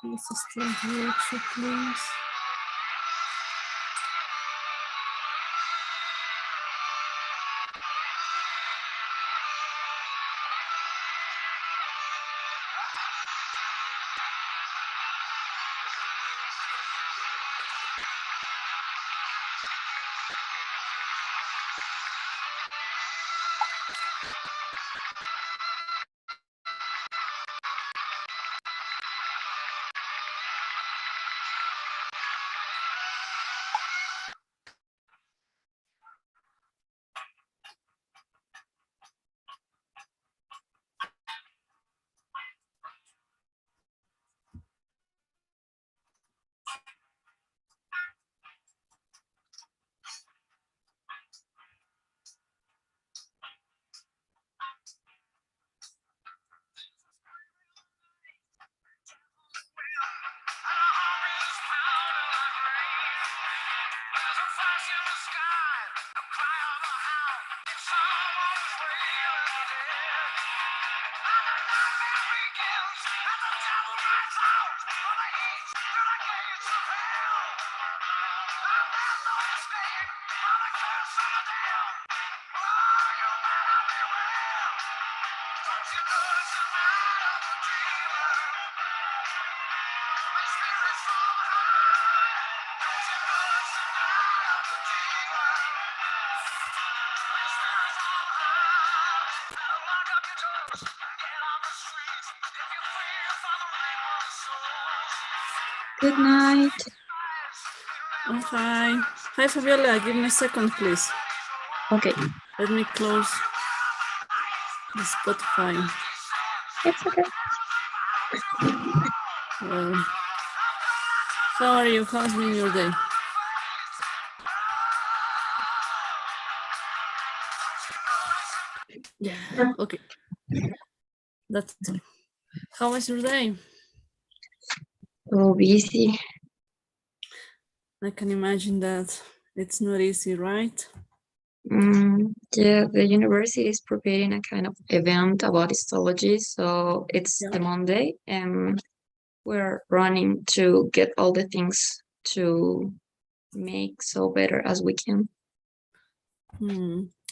Assistant direction, please. Good night. Oh, hi. Hi, Fabiola. Give me a second, please. Okay. Let me close the Spotify. It's okay. How are you? How's been your day? Yeah, okay. That's it. How was your day? So busy. I can imagine that it's not easy, right? Yeah, the university is preparing a kind of event about histology, so it's the Monday, and we're running to get all the things to make so better as we can.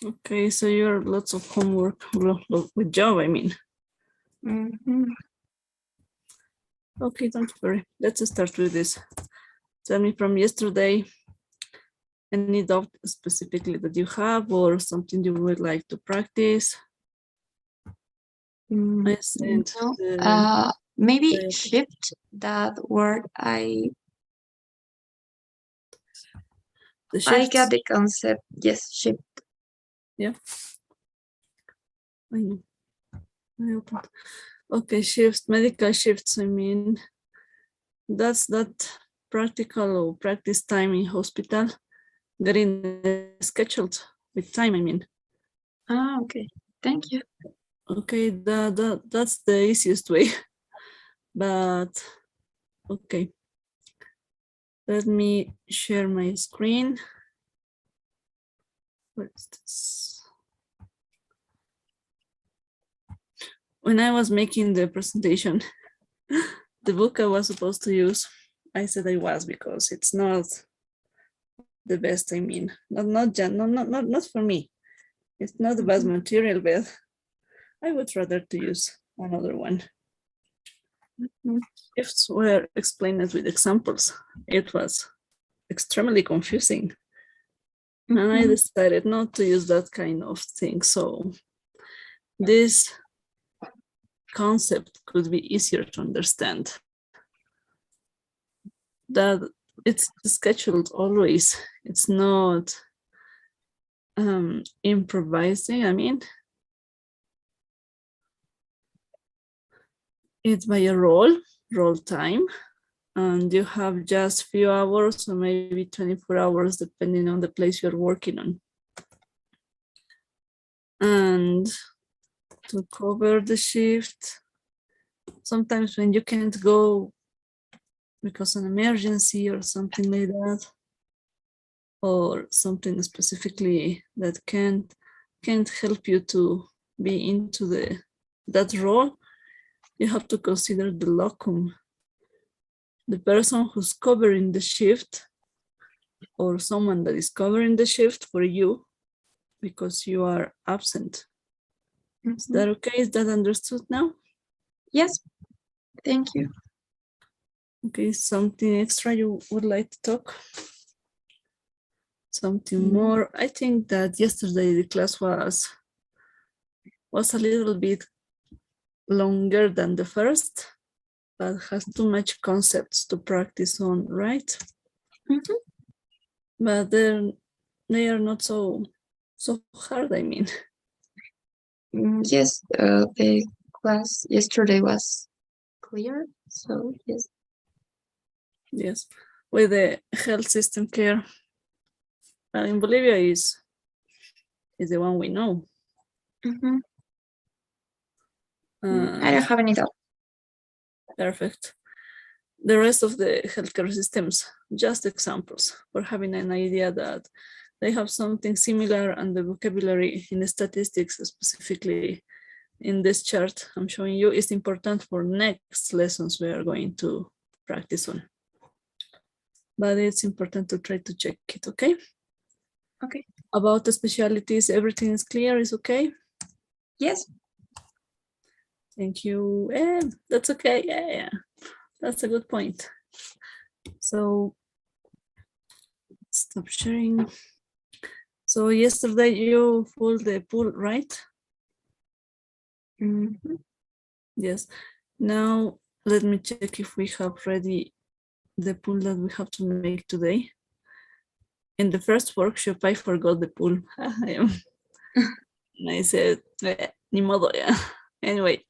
Okay, so you're lots of homework with job, I mean. Okay, don't worry. Let's start with this. Tell me from yesterday, any doubt specifically that you have or something you would like to practice? No. Maybe shift, that word I got the concept. Yes, shift. Yeah. I know. I opened. Okay, shifts, medical shifts, I mean, that's that practical or practice time in hospital, getting scheduled with time, I mean. Okay, thank you. Okay, that's the easiest way, but okay. Let me share my screen. Where is this? When I was making the presentation, the book I was supposed to use, I said I was because it's not the best. I mean, not for me. It's not the best material, but I would rather to use another one. Shifts were explained with examples. It was extremely confusing. And I decided not to use that kind of thing. So this concept could be easier to understand. That it's scheduled always. It's not improvising. I mean, it's by a roll time, and you have just few hours or maybe 24 hours depending on the place you're working on. And to cover the shift, sometimes when you can't go because of an emergency or something like that, or something specifically that can't help you to be into that role, you have to consider the locum, the person who's covering the shift, or someone that is covering the shift for you because you are absent. Is that okay? Is that understood now? Yes, thank you. Okay, something extra you would like to talk? Something more? I think that yesterday the class was a little bit longer than the first, but has too much concepts to practice on, right? But they are not so hard, I mean. Yes, the class yesterday was clear, so yes. Yes, with the health system care in Bolivia is the one we know. I don't have any doubt. Perfect. The rest of the healthcare systems, just examples for having an idea that they have something similar, and the vocabulary in the statistics, specifically in this chart I'm showing you, is important for next lessons we are going to practice on. But it's important to try to check it, okay? Okay. About the specialties, everything is clear, is okay? Yes. Thank you. That's okay. Yeah, that's a good point. So stop sharing. So yesterday you pulled the pool, right? Yes. Now let me check if we have ready the pool that we have to make today. In the first workshop, I forgot the pool. And I said, ni modo, yeah. Anyway,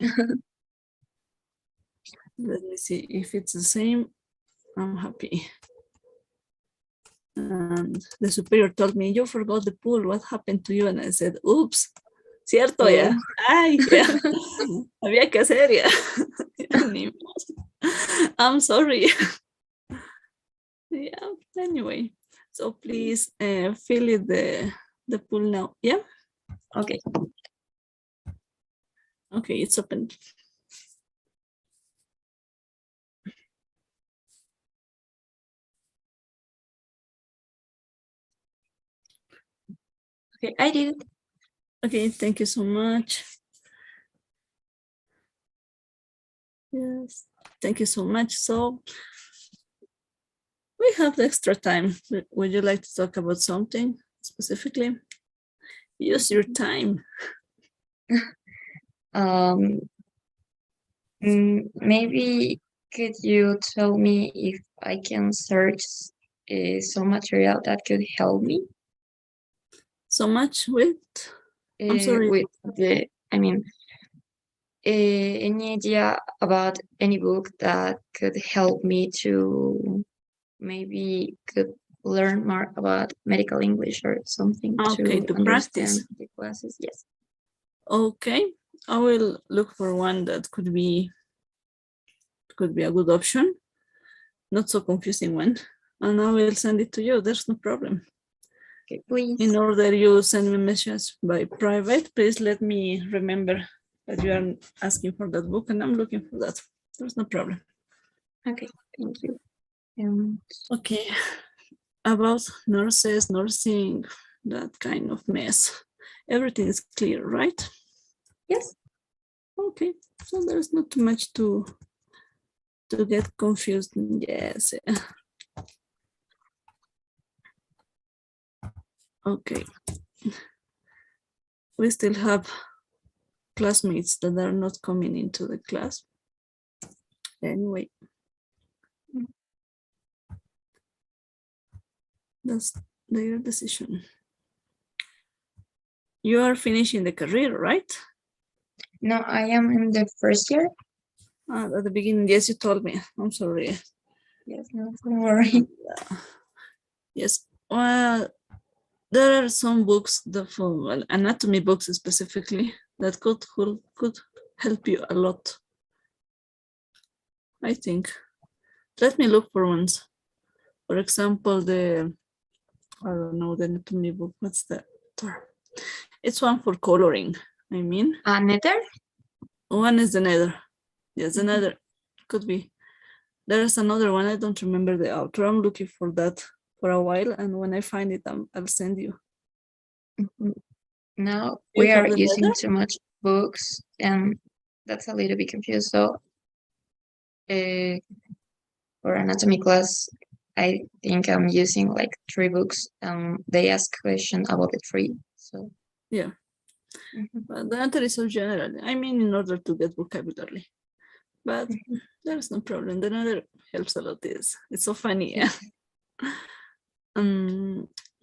let me see if it's the same. I'm happy. And the superior told me, you forgot the pool. What happened to you? And I said, oops, cierto, ya. Ay, ya. Había que hacer, ya. I'm sorry. Yeah, anyway. So please fill it the pool now. Yeah? Okay. Okay, it's open. Okay, I did it. Okay, thank you so much. Yes, thank you so much. So we have the extra time. Would you like to talk about something specifically? Use your time. Maybe could you tell me if I can search some material that could help me? So much with? I'm sorry. With any idea about any book that could help me to maybe could learn more about medical English or something Okay, to to understand practice. the classes. Yes. Okay, I will look for one that could be a good option, not so confusing one, and I will send it to you. There's no problem. Okay, please. In order you send me messages by private, please let me remember that you are asking for that book, and I'm looking for that. There's no problem. Okay, thank you. Okay, about nurses, nursing, that kind of mess. Everything is clear, right? Yes. Okay, so there's not too much to get confused. Yes. Okay. We still have classmates that are not coming into the class. Anyway, that's their decision. You are finishing the career, right? No, I am in the first year. At the beginning, yes, you told me. I'm sorry. Yes, no, don't worry. Yes. Well, there are some books, well, anatomy books specifically, that could help you a lot, I think. Let me look for ones. For example, I don't know, the anatomy book. What's the term? It's one for coloring. I mean, Nether? one is the nether. Yes, the nether could be. There's another one. I don't remember the author. I'm looking for that for a while, and when I find it, I'll send you. Now You we have are the using nether? too much books, and that's a little bit confused. So, for anatomy class, I think I'm using like 3 books. They ask question about the 3. So Yeah. But the answer is so general. I mean, in order to get vocabulary. But there's no problem. The nether helps a lot. It's so funny. Yeah.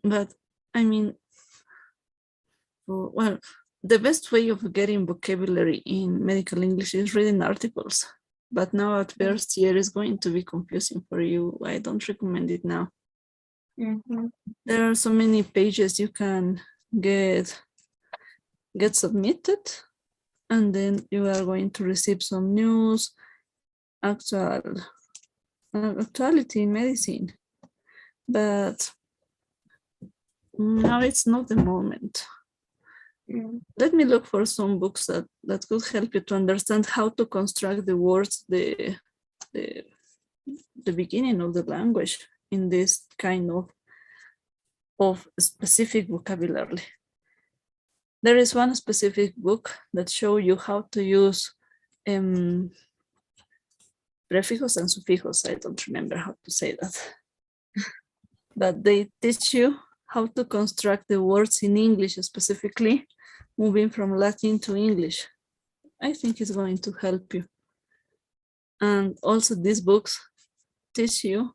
But I mean, well, the best way of getting vocabulary in medical English is reading articles. But now at first year is going to be confusing for you. I don't recommend it now. There are so many pages you can get submitted, and then you are going to receive some news, actuality in medicine. But now it's not the moment. Let me look for some books that could help you to understand how to construct the words, the beginning of the language in this kind of specific vocabulary. There is one specific book that shows you how to use prefijos and sufijos. I don't remember how to say that. But they teach you how to construct the words in English, specifically moving from Latin to English. I think it's going to help you. And also these books teach you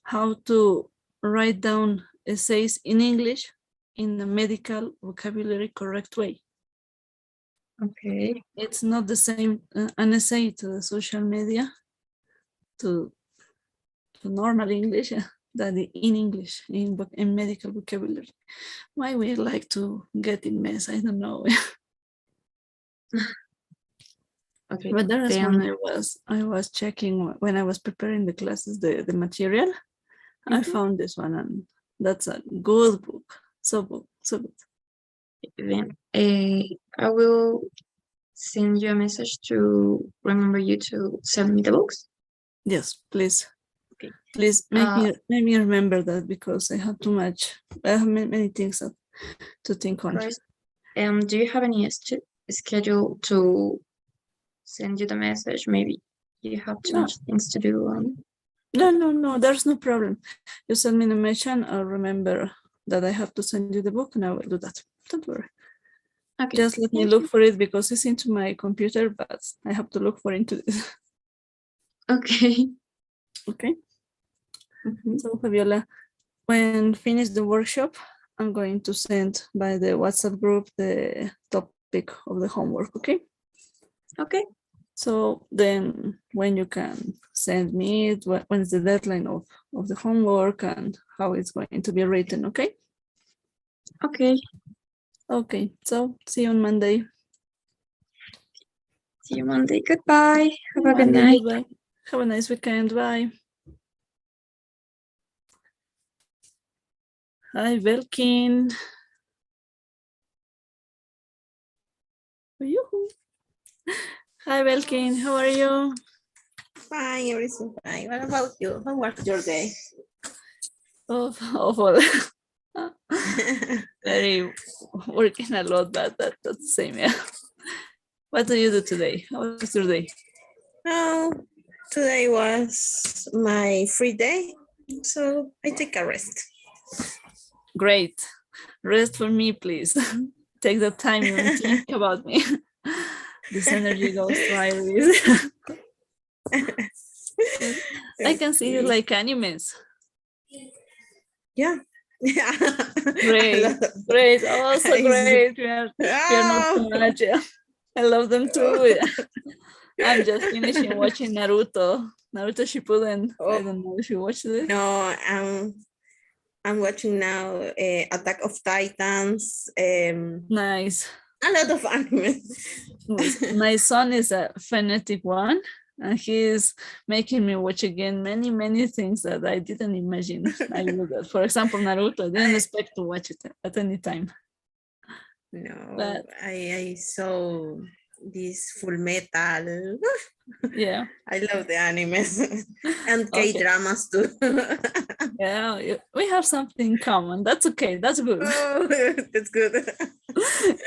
how to write down essays in English in a medical vocabulary correct way. Okay. It's not the same an essay to the social media, to normal English, than in English, in medical vocabulary. Why we like to get in mess, I don't know. Okay. But there is one I was checking when I was preparing the classes, the material. I found this one, and that's a good book. So good. Then I will send you a message to remember you to send me the books. Yes, please. Okay. Please make me remember that, because I have too much. I have many things to think on. First, do you have any schedule to send you the message? Maybe you have too much things to do. No, there's no problem. You send me the message, I'll remember that I have to send you the book, and I will do that. Don't worry. Okay. Just let me look for it, because it's into my computer, but I have to look for into this. Okay. Okay. So Fabiola, when finish the workshop, I'm going to send by the WhatsApp group the topic of the homework, okay? Okay. So then when you can send me it, when's the deadline of the homework and how it's going to be written, okay? Okay. Okay, so see you on Monday. See you Monday. Goodbye. Have a good Monday, night. goodbye. Have a nice weekend. Bye. Hi, Belkin. Yoo-hoo. Hi, Belkin. How are you? Fine, everything fine. What about you? How was your day? Oh, awful. Very working a lot, but that's the same, yeah. What do you do today? How was your day? Oh, today was my free day, so I take a rest. Great. Rest for me, please. Take the time and think about me. This energy goes to Iris. I can see you Okay. like animes. Yeah. Yeah. Great, great, also great. We are not Oh. too much. Yeah. I love them too. I'm just finishing watching Naruto. Naruto Shippuden. I don't know if you watched it. No, I'm watching now Attack of Titans. Nice. A lot of anime. My son is a fanatic one, and he's making me watch again many things that I didn't imagine I would. For example, Naruto. I didn't expect to watch it at any time. No, But I saw this Full Metal. yeah, I love the animes and okay. K-dramas too. Yeah, we have something in common. That's okay. That's good. Oh, that's good.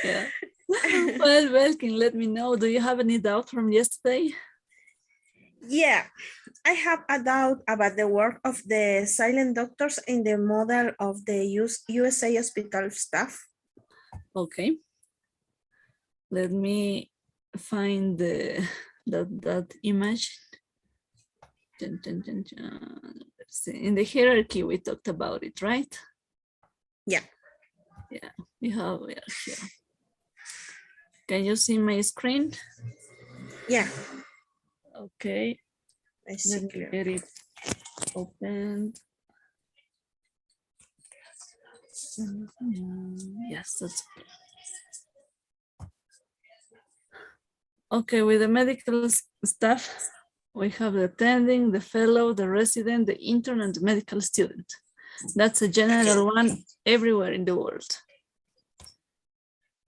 Yeah. Well, Belkin, let me know. Do you have any doubt from yesterday? Yeah, I have a doubt about the work of the silent doctors in the model of the USA hospital staff. Okay. Let me find that image. Dun, dun, dun, dun. Let's see. In the hierarchy, we talked about it, right? Yeah. Yeah, we have it here. Can you see my screen? Yeah. Okay. I see Let me clear. get it opened. Yes, that's okay. With the medical staff, we have the attending, the fellow, the resident, the intern, and the medical student. That's a general one everywhere in the world.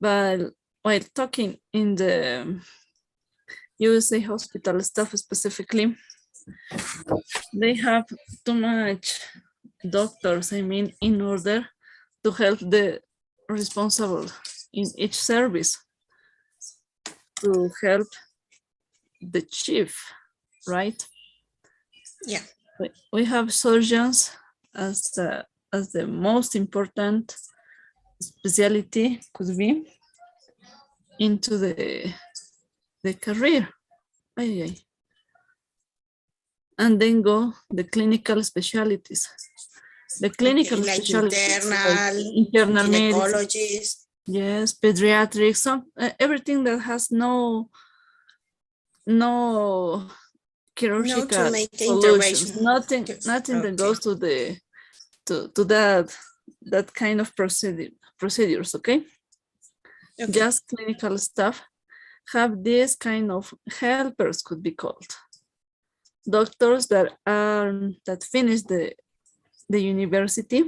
But while talking in the USA hospital staff specifically, they have too much doctors, I mean, in order to help the responsible in each service to help the chief, right? Yeah. We have surgeons as the most important specialty could be into the career. And then go the clinical specialties. The clinical Like specialties internal, like internal medicine, gynecologist. yes, pediatrics, everything that has no No chirurgical to make solutions, intervention. nothing that Okay. goes to the to that kind of procedures, okay? Okay. Just clinical stuff have this kind of helpers, could be called doctors that finish the university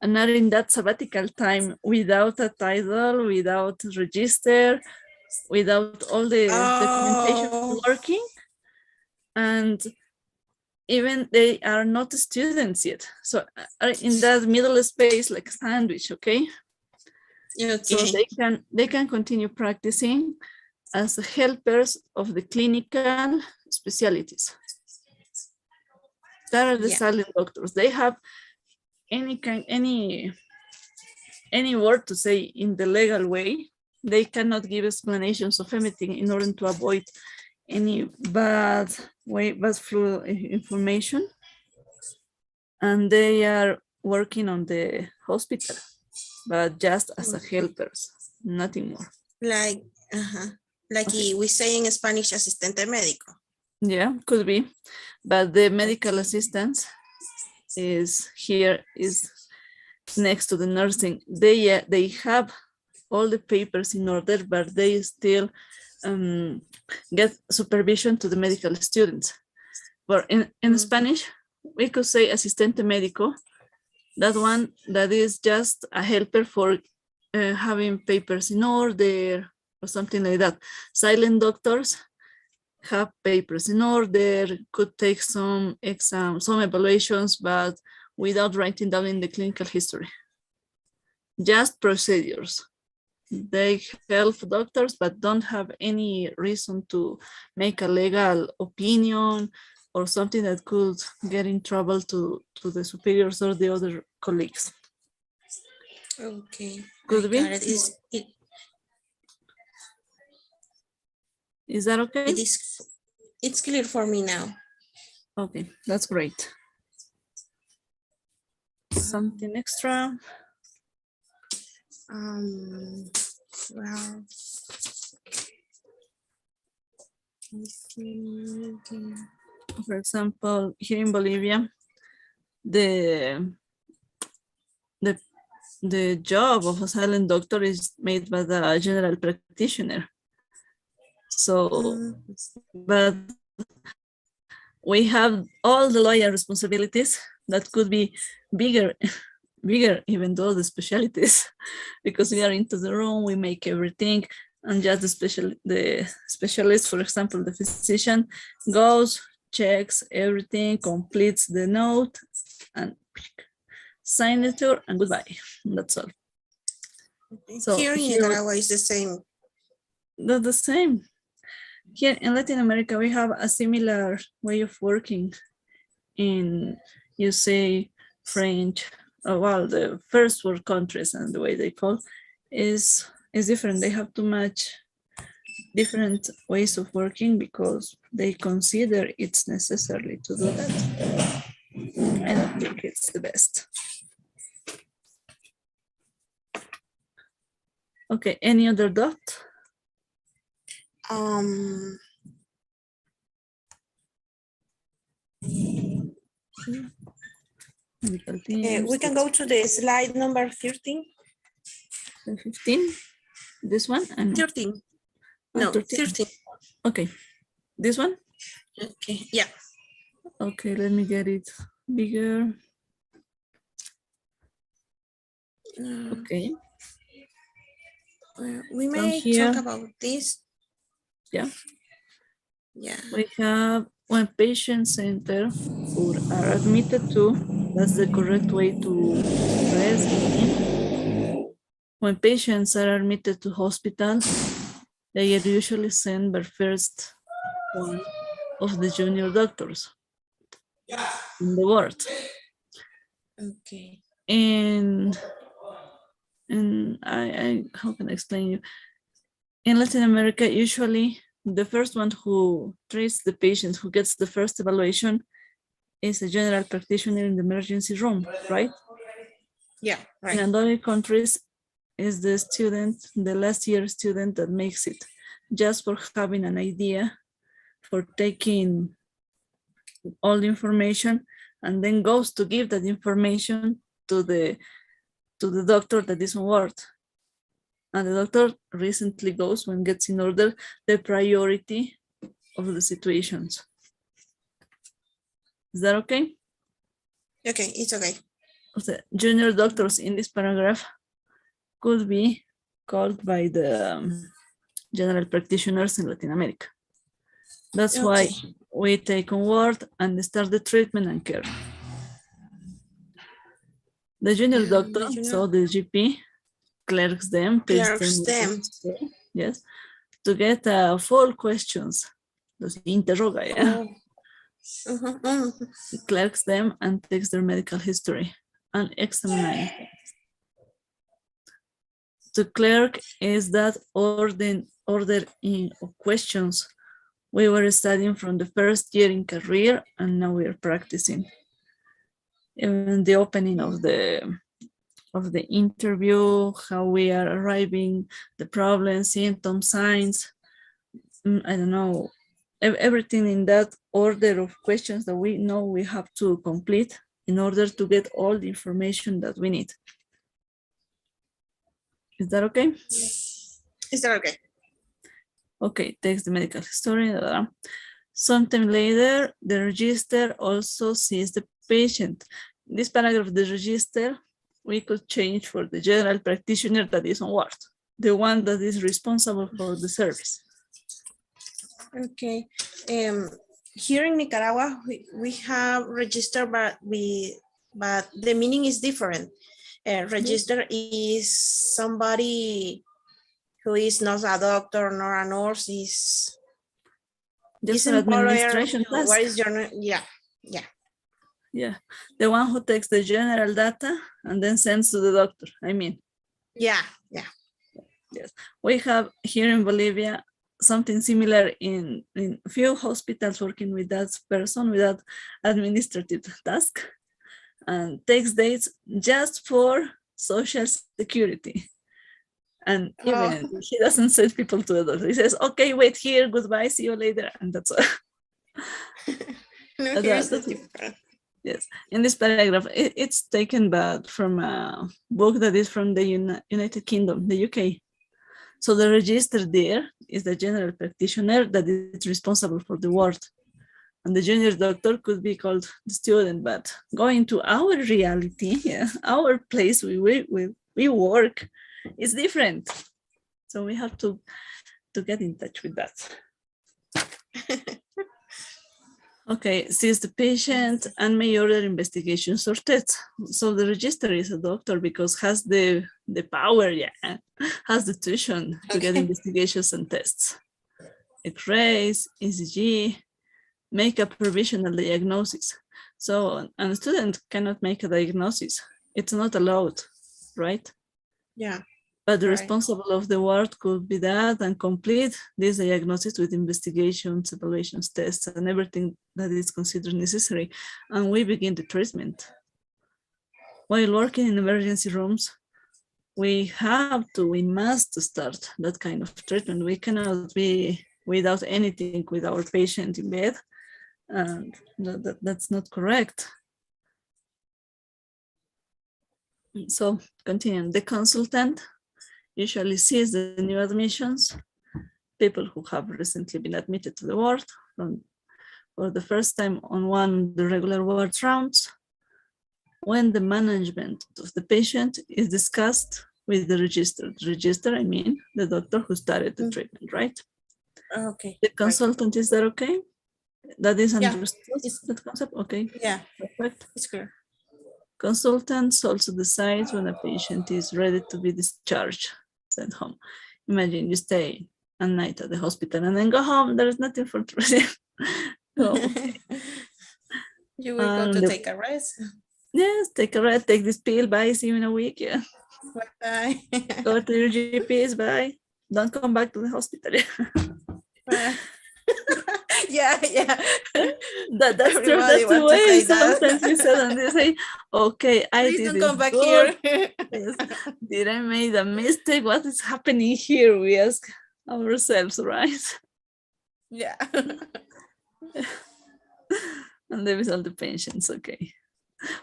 and are in that sabbatical time without a title, without register, without all the documentation working, and even they are not students yet, so are in that middle space like a sandwich, okay? So they can continue practicing as helpers of the clinical specialties. That are the silent doctors. They have any word to say in the legal way. They cannot give explanations of everything in order to avoid any bad flow information. And they are working on the hospital, but just as a helpers, nothing more. Like we say in Spanish, asistente médico. Yeah, could be. But the medical assistance is here, is next to the nursing. They have all the papers in order, but they still get supervision to the medical students. But in Spanish, we could say asistente médico. That one, that is just a helper for having papers in order or something like that. Silent doctors have papers in order, could take some exams, some evaluations, but without writing down in the clinical history. Just procedures. They help doctors, but don't have any reason to make a legal opinion or something that could get in trouble to the superiors or the other colleagues. Okay. Could be. Got it. Is that okay? It's clear for me now. Okay, that's great. Something extra? Well, For example, here in Bolivia, the job of a silent doctor is made by the general practitioner. So, but we have all the lawyer responsibilities that could be bigger even though the specialties, because we are into the room, we make everything, and just the specialist, for example, the physician goes, checks everything, completes the note, and signature, and goodbye. That's all. So here in Nicaragua is the same. That's the same. Here in Latin America, we have a similar way of working. In, you say, French, well, the first world countries and the way they call is different. They have too much different ways of working because they consider it's necessary to do that. I don't think it's the best. Okay, any other doubt? We can go to the slide number 13. 15, this one? And 13. No, 13. Okay, this one? Okay, yeah. Okay, let me get it bigger. Okay. We may talk about this. Yeah. Yeah. We have when patients enter or are admitted to, that's the correct way to express it. When patients are admitted to hospital, they are usually sent by first one of the junior doctors in the ward. Okay. And I how can I explain you? In Latin America, usually the first one who treats the patient, who gets the first evaluation, is a general practitioner in the emergency room, right? Yeah, right. In other countries, is the student, the last year student that makes it, just for having an idea, for taking all the information, and then goes to give that information to the doctor that is on ward. And the doctor recently goes when gets in order the priority of the situations. Is that okay? Okay, it's okay. The junior doctors in this paragraph could be called by the general practitioners in Latin America. That's why we take on board and start the treatment and care. The junior doctor, so the GP, clerks them, yes, to get full questions. Los interroga, yeah. Clerks them and takes their medical history and examines them. To clerk is that order in questions we were studying from the first year in career, and now we are practicing. Even the opening of the interview, how we are arriving, the problems, symptoms, signs. I don't know, everything in that order of questions that we know we have to complete in order to get all the information that we need. Is that okay? Is that okay? Okay, takes the medical history. Sometime later, the register also sees the patient. This paragraph, the register, we could change for the general practitioner that is on ward, the one that is responsible for the service. Okay. Here in Nicaragua, we have register, but the meaning is different. Register is somebody who is not a doctor nor a nurse, is Just an administration task. What is your name? Yeah, the one who takes the general data and then sends to the doctor, I mean. Yeah. Yes, we have here in Bolivia something similar in few hospitals working with that person, with that administrative task, and takes dates just for Social Security. And even he doesn't send people to the doctor. He says, okay, wait here, goodbye, see you later. And that's all. No, here's the different. Yes, in this paragraph, it's taken but from a book that is from the United Kingdom, the UK. So the register there is the general practitioner that is responsible for the ward. And the junior doctor could be called the student, but going to our reality, our place we work is different. So we have to get in touch with that. Okay, sees the patient and may order investigations or tests. So the register is a doctor because has the power, has the tuition to get investigations and tests. X-rays, ECG, make a provisional diagnosis. So a student cannot make a diagnosis. It's not allowed, right? Yeah. But the responsible of the ward could be that and complete this diagnosis with investigations, evaluations, tests, and everything that is considered necessary. And we begin the treatment. While working in emergency rooms, we must start that kind of treatment. We cannot be without anything with our patient in bed. And that's not correct. So continue. The consultant usually sees the new admissions, people who have recently been admitted to the ward for the first time on one of the regular ward rounds, when the management of the patient is discussed with the register. The register, I mean, the doctor who started the treatment, right? Okay. The consultant, is that okay? That is understood, It's that concept? Okay. Yeah. Perfect. It's clear. Consultants also decides when a patient is ready to be discharged, sent home. Imagine you stay a night at the hospital and then go home. There is nothing for treatment. You will go to take a rest. Yes, take a rest, take this pill, bye, see you in a week. Yeah. Bye. Go to your GPs, bye. Don't come back to the hospital. Yeah. That's true. That's the way sometimes we say, and they say, okay, I didn't come back good. here. Yes. Did I make a mistake? What is happening here? We ask ourselves, right? Yeah. And there is all the patients, okay.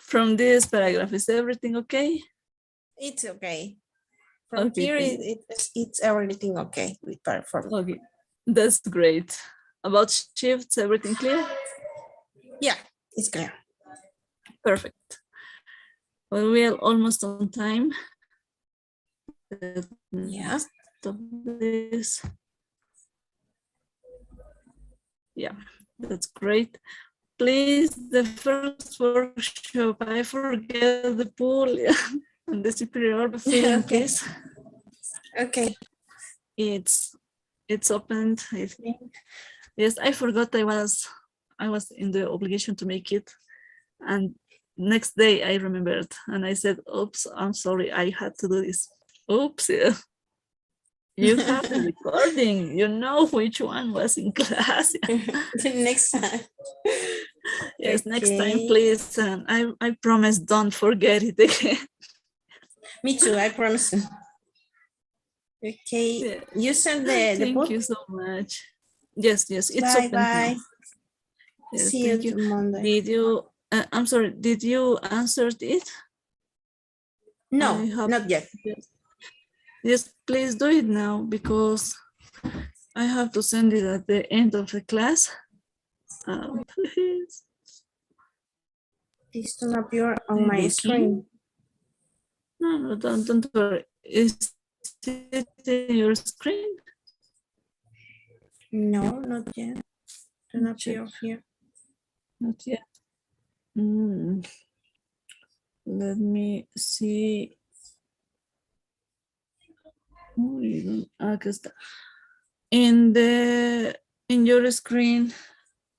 From this paragraph, is everything okay? It's okay. From here, it's everything okay with performance. Okay, that's great. About shifts, everything clear? Yeah, it's clear. Perfect. Well, we are almost on time. Yeah. Stop this. Yeah, that's great. Please, the first workshop, I forget the pool and the superior feeling, please. Okay. It's opened, I think. Yes, I forgot I was in the obligation to make it. And next day I remembered and I said, oops, I'm sorry, I had to do this. Oops. Yeah. You have the recording, you know which one was in class. Next time. Yes, okay. Next time, please. And I promise don't forget it again. Me too, I promise. Okay, yeah. You send the Thank book? you so much. Yes, it's Bye open now. bye. Yes, See you thank you. Monday. Did you, I'm sorry, did you answer it? No, I have, not yet. yes, please do it now because I have to send it at the end of the class. Please. It's not appear on my screen. No, don't worry. Is it in your screen? No, not yet. Don't Check. appear here. Not yet. Let me see. Oh, acá está. In your screen,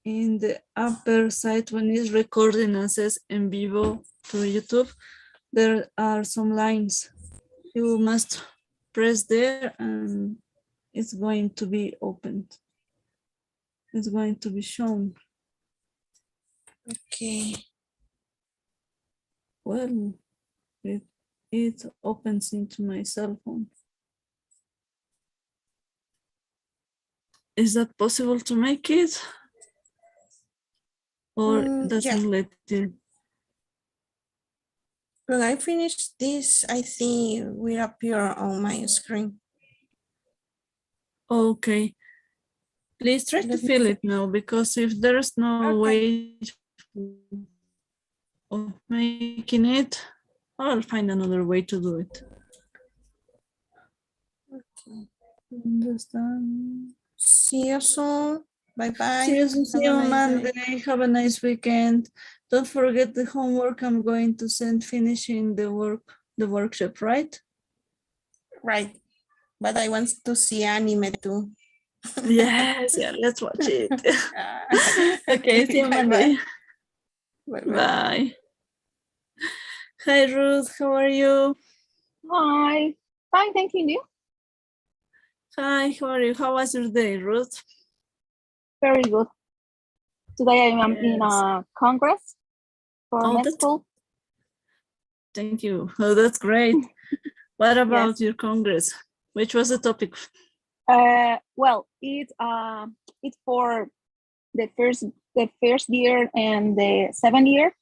in the upper side, when it's recording and says en vivo to YouTube, there are some lines. You must press there and it's going to be opened. It's going to be shown. Okay. Well, it opens into my cell phone. Is that possible to make it? Or doesn't Yeah. let you? When I finish this, I think it will appear on my screen. Okay. Please try to fill it now, because if there's no way of making it, I'll find another way to do it. Okay. Understand? See you soon. Bye bye. See you on nice Monday. day. Have a nice weekend. Don't forget the homework I'm going to send finishing the workshop, right? Right. But I want to see anime too. Yes, yeah, let's watch it. Okay, see you Monday. Bye. Bye. Hi, Ruth. How are you? Hi, fine, thank you. Hi, how are you? How was your day, Ruth? Very good. Today I am in Yes. a congress for med school. Thank you. Oh, that's great. What about your congress? Which was the topic? Well, it's for the first year and the 7th year,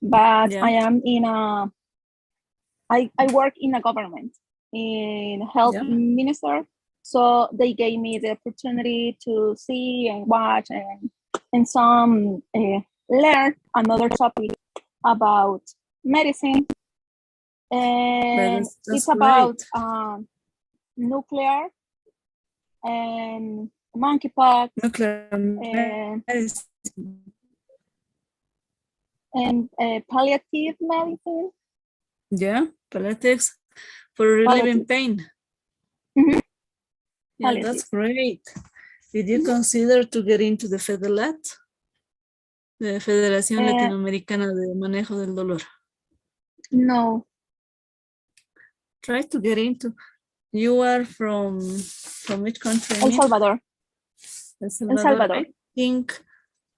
but Yeah. I am in I work in a government, in health minister. So they gave me the opportunity to see and watch and some learn another topic about medicine. And it's about nuclear and monkeypox and palliative medicine. Yeah, palliatives for relieving pain. Mm-hmm. Yeah, that's great. Did you consider to get into the FEDELAT? The Federación Latinoamericana de Manejo del Dolor. No. Try to get into. You are from which country? El Salvador. El Salvador.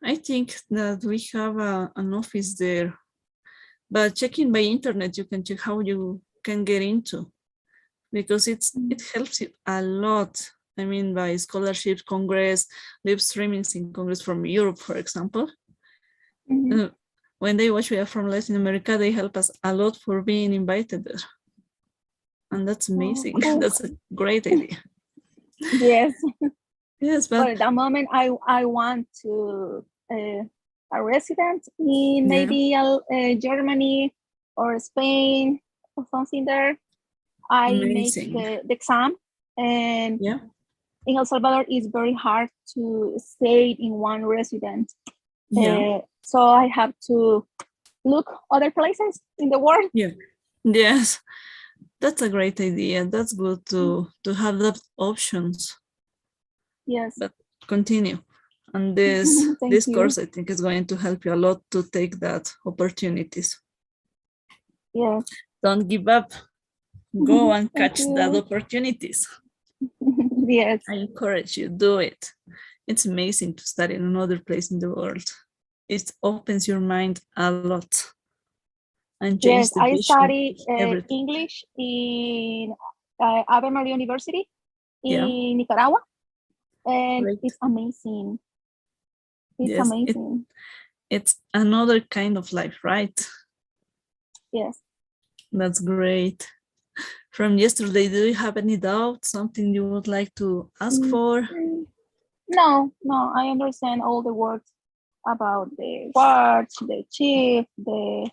I think that we have an office there, but checking by internet, you can check how you can get into, because it helps you a lot. I mean, by scholarships, Congress, live streamings in Congress from Europe, for example. Mm-hmm. When they watch, we are from Latin America, they help us a lot for being invited there. And that's amazing. Cool. That's a great idea. Yes. Yes, but at the moment I want to a resident in maybe Germany or Spain or something there. I amazing. make the exam, and in El Salvador it's very hard to stay in one resident. So I have to look other places in the world. Yes, that's a great idea. That's good to have that options. Yes. But continue. And this course, I think, is going to help you a lot to take that opportunities. Yes. Don't give up. Go and catch that opportunities. Yes. I encourage you, do it. It's amazing to study in another place in the world. It opens your mind a lot. And change the vision. I study English in Ave Maria University in Nicaragua. and Great. it's amazing. It's Yes, amazing. it's another kind of life, right? Yes. That's great. From yesterday, do you have any doubt, something you would like to ask for? No, I understand all the words about the words, the chief, the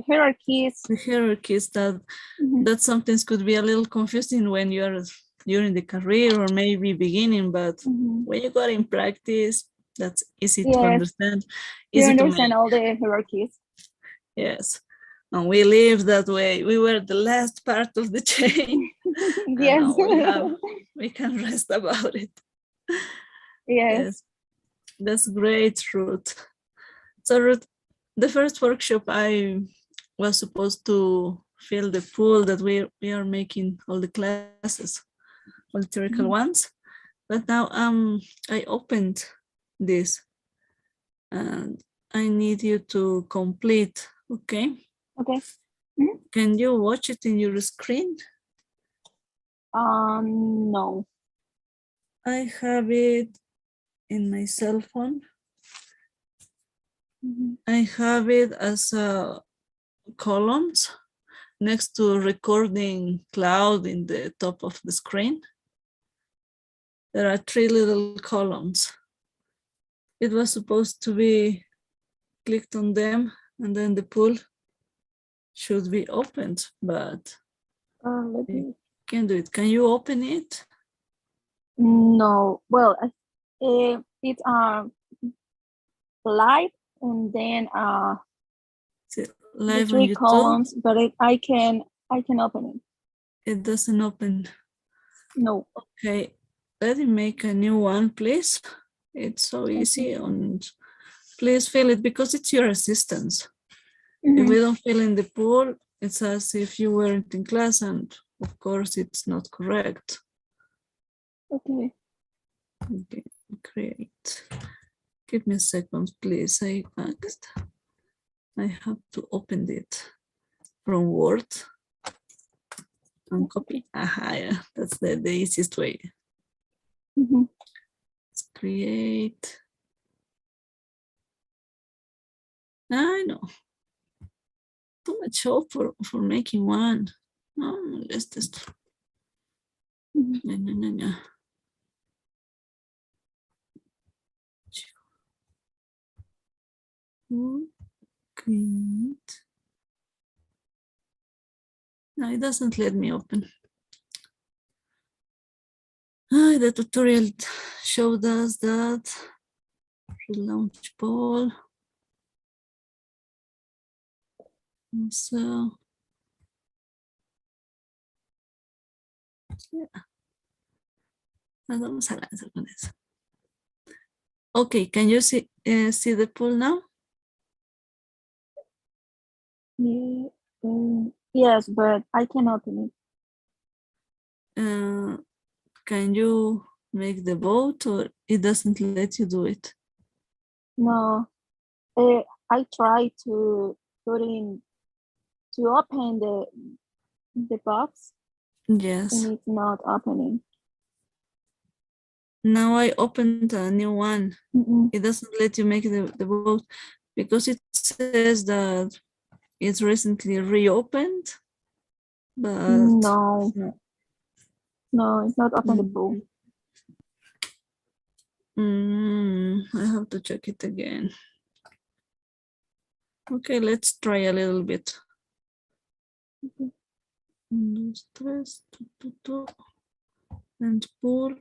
hierarchies. The hierarchies that sometimes could be a little confusing when you're during the career or maybe beginning, but when you got in practice, that's easy to understand. You Easy understand to all the hierarchies. Yes. And we live that way. We were the last part of the chain. Yes. And now we can rest about it. Yes. That's great, Ruth. So Ruth, the first workshop I was supposed to fill the pool that we are making all the classes, all the theoretical ones. But now I opened this and I need you to complete, okay? Okay. Can you watch it in your screen? No. I have it in my cell phone. I have it as columns next to recording cloud in the top of the screen. There are 3 little columns. It was supposed to be clicked on them and then the pool should be opened, but Let me. can't do it. Can you open it? No. Well, it's live and then Live the on 3 YouTube? columns, but I can open it. It doesn't open. No. Okay, let me make a new one, please. It's so easy. And please fill it because it's your assistance. If we don't fill in the pool, it's as if you weren't in class, and of course it's not correct. Okay. Okay, create. Give me a second, please. I have to open it from Word and copy. Aha, yeah, that's the easiest way. Let's create. I know. Too much hope for making one. No, let's just. No. Create. No, it doesn't let me open. The tutorial showed us that relaunch poll. So, yeah. Vamos a lanzar con eso. Okay, can you see the poll now? Yeah, yes, but I can open it. Can you make the vote or it doesn't let you do it? No, I try to put in to open the box. Yes. And it's not opening. Now I opened a new one. It doesn't let you make the vote because it says that it's recently reopened, but no, it's not open the pool. I have to check it again. Okay, let's try a little bit. And pool.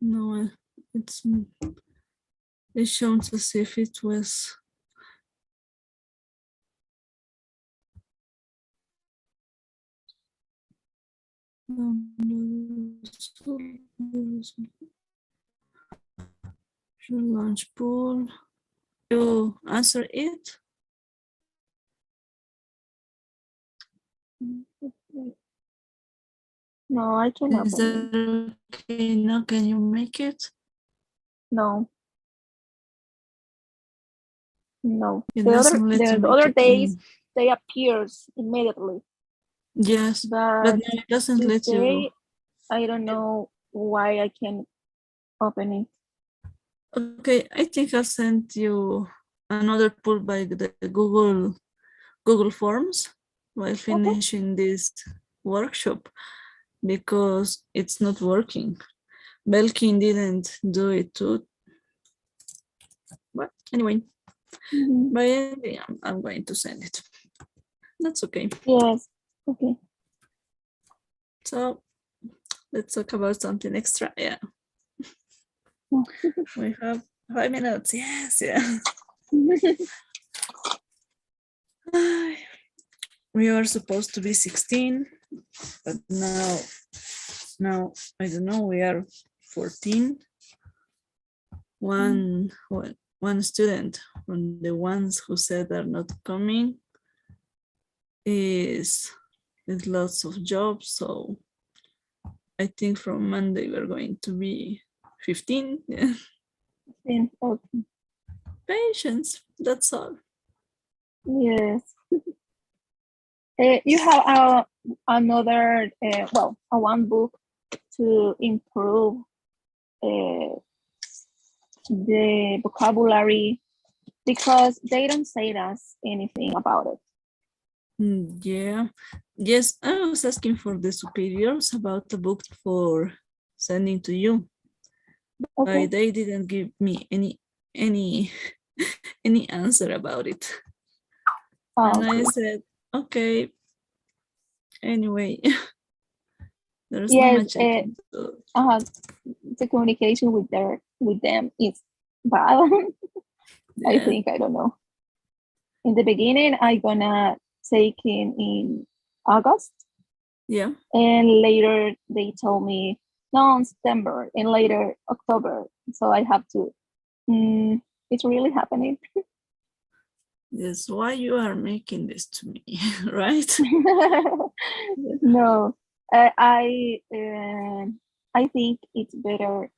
No, it shows as if it was. Launch pool. You answer it? No, I cannot. Is that okay? Now can you make it? No. It The other days they appears immediately. Yes, but no, it doesn't let you I don't know why I can't open it. Okay, I think I'll send you another pull by the Google Forms while finishing this workshop because it's not working. Belkin didn't do it too. But anyway, by anyway, I'm going to send it. That's okay. Yes. Okay. So let's talk about something extra. Yeah. We have 5 minutes. Yes, yeah. We are supposed to be 16, but now I don't know, we are 14. One student from the ones who said are not coming is with lots of jobs, so I think from Monday we're going to be 15. Yeah. Okay. Patience, that's all. Yes. You have another, a one book to improve the vocabulary because they don't say us anything about it. Yeah. Yes, I was asking for the superiors about the book for sending to you. Okay. They didn't give me any answer about it. And I said, okay, anyway, there's not yes, much I can do. the communication with them is bad. I Yeah. think, I don't know. In the beginning, I gonna take in August, Yeah. and later they told me no, in September, and later October. So I have to. It's really happening. Yes, why you are making this to me, right? No, I think it's better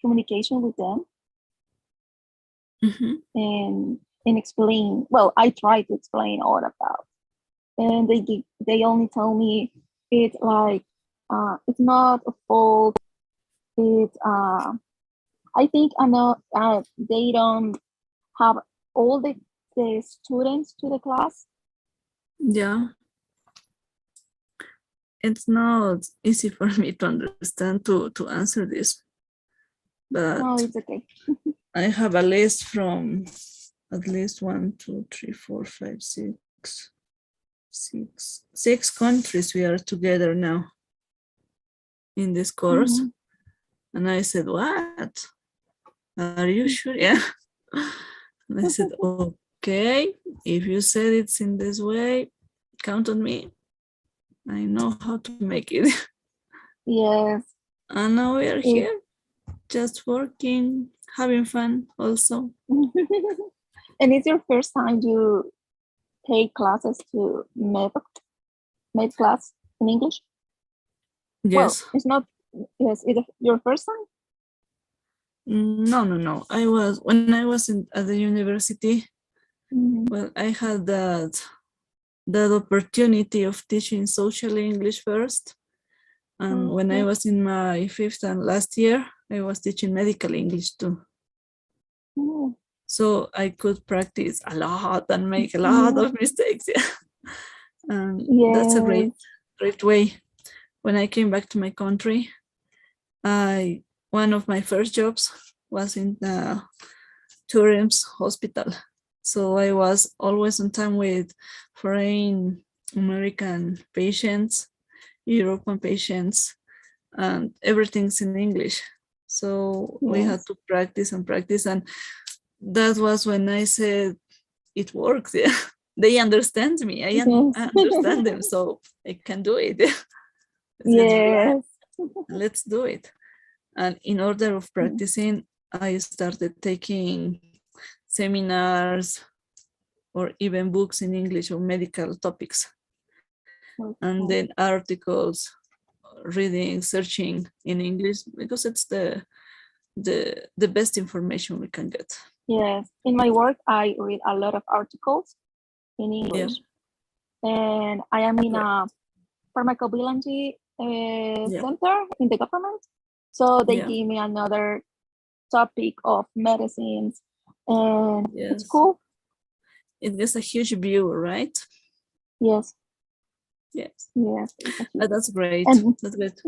communication with them Mhm. and explain. Well, I try to explain all about, and they only tell me it's like it's not a fault. It's I think I know they don't have all the students to the class. Yeah. It's not easy for me to understand to answer this, but No, it's okay. I have a list from at least 1, 2, 3, 4, 5, 6 countries we are together now in this course. And I said, what? Are you sure? Yeah. And I said, okay, if you said it's in this way, count on me. I know how to make it. Yes. And now we are here, just working, having fun also. And it's your first time you take classes to med class in English? Yes. Well, it's not, yes, it's your first time? No. When I was at the university, well, I had that opportunity of teaching social English first. And when I was in my 5th and last year, I was teaching medical English too. So I could practice a lot and make a lot of mistakes. Yeah. And that's a great way. When I came back to my country, one of my first jobs was in the Turim's hospital. So I was always on time with foreign American patients, European patients, and everything's in English. So we had to practice, and that was when I said it works. Yeah. They understand me. I understand them, so I can do it. Yes. Let's do it. And in order of practicing, I started taking seminars or even books in English on medical topics. And then articles, reading, searching in English, because it's the best information we can get. Yes. In my work, I read a lot of articles in English. And I am in a pharmacovigilance center in the government. So they Yeah. give me another topic of medicines, and it's Yes. cool. It gives a huge view, right? Yes, Yes. yes, it's a huge. That's great. And That's good.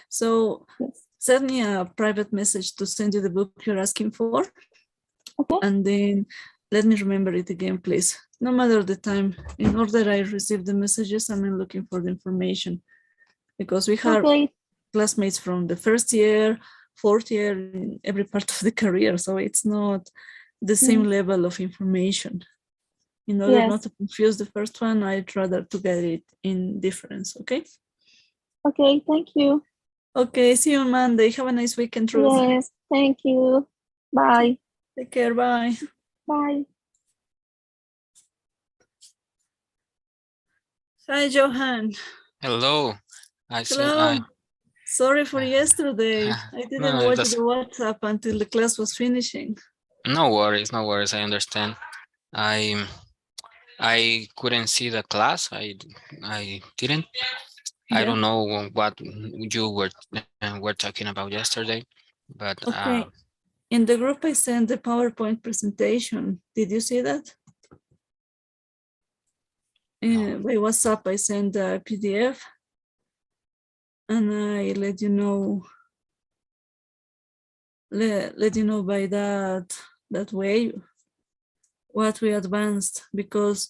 So yes, send me a private message to send you the book you're asking for. okay, And then let me remember it again, please. No matter the time, in order I receive the messages, I'm looking for the information, because we have okay, classmates from the first year, fourth year, in every part of the career. So it's not the same level of information. In order not yes, to confuse the first one, I'd rather to get it in difference, okay? okay, thank you. Okay, see you on Monday. Have a nice weekend, Ruth. Yes, thank you. Bye, Take care, bye. bye. Hi, Johan. Hello. I see. Hello. Sorry for yesterday. I didn't No, watch that's the WhatsApp until the class was finishing. no worries. No worries. I understand. I couldn't see the class. I didn't. I Yeah. don't know what you were talking about yesterday, but Okay. In the group, I sent the PowerPoint presentation. Did you see that? no. By WhatsApp, I sent a PDF, and I let you know. Let you know by that way what we advanced, because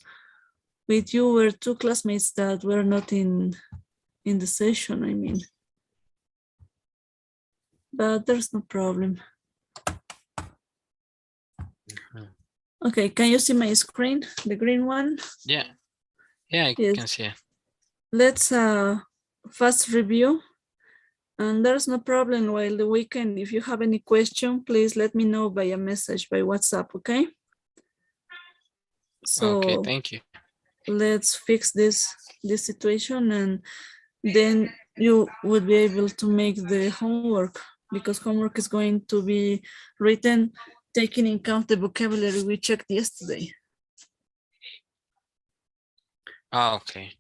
with you were two classmates that were not in the session, I mean. But there's no problem. Mhm. Okay, can you see my screen, the green one? Yeah. Yeah, I Yes. can see it. Let's fast review. And there's no problem while the weekend. If you have any question, please let me know by a message by WhatsApp, okay? So Okay, thank you. let's fix this situation, and then you would be able to make the homework, because homework is going to be written taking in account the vocabulary we checked yesterday. Okay.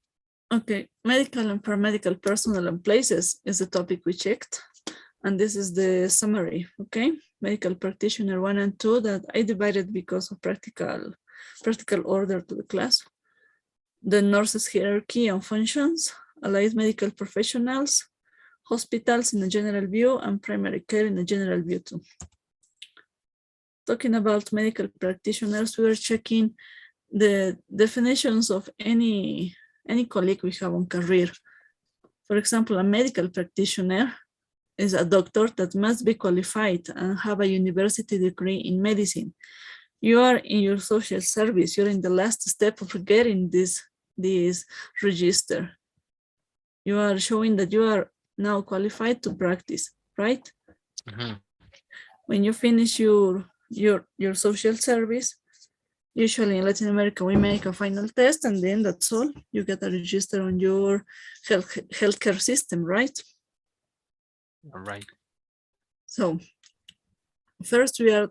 Okay, medical and paramedical personnel and places is the topic we checked. And this is the summary, okay? Medical practitioner 1 and 2 that I divided because of practical order to the class. The nurses hierarchy and functions, allied medical professionals, hospitals in a general view, and primary care in a general view too. Talking about medical practitioners, we were checking the definitions of any colleague we have on career. For example, a medical practitioner is a doctor that must be qualified and have a university degree in medicine. You are in your social service. You're in the last step of getting this register. You are showing that you are now qualified to practice, right? Mhm. When you finish your social service, usually in Latin America, we make a final test, and then that's all. You get a register on your healthcare system, right? All right. So first we are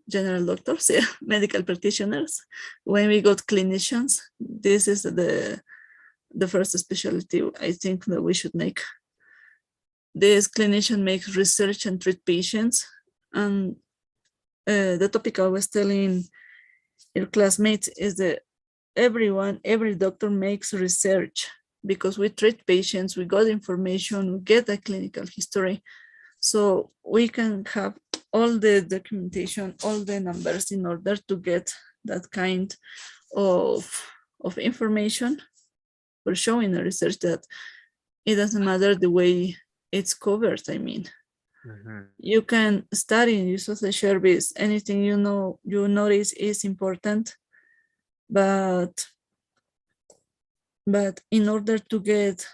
general doctors, yeah, medical practitioners. When we got clinicians, this is the first specialty I think that we should make. This clinician makes research and treat patients. And the topic I was telling your classmates is that every doctor makes research, because we treat patients, we got information, we get a clinical history. So we can have all the documentation, all the numbers in order to get that kind of information for showing the research that it doesn't matter the way it's covered. I mean, Mhm. you can study in your social service, anything you notice is important, but in order to get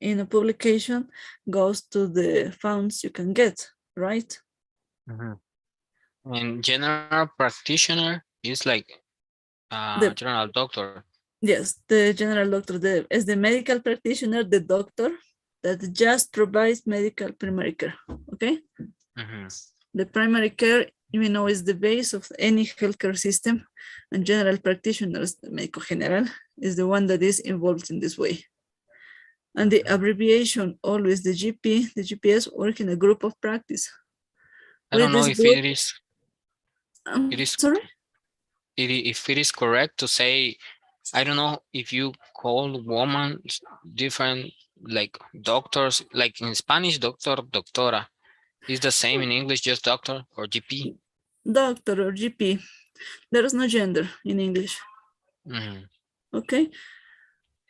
in a publication goes to the funds you can get, right? Mhm. And general practitioner is like The general doctor. Yes, the general doctor is the medical practitioner, the doctor that just provides medical primary care, okay? Mhm. The primary care, is the base of any healthcare system, and general practitioners, the médico general, is the one that is involved in this way. And the abbreviation, always the GP, the GPS work in a group of practice. I don't know if it is. It is. Sorry? If it is correct to say, I don't know if you call woman different, like doctors, like in Spanish, doctor, doctora. Is the same in English, just doctor or GP? Doctor or GP. There is no gender in English. Okay.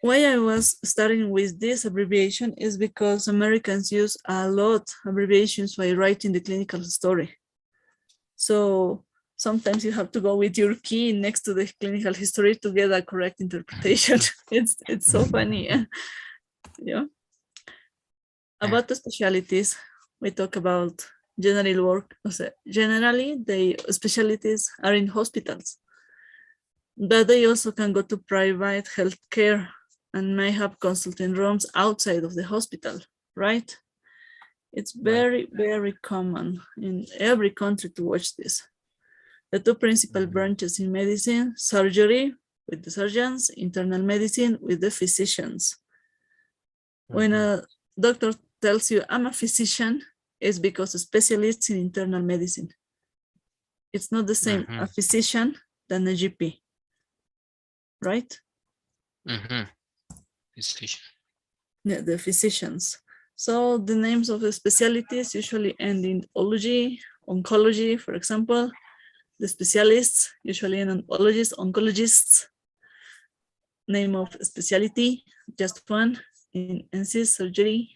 Why I was starting with this abbreviation is because Americans use a lot abbreviations while writing the clinical story. So sometimes you have to go with your key next to the clinical history to get a correct interpretation. It's so funny. Yeah. About the specialties, we talk about general work. Generally, the specialties are in hospitals, but they also can go to private healthcare and may have consulting rooms outside of the hospital, right? It's very, very common in every country to watch this. The two principal branches in medicine, surgery with the surgeons, internal medicine with the physicians. When a doctor tells you, I'm a physician, it's because a specialist in internal medicine. It's not the same a physician than a GP, right? Physician. Yeah, the physicians. So the names of the specialties usually end in ology, oncology, for example. The specialists, usually an oncologist, oncologists. Name of specialty, just one. In NC surgery.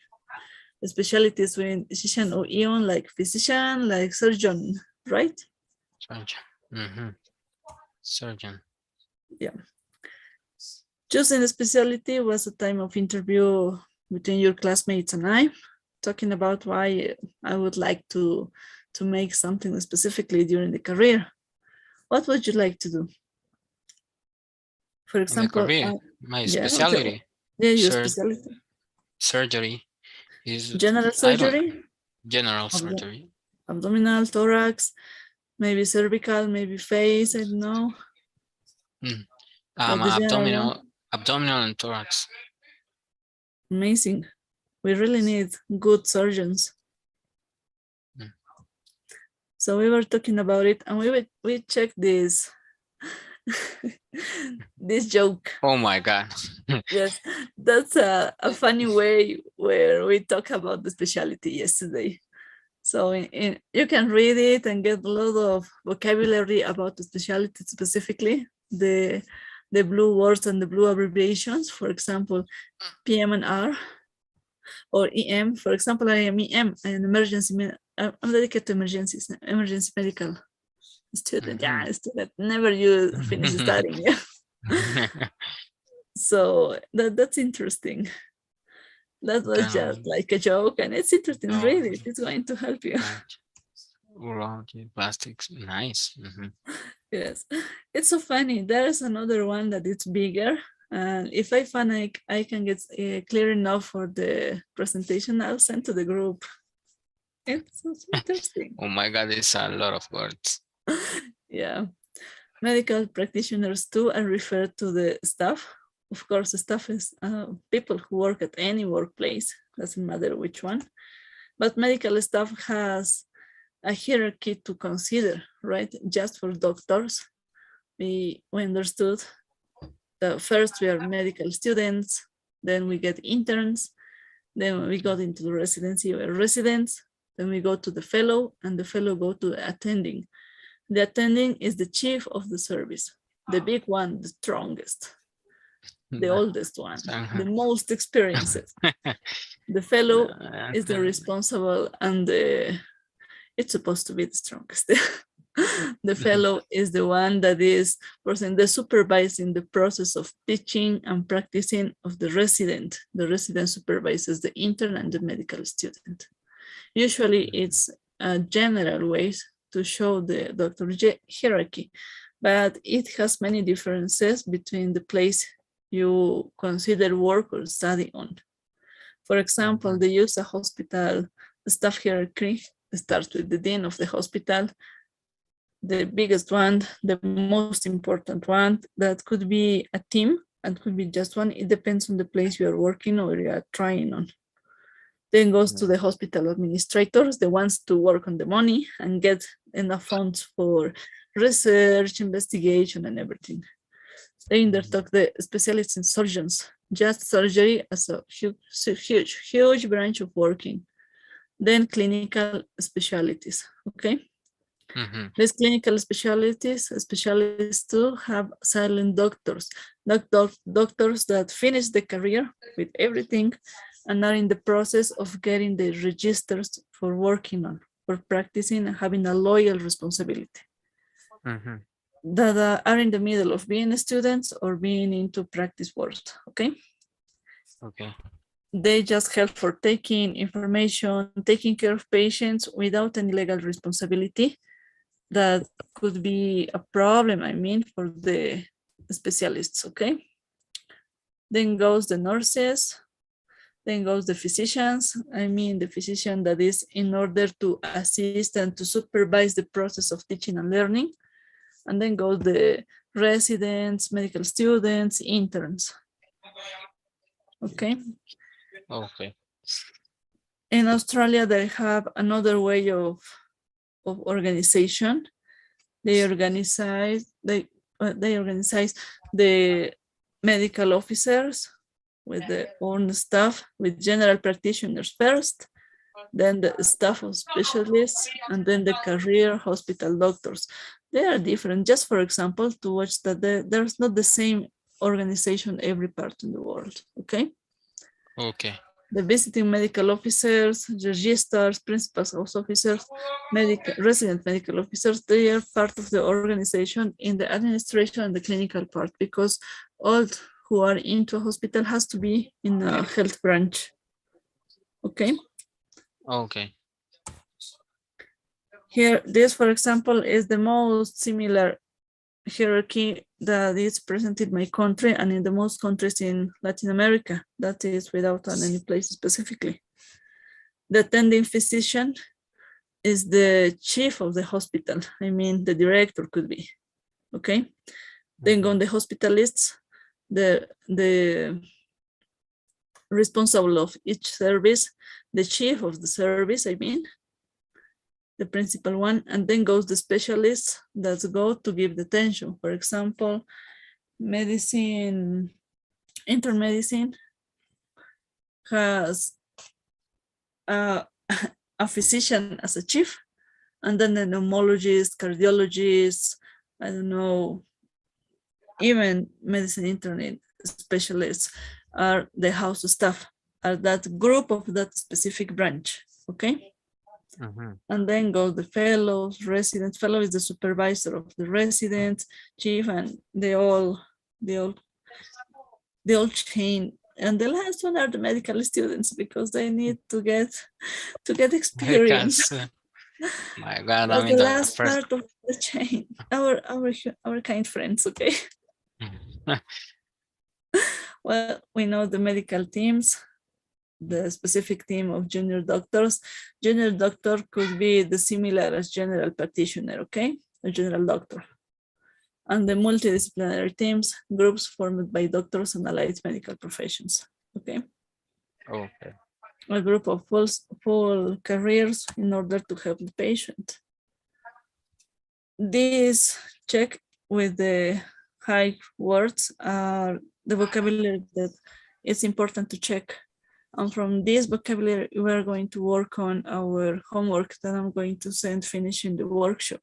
The specialties when physician or even like physician, like surgeon, right? Surgeon. Surgeon. Yeah. Choosing a specialty was a time of interview between your classmates and I, talking about why I would like to make something specifically during the career. What would you like to do? For example, my specialty. Yeah, your specialty. Surgery is general surgery. General surgery. Abdominal, thorax, maybe cervical, maybe face. I don't know. Abdominal and thorax. Amazing. We really need good surgeons. So we were talking about it, and we checked this this joke. Oh my God. Yes, that's a funny way where we talk about the specialty yesterday. So you can read it and get a lot of vocabulary about the specialty, specifically the blue words and the blue abbreviations. For example, PM and R, or EM. For example, I am EM, I am emergency. I'm dedicated to emergencies, emergency medical student. Yeah, student. Never you finish studying. Yeah. So that's interesting. That was just like a joke, and it's interesting. Read it; it's going to help you. Urology, plastics, nice. Yes, it's so funny. There's another one that it's bigger, and if I find I can get clear enough for the presentation, I'll send to the group. It's so interesting. Oh my God, it's a lot of words. Yeah, medical practitioners too are referred to the staff. Of course, the staff is people who work at any workplace, doesn't matter which one. But medical staff has a hierarchy to consider, right? Just for doctors, we understood that first we are medical students, then we get interns, then we got into the residency, we're residents, then we go to the fellow, and the fellow go to the attending. The attending is the chief of the service, the big one, the strongest, the oldest one, the most experienced. The fellow is the responsible, and it's supposed to be the strongest. The fellow is the one that is supervising the process of teaching and practicing of the resident. The resident supervises the intern and the medical student. Usually it's a general ways to show the doctor hierarchy, but it has many differences between the place you consider work or study on. For example, they use a hospital staff hierarchy. It starts with the dean of the hospital, the biggest one, the most important one. That could be a team and could be just one. It depends on the place you are working or you are trying on. Then goes to the hospital administrators, the ones to work on the money and get enough funds for research, investigation, and everything. Then there talk the specialists and surgeons, just surgery as a huge branch of working. Then clinical specialties, okay? These clinical specialists too have silent doctors, doctors that finish the career with everything and are in the process of getting the registers for working on, for practicing and having a loyal responsibility. That are in the middle of being students or being into practice world, okay? Okay. They just help for taking information, taking care of patients without any legal responsibility. That could be a problem, I mean, for the specialists, okay? Then goes the nurses, then goes the physicians. I mean, the physician that is in order to assist and to supervise the process of teaching and learning. And then goes the residents, medical students, interns. Okay. Okay. In Australia, they have another way of organization. They organize the medical officers with their own staff, with general practitioners first, then the staff of specialists, and then the career hospital doctors. They are different. Just for example, to watch that there's not the same organization every part in the world, okay? Okay. The visiting medical officers, registrars, principal house officers, resident medical officers, they are part of the organization in the administration and the clinical part, because all who are into a hospital has to be in a health branch. Okay. Okay. Here, this, for example, is the most similar hierarchy that is present in my country and in the most countries in Latin America. That is without any place specifically. The attending physician is the chief of the hospital. I mean, the director could be, okay? Then go on the hospitalists, the responsible of each service, the chief of the service, I mean, the principal one, and then goes the specialists that go to give the attention. For example, medicine, intermedicine has a physician as a chief, and then the pneumologist, cardiologist, I don't know, even medicine internet specialists are the house staff, are that group of that specific branch, okay? And then go the fellows, residents. Fellow is the supervisor of the residents, chief, and they all chain. And the last one are the medical students, because they need to get experience. My God, That's I mean the the last first. part of the chain. Our kind friends, okay. Well, we know the medical teams, the specific team of junior doctors. Junior doctor could be the similar as general practitioner, okay? A general doctor. And the multidisciplinary teams, groups formed by doctors and allied medical professions, okay? Okay. A group of full careers in order to help the patient. This check with the high words are the vocabulary that is important to check. And from this vocabulary, we are going to work on our homework that I'm going to send finishing the workshop.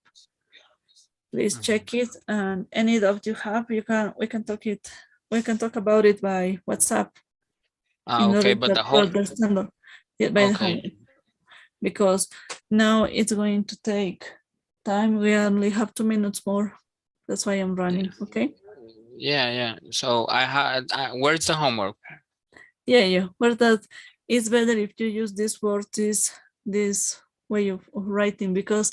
Please check it, and any doubt you have, we can talk about it by WhatsApp. Okay, but the whole. Understand it by the homework. Because now it's going to take time. We only have 2 minutes more. That's why I'm running. Okay. Yeah. So where's the homework? Yeah. Where that it's better if you use this word, this way of writing, because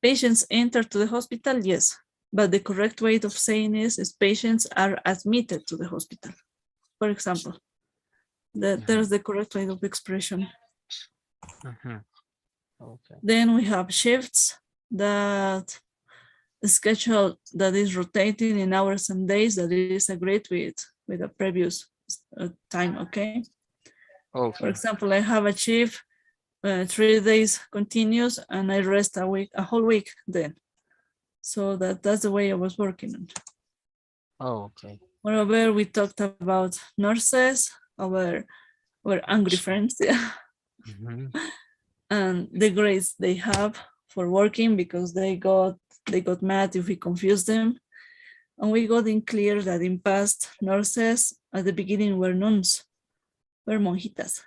patients enter to the hospital, yes, but the correct way of saying is patients are admitted to the hospital. For example, there's the correct way of expression. Okay. Then we have shifts that schedule that is rotating in hours and days that is agreed with a previous time, okay? For Okay. example, I have achieved 3 days continuous and I rest a whole week then. So that's the way I was working on. Okay. Moreover, we talked about nurses, our angry friends, yeah, Mhm. and the grades they have for working because they got mad if we confuse them. And we got in clear that in past nurses at the beginning were nuns, were monjitas,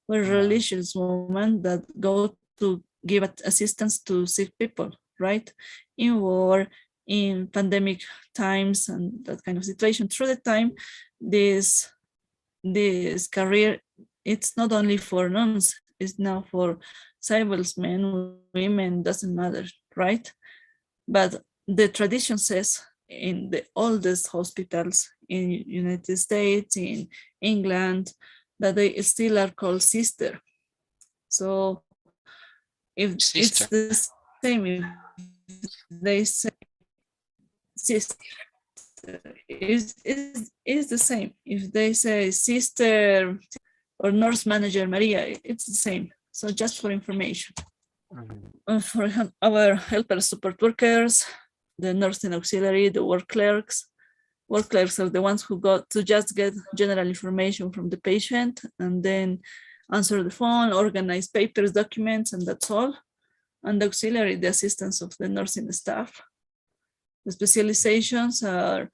were Yeah. religious women that go to give assistance to sick people, right? In war, in pandemic times and that kind of situation. Through the time, this career, it's not only for nuns, it's now for civils, men, women, doesn't matter, right? But the tradition says in the oldest hospitals in United States, in England, that they still are called sister. So if it's Sister. the same, if they say sister, is the same. If they say sister or nurse manager Maria, it's the same. So just for information. Mhm. For our helper support workers, the nursing auxiliary, the work clerks. Work clerks are the ones who got to just get general information from the patient and then answer the phone, organize papers, documents, and that's all. And the auxiliary, the assistants of the nursing staff. The specializations are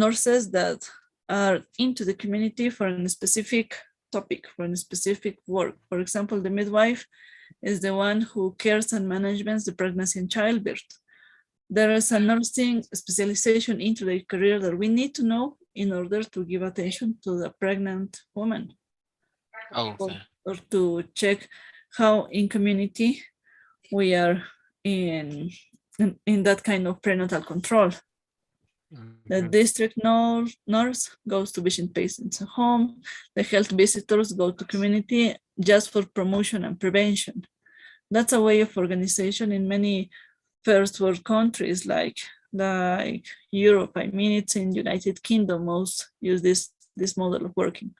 nurses that are into the community for a specific topic, for a specific work. For example, the midwife is the one who cares and manages the pregnancy and childbirth. There is a nursing specialization into the career that we need to know in order to give attention to the pregnant woman. Okay. Or to check how in community we are in that kind of prenatal control. The Mhm. district nurse goes to visit patients at home. The health visitors go to community just for promotion and prevention. That's a way of organization in many first world countries like Europe. I mean, it's in United Kingdom most use this model of working.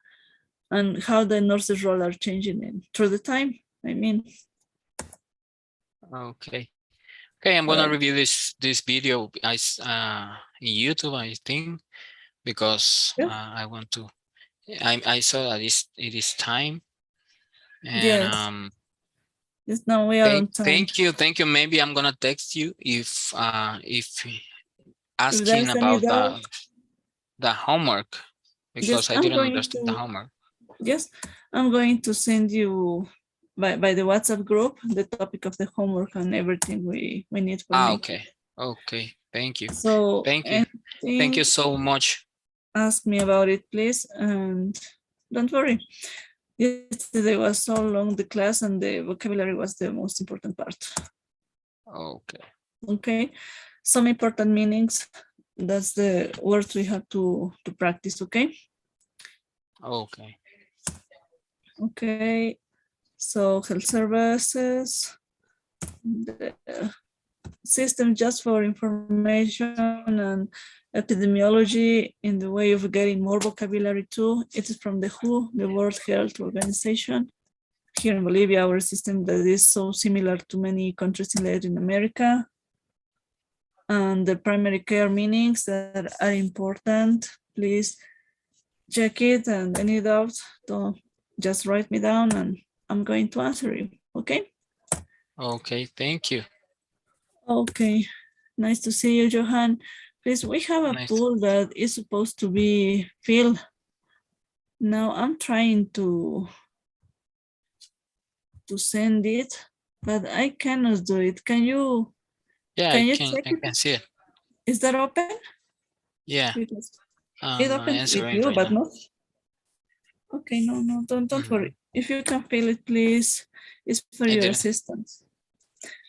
And how the nurses' role are changing through the time. I mean, Okay. Okay, I'm gonna review this video in YouTube, I think, because yeah. I want to. I saw that it is time, and Yes. Yes, now we are on time. thank you. Maybe I'm gonna text you if If asking there's any about doubt, the homework, yes, because I I'm didn't going understand the to homework. yes, I'm going to send you by the WhatsApp group the topic of the homework and everything we need for making. Okay. Okay. Thank you. So Thank you. Thank you anything, so much. ask me about it, please, and don't worry. Yesterday was so long the class, and the vocabulary was the most important part. Okay. Okay, some important meanings. That's the words we have to practice. Okay. Okay. Okay. So health services, the system just for information and epidemiology in the way of getting more vocabulary too. It is from the WHO, the World Health Organization. Here in Bolivia, our system that is so similar to many countries in Latin America. And the primary care meanings that are important, please check it, and any doubts, don't just write me down and I'm going to answer you, okay? Okay, thank you. Okay, nice to see you, Johan. Please, we have a Nice. pool that is supposed to be filled. Now I'm trying to send it, but I cannot do it. Can you? Yeah, Can I you can check I it? can see it. Is that open? Yeah. Because it I'm opens with answering you, right but now. not. Okay, no, don't Mhm. worry. If you can fill it, please. It's for I your did it. assistance.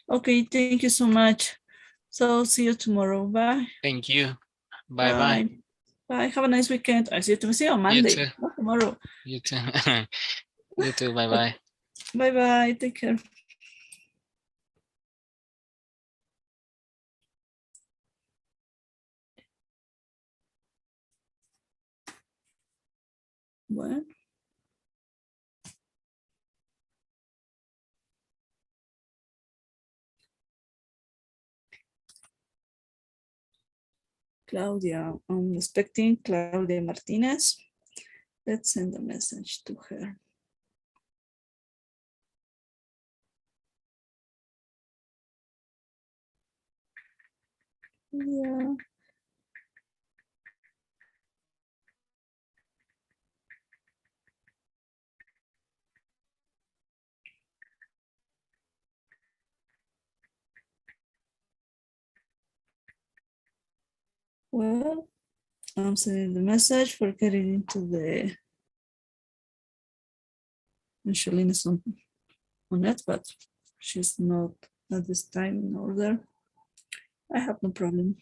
Okay, thank you so much. So see you tomorrow. Bye. Thank you. Bye bye. Bye. Have a nice weekend. I see you on You Monday, too. not tomorrow. You too. You too. Bye bye. Bye. Take care. Well, Claudia, I'm expecting Claudia Martinez. Let's send a message to her. Yeah. Well, I'm sending the message for getting into the Michelin is on it, but she's not at this time in order. I have no problem.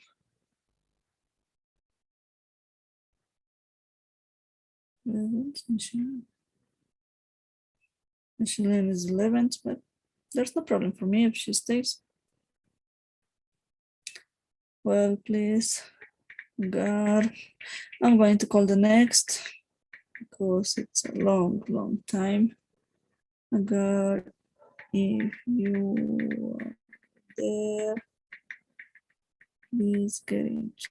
Michelin is 11th, but there's no problem for me if she stays. Well, please, God, I'm going to call the next because it's a long, long time. God, if you are there, please get into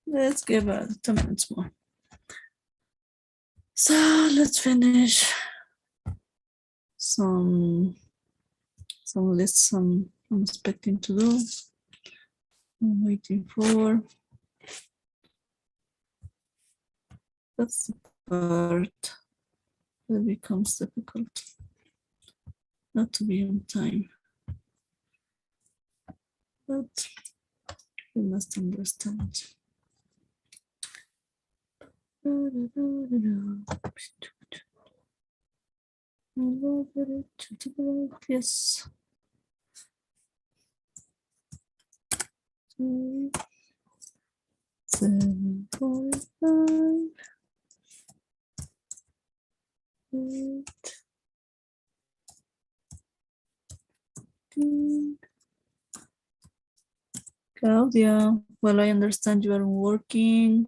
Let's give her 2 minutes more. So let's finish some lists I'm expecting to do. I'm waiting for. That's the part that becomes difficult. Not to be on time. But we must understand. Yes. 7:45. 8. Claudia, well, I understand you are working,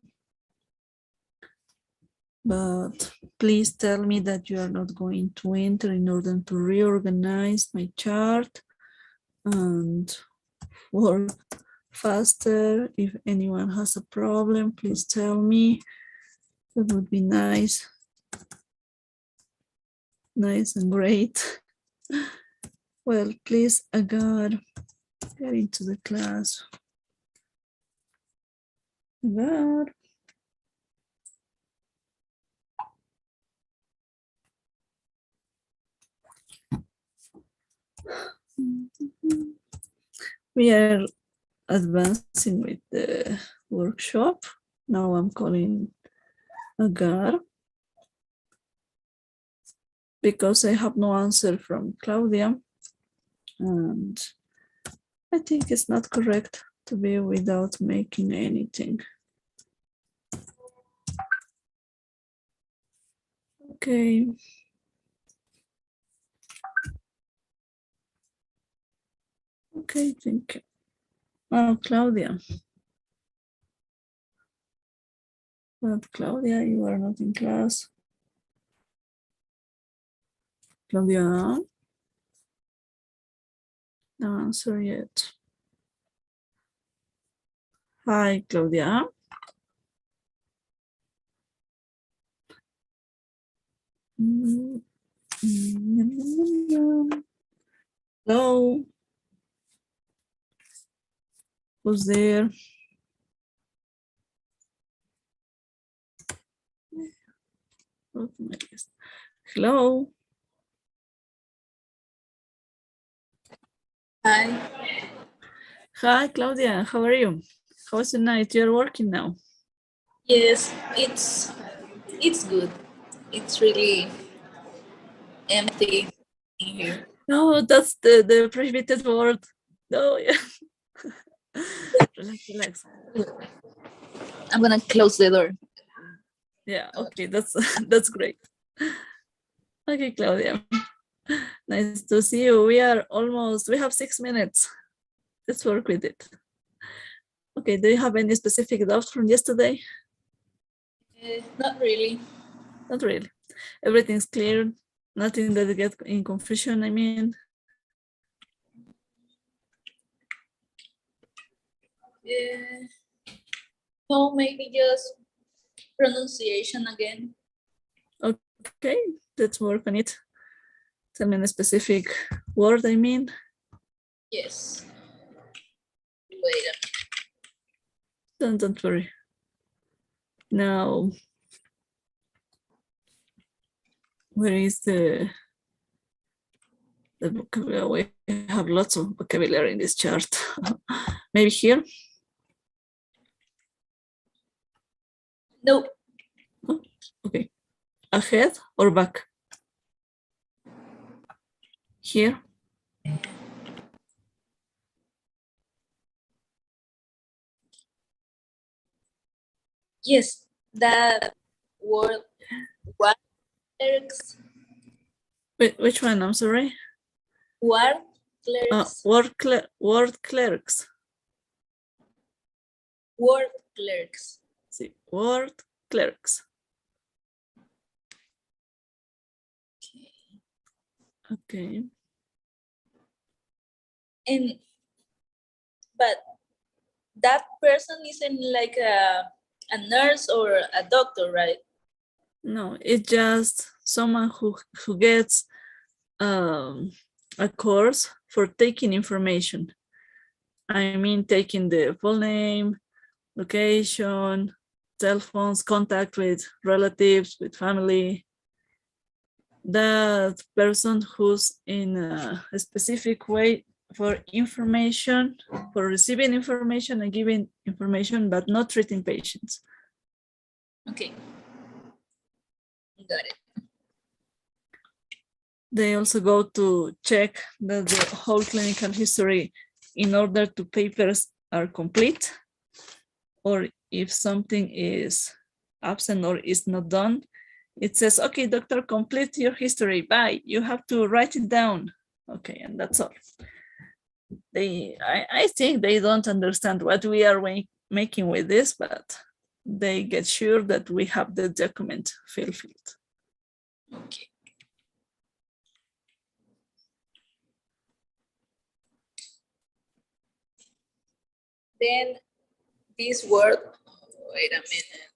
but please tell me that you are not going to enter in order to reorganize my chart and work faster. If anyone has a problem, please tell me. That would be nice. Nice and great. Well, please, Agar, get into the class. Agar. We are advancing with the workshop. Now I'm calling Agar because I have no answer from Claudia, and I think it's not correct to be without making anything. Okay. Okay, thank you. Oh, Claudia. But Claudia, you are not in class. Claudia? No answer yet. Hi, Claudia. Hello. Who's there? Oh, my goodness. Hello. Hi. Hi, Claudia. How are you? How's the night? You're working now. Yes, it's good. It's really empty in here. No, that's the prohibited word. No, yeah. Relax, relax. I'm gonna close the door. Yeah, okay, that's great. Okay, Claudia. Nice to see you. We have 6 minutes let's work with it. Okay, do you have any specific doubts from yesterday? Not really. Not really. Everything's clear. Nothing that gets in confusion, I mean. No, maybe just pronunciation again. Okay, let's work on it. Tell me a specific word, I mean. Yes. Wait a minute. Don't worry. Now, where is the vocabulary? We have lots of vocabulary in this chart. Maybe here? No. Oh, okay. Ahead or back? Here? Yes, that word. What clerics? Which one? I'm sorry. Word clerics. Word clerics. Word clerics. See, word clerics. Okay. And but that person isn't like a nurse or a doctor, right? No, it's just someone who gets a course for taking information. I mean, taking the full name, location, cell phones, contact with relatives, with family. That person who's in a specific way for information, for receiving information and giving information, but not treating patients. Okay. Got it. They also go to check that the whole clinical history in order to papers are complete, or if something is absent or is not done, it says, okay, doctor, complete your history, bye. You have to write it down. Okay, and that's all. I think they don't understand what we are making with this, but they get sure that we have the document fulfilled. Okay. Then this word, wait a minute.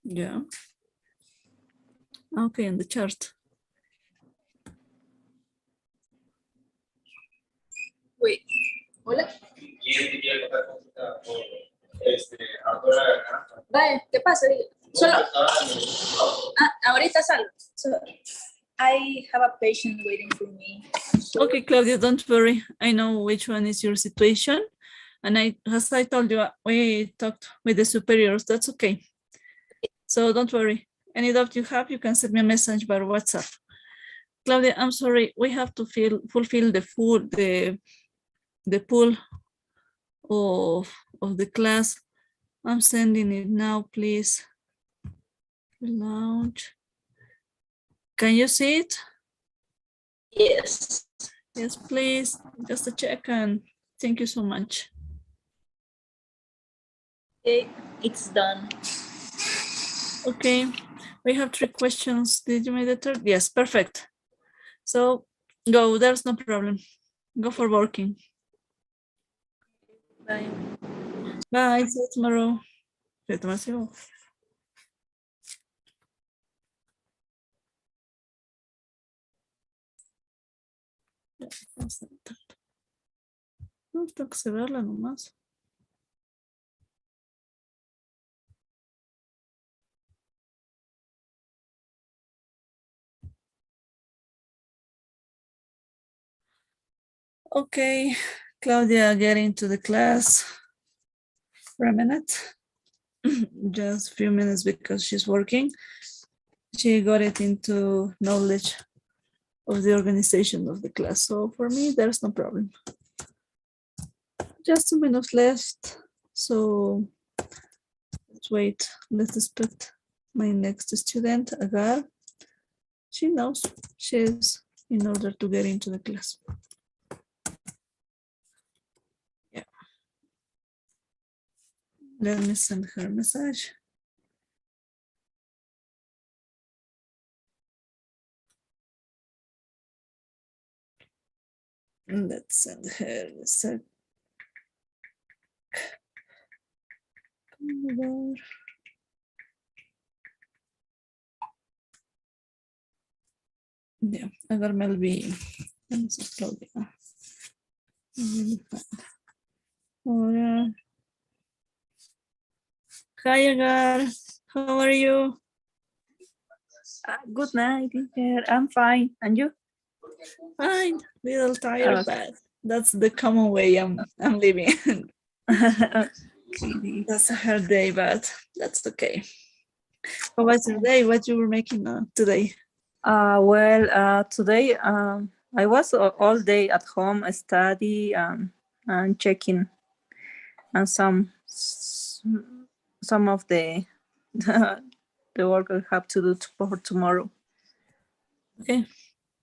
Yeah. Okay, in the chart. Wait. Hola. Vaya, ¿qué pasa? Solo. Ahorita salgo. So, I have a patient waiting for me. So, Okay, Claudia, don't worry. I know which one is your situation. And as I told you, we talked with the superiors. That's okay. So don't worry. Any doubt you have, you can send me a message by WhatsApp. Claudia, I'm sorry. We have to fulfill the pool of the class. I'm sending it now, please. Launch. Can you see it? yes. Yes, please. Just a check and thank you so much. Okay, it's done. Okay, we have 3 questions. Did you make the third? Yes, perfect. So go, there's no problem. Go for working. Bye. Bye, see you tomorrow. See you. No, tengo que cerrarla nomás. Okay, Claudia, get into the class for a minute. Just a few minutes because she's working. She got it into knowledge of the organization of the class. So for me, there's no problem. Just 2 minutes left. So let's wait. Let's expect my next student, Agar. She knows she's in order to get into the class. Yeah. Let me send her a message. Let's send her a sec. Ya, Agar Melvi. Vamos a Claudia. Ahora. Hi, Agar. How are you? Good night, teacher. I'm fine. And you? Fine. Little tired, Okay. but that's the common way I'm living. Okay. That's a hard day, but that's okay. How was your day? What you were making today? Today I was all day at home study and checking and some of the the work I have to do for tomorrow. Okay,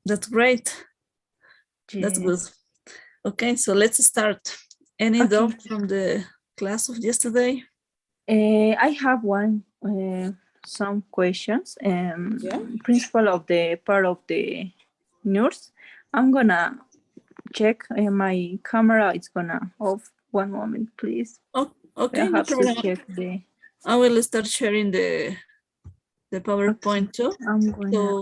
that's great. That's good. Yes. Okay, so let's start. Any Okay. doubt from the class of yesterday? I have some questions. Yeah. Principle of the part of the nurse. I'm gonna check my camera. It's gonna off. One moment, please. Oh, okay, I no have to problem. check the. I will start sharing the PowerPoint too. I'm gonna.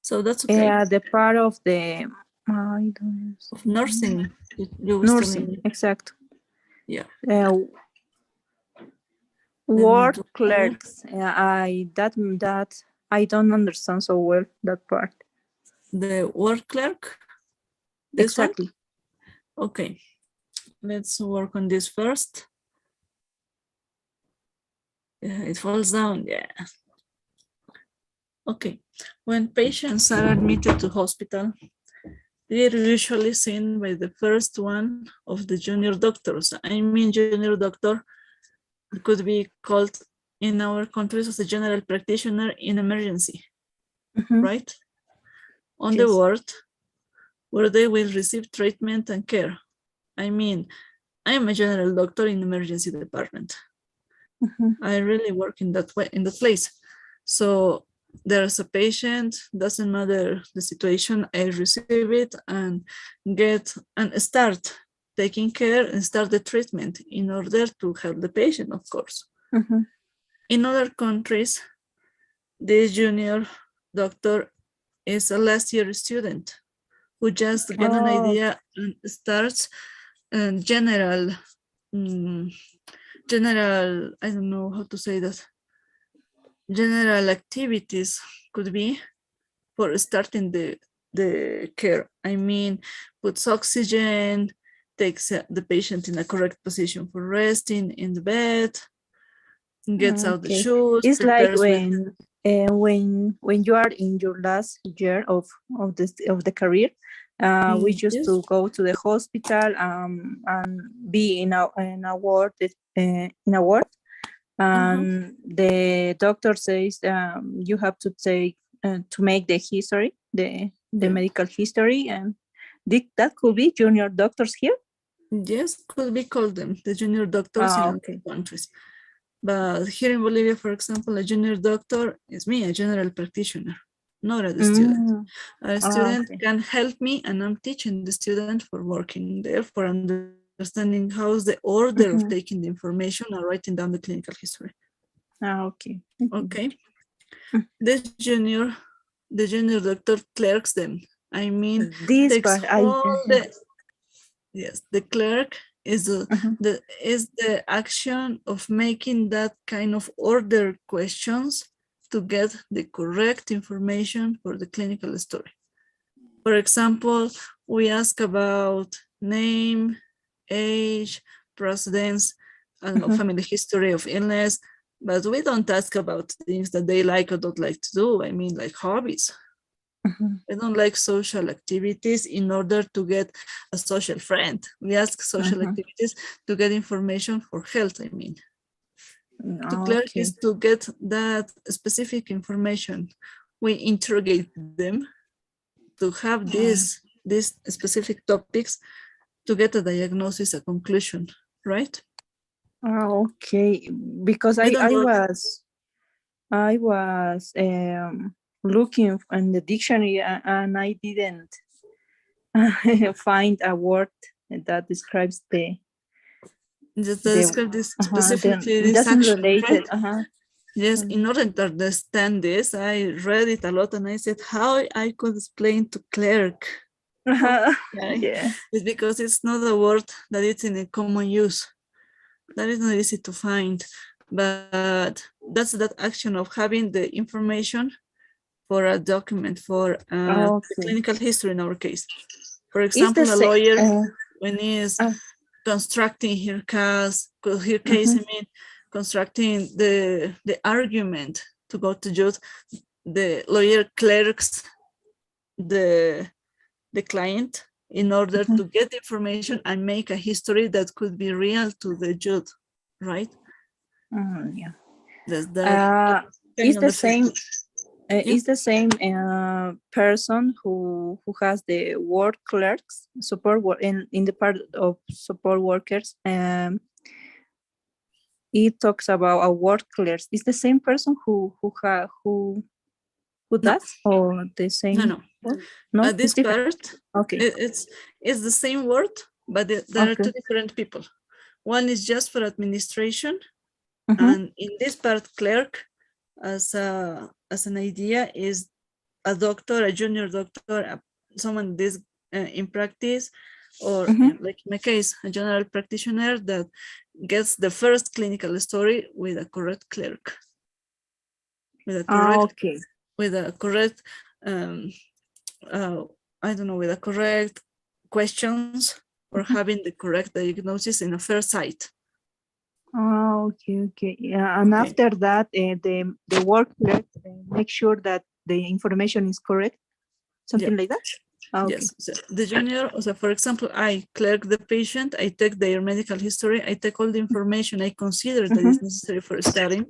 So that's okay. Yeah, the part of the. I don't. Of nursing. You was telling Nursing, me. exact. Yeah. Word do that. clerks. That I don't understand so well that part. The word clerk. This Exactly. one? Okay. Let's work on this first. Yeah, it falls down. Yeah. Okay. When patients are admitted to hospital, they are usually seen by the first one of the junior doctors. I mean, junior doctor could be called in our countries as a general practitioner in emergency, right? On the ward where they will receive treatment and care. I mean, I am a general doctor in emergency department. I really work in that way, in the place. So there's a patient, doesn't matter the situation, I receive it and start taking care and start the treatment in order to help the patient, of course. In other countries, this junior doctor is a last year student who just get an idea and starts general, I don't know how to say that, general activities could be for starting the care. I mean, puts oxygen, takes the patient in a correct position for resting in the bed, gets out the shoes. It's like when you are in your last year of the career, we used to go to the hospital and be in a ward and the doctor says you have to take to make the history, the medical history, and that could be junior doctors here. Yes, could be called them the junior doctors in other countries. But here in Bolivia, for example, a junior doctor is me, a general practitioner, not a student. A student can help me, and I'm teaching the student for working there, for understanding how's the order of taking the information and writing down the clinical history. Okay. The junior doctor clerks them. I mean, takes all the. Yes, the clerk is the action of making that kind of order questions to get the correct information for the clinical story. For example, we ask about name, age, precedence, I don't know, family history of illness, but we don't ask about things that they like or don't like to do. I mean, like hobbies. I don't like social activities in order to get a social friend. We ask social activities to get information for health, I mean. To clerk is to get that specific information. We interrogate them to have these specific topics to get a diagnosis, a conclusion, right? Okay, because I don't know. I was looking in the dictionary and I didn't find a word that describes Just to the describe this then specifically, it this doesn't action, relate right? it. Yes, in order to understand this, I read it a lot and I said how I could explain to clerk. Okay. Yeah. It's because it's not a word that it's in a common use. That is not easy to find, but that's that action of having the information for a document, for the Okay. clinical history in our case. For Is the example, a lawyer, same? when he is Uh, constructing her case, I mean, constructing the argument to go to judge, the lawyer clerks the client in order to get information and make a history that could be real to the judge, right? Yeah. That's that. Is the same? Yeah. Is the same person who has the word clerks support work in the part of support workers. It talks about a word clerks. Is the same person who does or the same? No. No, This part, okay, it's the same word, but there are two different people. One is just for administration, and in this part, clerk, as an idea, is a doctor, a junior doctor, someone this in practice, or like in my case, a general practitioner that gets the first clinical story with a correct clerk, with a correct, with a correct, I don't know, with a correct questions or having the correct diagnosis in the first sight. Okay. Yeah, and after that, the work clerk make sure that the information is correct, something like that. Yes, so the junior, so for example, I clerk the patient, I take their medical history, I take all the information I consider that is necessary for studying,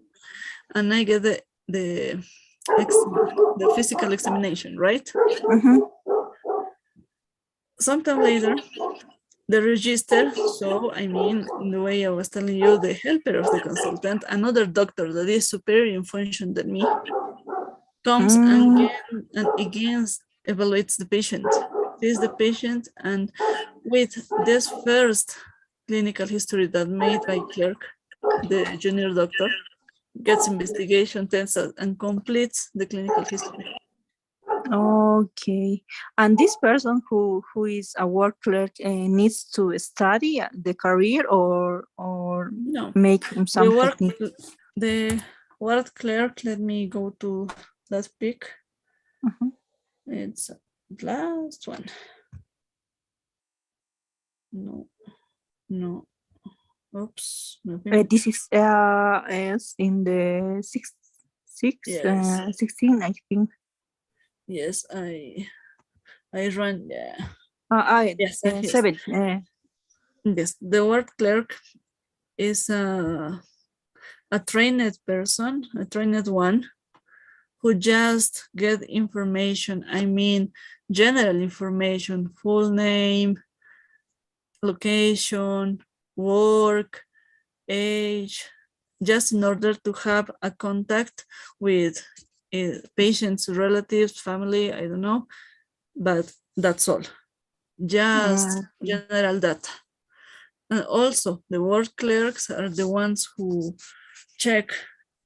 and I get the physical examination, right? Sometime later, the register, so I mean, in the way I was telling you, the helper of the consultant, another doctor that is superior in function than me, comes and again evaluates the patient, sees the patient, and with this first clinical history that made by clerk, the junior doctor gets investigation, tests, and completes the clinical history. Okay, and this person who is a work clerk needs to study the career or no, make some the word clerk. Let me go to that pic. It's the last one. No. Oops. This is in the 16, I think. Yes, I run. Yeah. Yes, 7. Yes, the word clerk is a trained person, a trained one, who just get information. I mean, general information, full name, location, work, age, just in order to have a contact with patients, relatives, family, I don't know, but that's all. Just general data. And also the ward clerks are the ones who check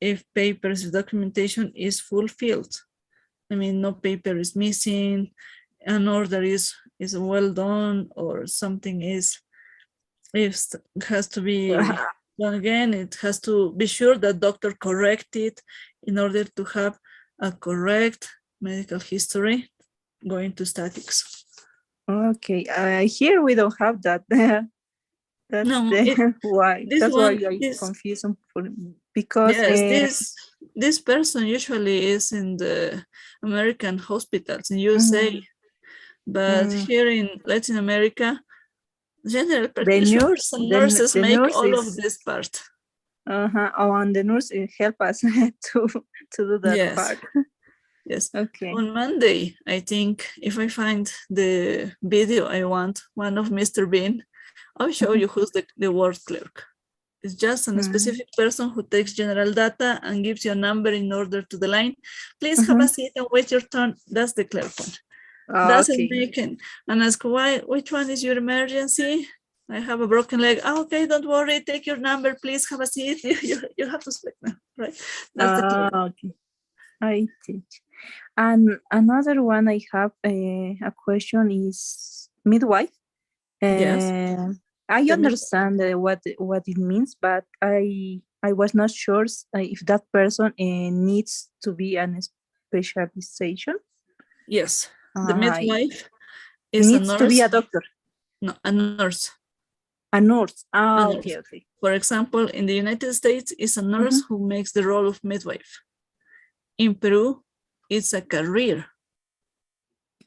if papers, documentation is fulfilled. I mean, no paper is missing, an order is well done, or something has to be done again. It has to be sure that doctor correct it in order to have a correct medical history going to statics. Okay, here we don't have that. That's why I confuse them because yes, this person usually is in the American hospitals in USA, but here in Latin America, general practitioners and nurses make all of this part. And the nurse help us to do that part. Yes. Okay. On Monday, I think if I find the video I want, one of Mr. Bean, I'll show you who's the ward clerk. It's just a specific person who takes general data and gives you a number in order to the line. Please have a seat and wait your turn. That's the clear point. Doesn't make it and ask which one is your emergency? I have a broken leg. Oh, okay, don't worry. Take your number. Please have a seat. You have to speak now, right? That's the clear. Okay. I teach. And another one I have a question is midwife. Yes. I understand what it means, but I was not sure if that person needs to be an specialization. Yes, the midwife is needs a nurse. To be a doctor. No, a nurse. A nurse. A Okay, nurse. okay. For example, in the United States, it's a nurse who makes the role of midwife. In Peru, it's a career.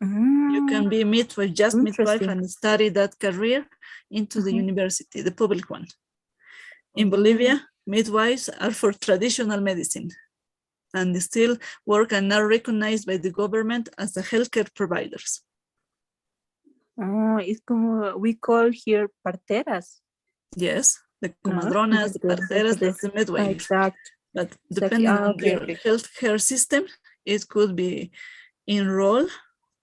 You can be a midwife, just midwife, and study that career into the university, the public one. In Bolivia, midwives are for traditional medicine and they still work and are recognized by the government as the healthcare providers. It's como we call here parteras. Yes, the comadronas, the parteras, that's the midwife. Exactly. But depending on your healthcare system, it could be enroll,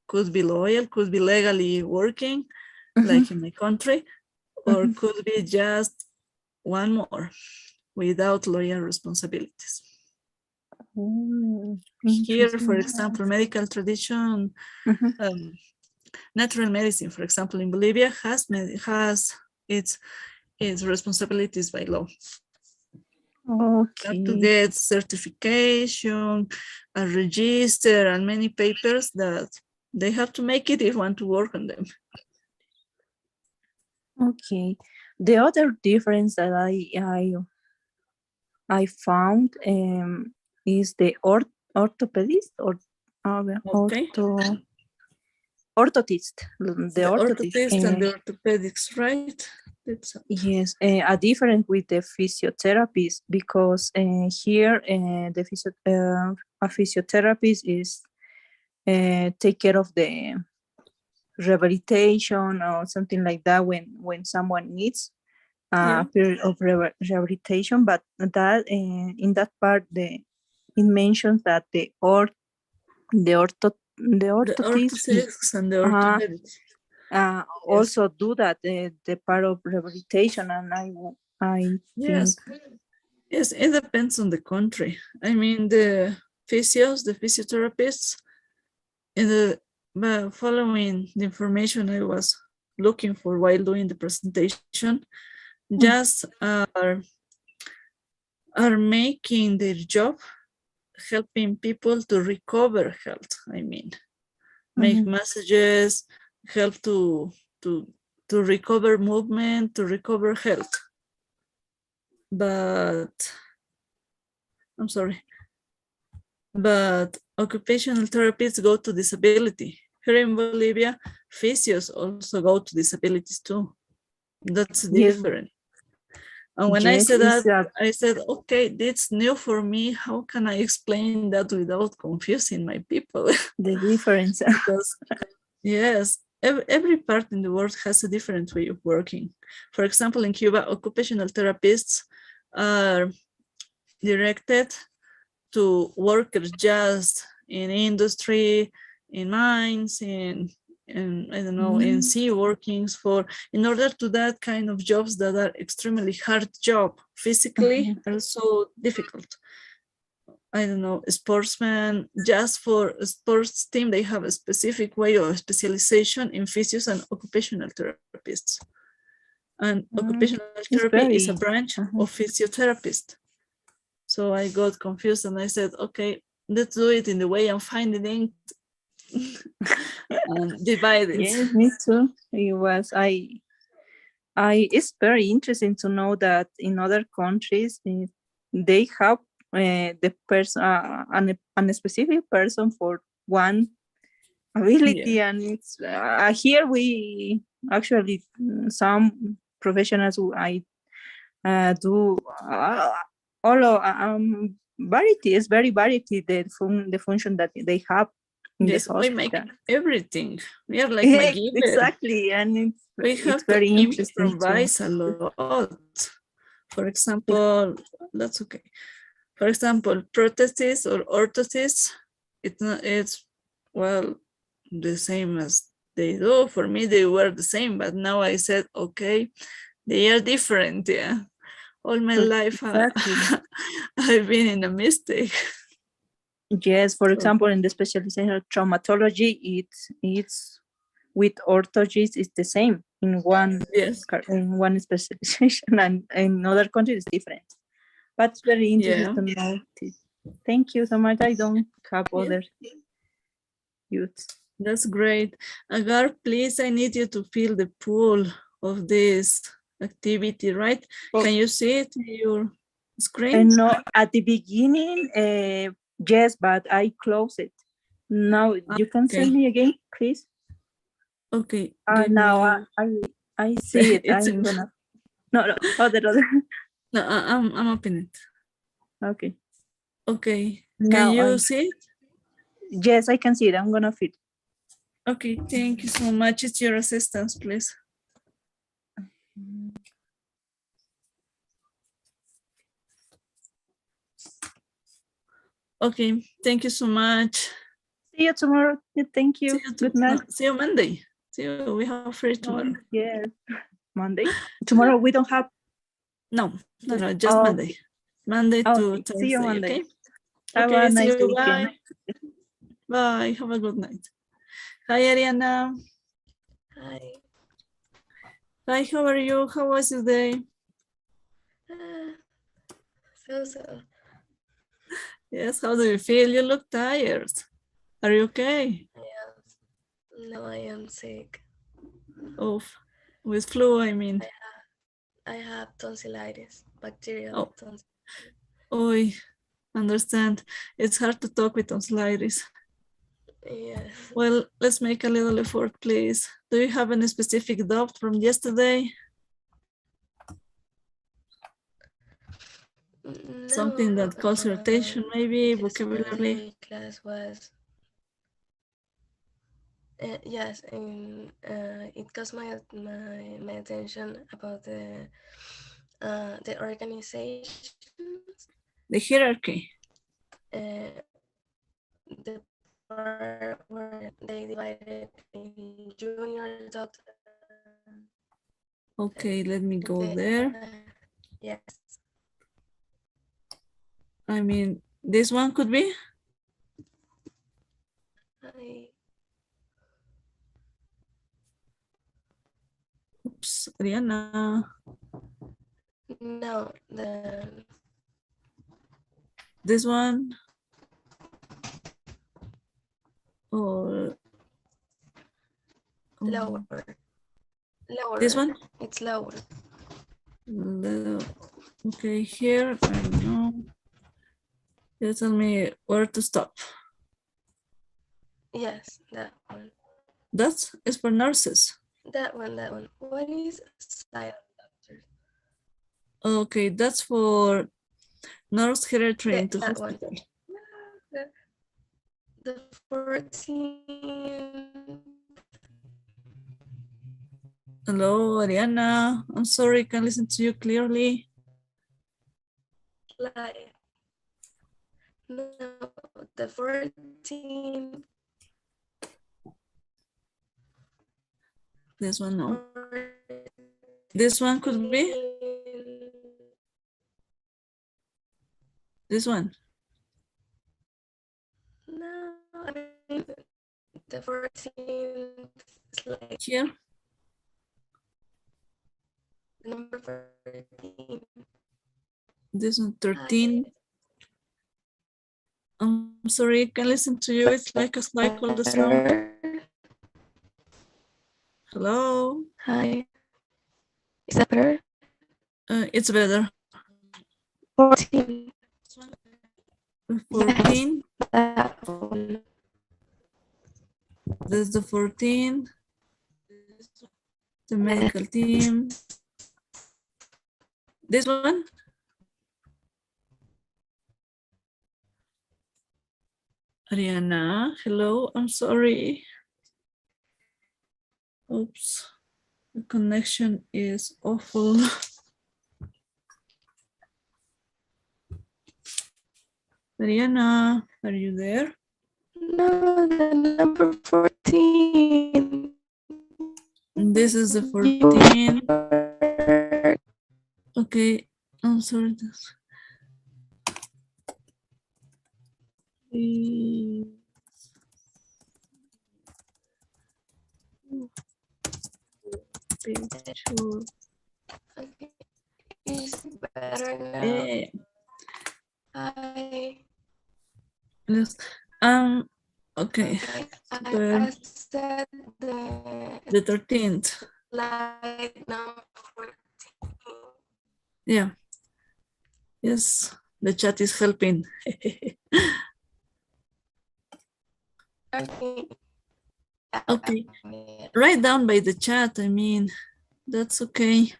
could be loyal, could be legally working, like in my country, or could be just one more without loyal responsibilities. Here, for example, medical tradition, natural medicine, for example, in Bolivia has its responsibilities by law. Okay. Have to get certification, a register, and many papers that they have to make it if you want to work on them. Okay. The other difference that I found is the orthopedist or orthotist. The orthotist and the orthopedics, right? Yes, a difference with the physiotherapist because here a physiotherapist is take care of the rehabilitation or something like that when someone needs a period of rehabilitation. But that in that part, it mentions that the orthotists and the orthopedics also do that the part of rehabilitation, and I yes think yes, it depends on the country. I mean, the physiotherapists following the information I was looking for while doing the presentation, just are making their job helping people to recover health. I mean, make massages, help to recover movement, to recover health. But I'm sorry. But occupational therapists go to disability. Here in Bolivia, physios also go to disabilities too. That's different. And when I said that, I said, okay, that's new for me. How can I explain that without confusing my people? The difference. Because, yes, every part in the world has a different way of working. For example, in Cuba, occupational therapists are directed to workers just in industry, in mines, in I don't know, in sea workings in order to that kind of jobs that are extremely hard job, physically are so difficult. I don't know, sportsmen, just for a sports team, they have a specific way of specialization in physios and occupational therapists. And occupational therapy is a branch of physiotherapist. So I got confused and I said, okay, let's do it in the way I'm finding it. And divide it. Yes, me too. It was it's very interesting to know that in other countries they have the person a specific person for one ability, and it's here we actually some professionals who I do all of variety is very variety the function that they have. Yes, we make everything. We are like exactly, and we have very to interesting improvise a lot. For example, that's okay. For example, prosthesis or orthosis, it's well the same as they do. For me, they were the same, but now I said, okay, they are different. Yeah, all my life Exactly. I've been in a mistake. Yes, for example, in the specialization of traumatology, it's with orthologists is the same in one Yes. specialization, and in other countries it's different. But it's very interesting to know. Thank you so much. I don't have other youths. That's great. Agar, please, I need you to fill the pool of this activity, right? Oh. Can you see it in your screen? And no, at the beginning, yes, but I closed it. Now you can Okay. send me again, please. Okay. Now I see it. It's I'm gonna. No, other. No, I'm opening it. Okay. Okay. Now Can you see it? Yes, I can see it. I'm gonna fit. Okay, thank you so much. It's your assistance, please. Okay, thank you so much. See you tomorrow. Thank you. See you, Good night. see you Monday. See you. We have free tomorrow. Yes. Monday. Tomorrow we don't have. No, just Monday. Monday to Thursday. See you Monday. Okay. Have Okay. a See nice you. weekend. Bye. Bye. Have a good night. Hi, Ariana. Hi. Hi. How are you? How was your day? So. Yes. How do you feel? You look tired. Are you okay? Yes. No, I am sick. Oh, with flu, I mean. I have tonsillitis, bacterial tonsillitis. Oh, understand. It's hard to talk with tonsillitis. Yes. Well, let's make a little effort, please. Do you have any specific doubt from yesterday? No, something that calls your attention, maybe vocabulary? Class was yes, and it caught my attention about the organization, The hierarchy. The part where they divided in junior doctor. Okay, let me go there. Yes. I mean, this one could be? Oops, Ariana. No, this one? Or lower. Lower. This one? It's lower. Okay, here, I don't know. You tell me where to stop. Yes, that one. That is for nurses. That one. What is silent doctor? Okay, that's for nurse hereditary into hospital. One. The 14. Hello, Ariana. I'm sorry, I can't listen to you clearly. Like, no, the 14. This one, no. This one could be? This one? No, I mean, the 14 is like here. Number 13. This one, 13. I'm sorry, I can listen to you. It's like a cycle, the sound. Hello? Hi. Is that better? It's better. 14. 14. Yes, There's the 14. The medical team. This one? Ariana, hello, I'm sorry. Oops, the connection is awful. Mariana, are you there? No, the number 14. This is the 14. You- Okay, I'm sorry. Picture. Okay, it's better now. Yeah. I Yes. Okay. okay. But I said the 13th. slide number 14. Yeah. Yes. The chat is helping. Okay. Okay. Write down by the chat. I mean, that's okay.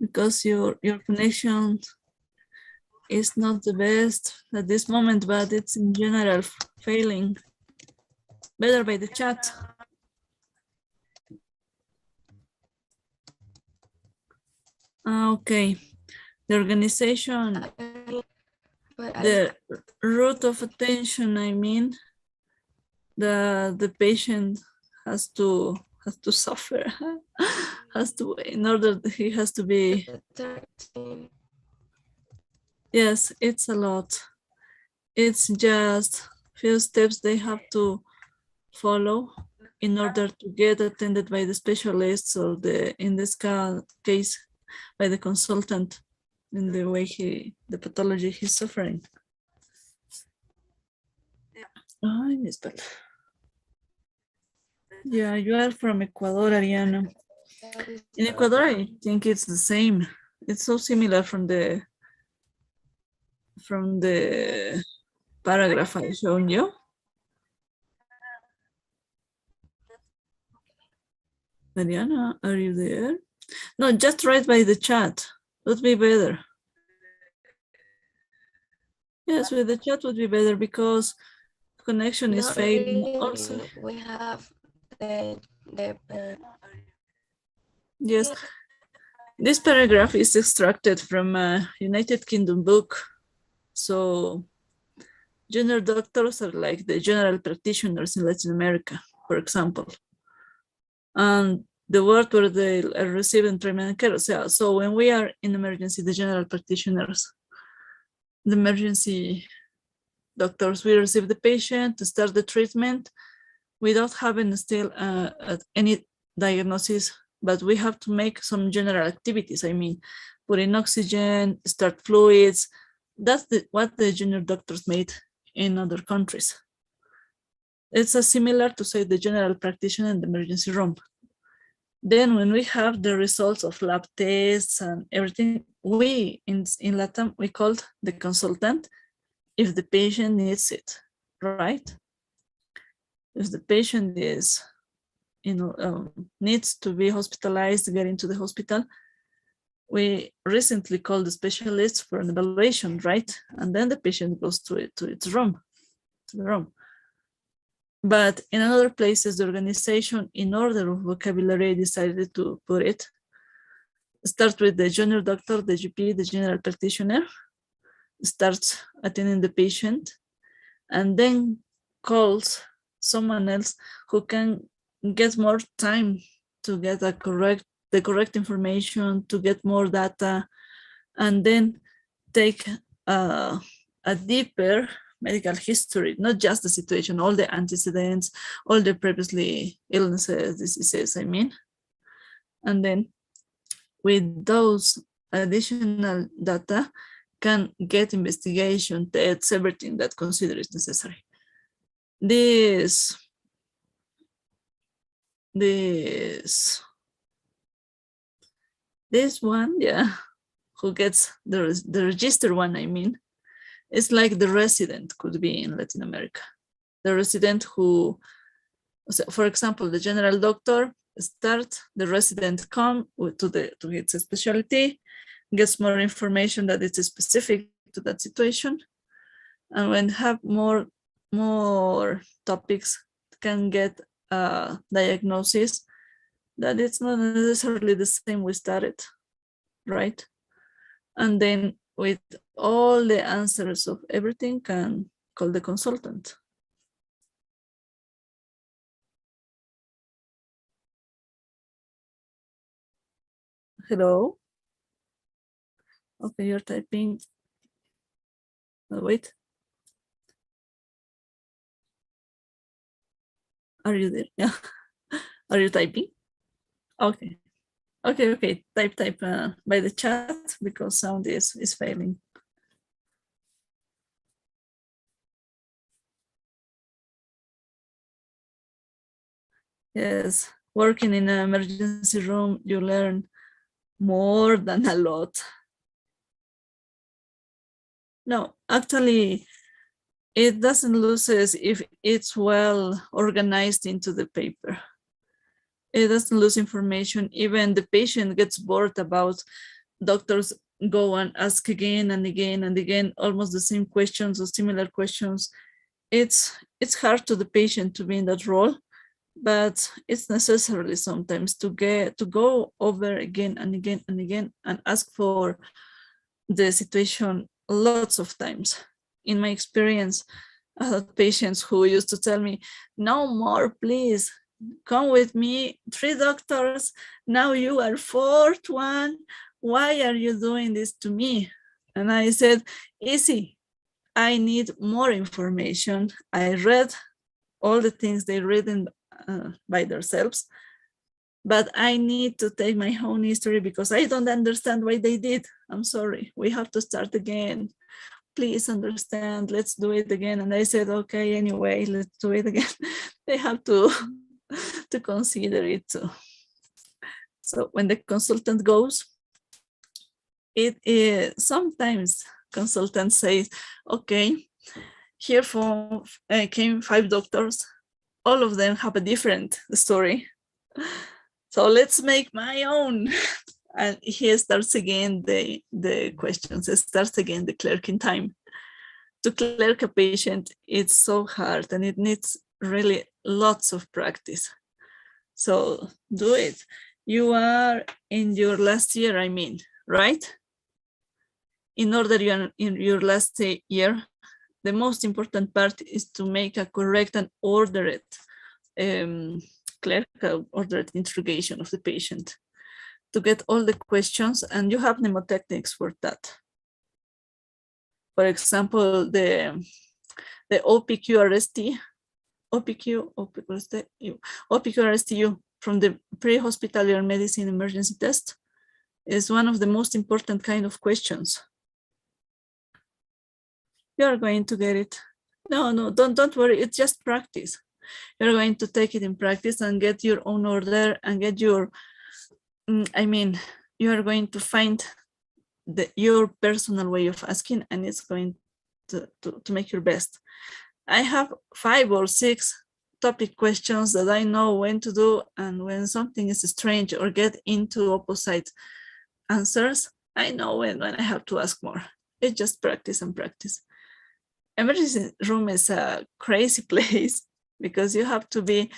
Because your connection is not the best at this moment, but it's in general failing. Better by the chat. Okay. The organization, the root of attention, I mean, the patient has to suffer, has to, in order he has to be, 13. yes, it's a lot. It's just few steps they have to follow in order to get attended by the specialists, or the, in this case, by the consultant, in the way the pathology he's suffering. Ay, mi espalda. Yeah, you are from Ecuador, Ariana. In Ecuador, I think it's the same. It's so similar from the paragraph I showed you. Mariana, are you there? No, just write by the chat. Would be better. Yes, with the chat would be better because connection is Not failing really. also. We have the Yes, this paragraph is extracted from a United Kingdom book. So general doctors are like the general practitioners in Latin America, for example. And the word where they are receiving treatment and care. So when we are in emergency, the general practitioners, the emergency doctors, we receive the patient to start the treatment without having still any diagnosis, but we have to make some general activities. I mean, put in oxygen, start fluids. That's what the junior doctors made in other countries. It's similar to say the general practitioner in the emergency room. Then when we have the results of lab tests and everything, we in Latam, we called the consultant if the patient needs it, right? If the patient is, needs to be hospitalized, get into the hospital, we recently called the specialist for an evaluation, right? And then the patient goes to its room, to the room. But in other places, the organization, in order of vocabulary, decided to put it, start with the junior doctor, the GP, the general practitioner, starts attending the patient, and then calls someone else who can get more time to get the correct information, to get more data, and then take a deeper medical history, not just the situation, all the antecedents, all the previously illnesses, diseases, I mean. And then with those additional data, can get investigation, tests, everything that considered is necessary. This one, yeah, who gets the register one, I mean, it's like the resident could be in Latin America. The resident who, for example, the general doctor start, the resident come to its specialty, gets more information that it's specific to that situation, and when have more topics, can get a diagnosis that it's not necessarily the same we started. right? And then with all the answers of everything can call the consultant. Hello? Okay, you're typing. Oh, wait. Are you there? Yeah. Are you typing? Okay. Okay. Type by the chat because sound is failing. Yes, working in an emergency room, you learn more than a lot. No, actually, it doesn't lose if it's well organized into the paper. It doesn't lose information. Even the patient gets bored about doctors go and ask again and again and again, almost the same questions or similar questions. It's hard to the patient to be in that role, but it's necessary sometimes to go over again and again and again and ask for the situation lots of times. In my experience, I had patients who used to tell me, no more, please, come with me, 3 doctors, now you are 4th one, why are you doing this to me? And I said, easy, I need more information. I read all the things they read by themselves, but I need to take my own history because I don't understand why they did. I'm sorry, we have to start again. Please understand, let's do it again. And I said, okay, anyway, let's do it again. They have to consider it too. So when the consultant goes, it is sometimes consultant says, okay, here came 5 doctors. All of them have a different story. So let's make my own. And he starts again the questions, starts again the clerking time. To clerk a patient, it's so hard and it needs really lots of practice. So do it. You are in your last year, I mean, right? In order you are in your last year, the most important part is to make a correct and ordered clerical ordered interrogation of the patient to get all the questions, and you have mnemotechnics for that. For example, the OPQRST from the pre-hospitalier medicine emergency test is one of the most important kind of questions. You're going to get it. No, don't worry, it's just practice. You're going to take it in practice and get your own order and get your, you're going to find your personal way of asking, and it's going to make your best. I have 5 or 6 topic questions that I know when to do, and when something is strange or get into opposite answers, I know when I have to ask more. It's just practice and practice. Emergency room is a crazy place because you have to be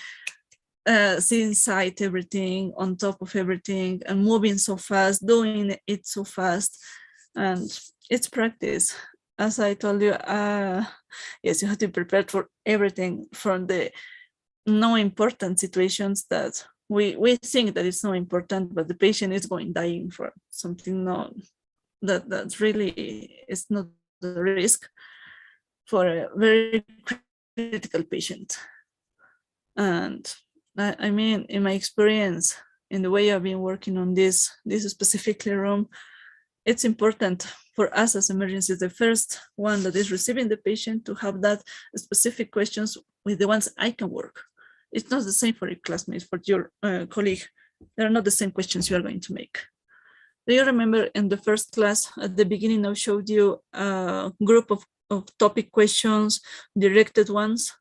seeing sight everything, on top of everything, and moving so fast, doing it so fast, and it's practice. As I told you, yes, you have to be prepared for everything, from the no important situations that we think that it's not important, but the patient is dying for something that really is not the risk, for a very critical patient. And I mean, in my experience, in the way I've been working on this specifically room, it's important for us as emergencies, the first one that is receiving the patient, to have that specific questions with the ones I can work. It's not the same for your classmates, for your colleague. They're not the same questions you are going to make. Do you remember in the first class at the beginning, I showed you a group of topic questions, directed ones?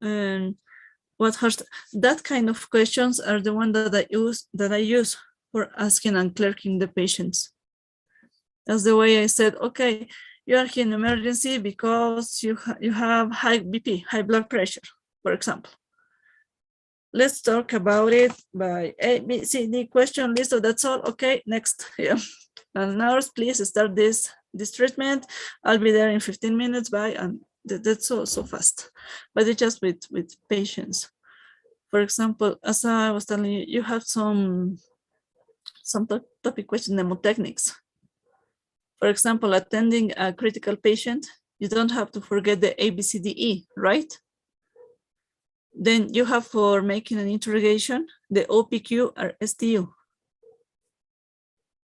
And what hurts, that kind of questions are the one that I use for asking and clerking the patients. That's the way I said, okay, you are here in emergency because you have high BP, high blood pressure, for example. let's talk about it by A, B, C, D question list. So that's all. Okay, next. Yeah. And nurse, please start this treatment. I'll be there in 15 minutes. Bye. And that's so fast. But it's just with patience. For example, as I was telling you, you have some topic question mnemotechnics. For example, attending a critical patient, you don't have to forget the A, B, C, D, E, right? Then you have for making an interrogation, the OPQ or STU.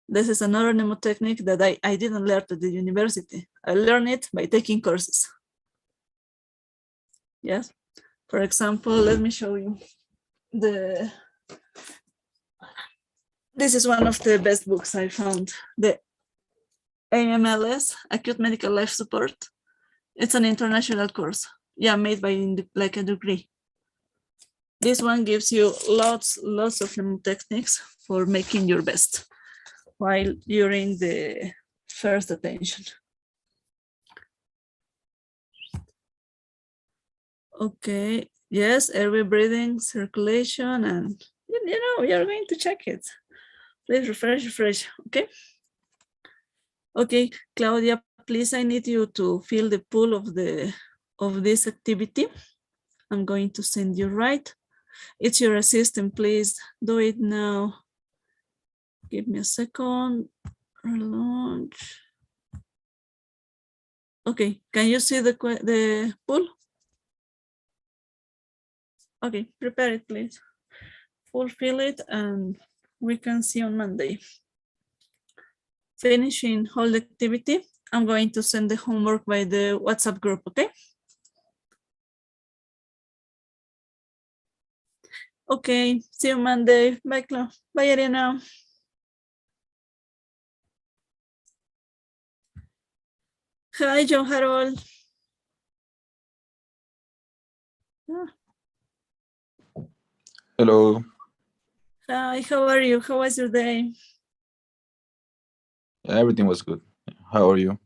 This is another mnemotechnic that I didn't learn at the university. I learned it by taking courses. Yes. For example, let me show you this is one of the best books I found. The AMLS, Acute Medical Life Support. It's an international course. Yeah, made by like a degree. This one gives you lots of techniques for making your best while during the first attention. Okay, yes, airway breathing, circulation, and you know, you're going to check it. Please refresh, okay? Okay, Claudia, please, I need you to fill the pool of this activity. I'm going to send you right. It's your assistant, please do it now. Give me a second. Launch. Okay, can you see the pool? Okay, prepare it, please. Fulfill it and we can see on Monday. Finishing whole activity, I'm going to send the homework by the WhatsApp group, okay? Okay, see you Monday. Bye, Clau. Bye, Ariana. Hi, John Harold. Hello. Hi, how are you? How was your day? Everything was good. How are you?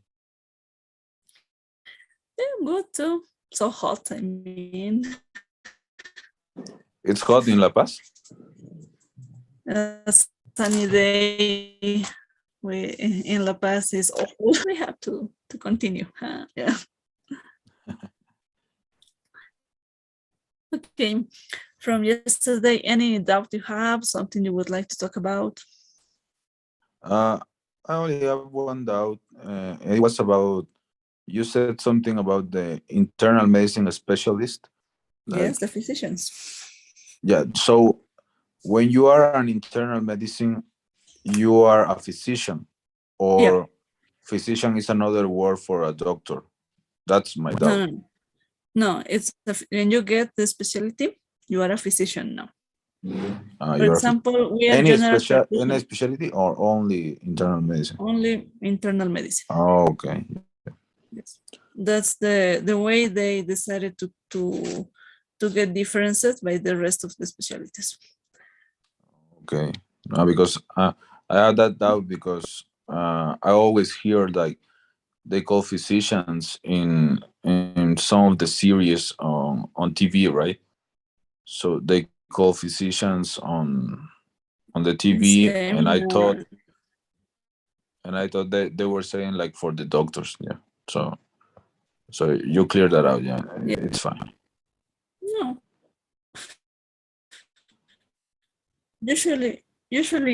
Yeah, good too. So hot, I mean. It's hot in La Paz? A sunny day in La Paz is awful. We have to continue. Yeah. Okay. From yesterday, any doubt you have, something you would like to talk about? I only have one doubt. It was about, you said something about the internal medicine specialist. Yes, the physicians. Yeah, so when you are an internal medicine, you are a physician, or Yeah. physician is another word for a doctor. That's my doubt. No, it's when you get the specialty, you are a physician now. For You're example, we are any general specialty or only internal medicine? only internal medicine. Oh, okay. Yes. That's the way they decided to get differences by the rest of the specialties. Okay, no, because I had that doubt because I always hear like they call physicians in some of the series on TV, right? So they call physicians on the TV, and I thought that they were saying like for the doctors, yeah. So you clear that out, yeah. It's fine. No. Usually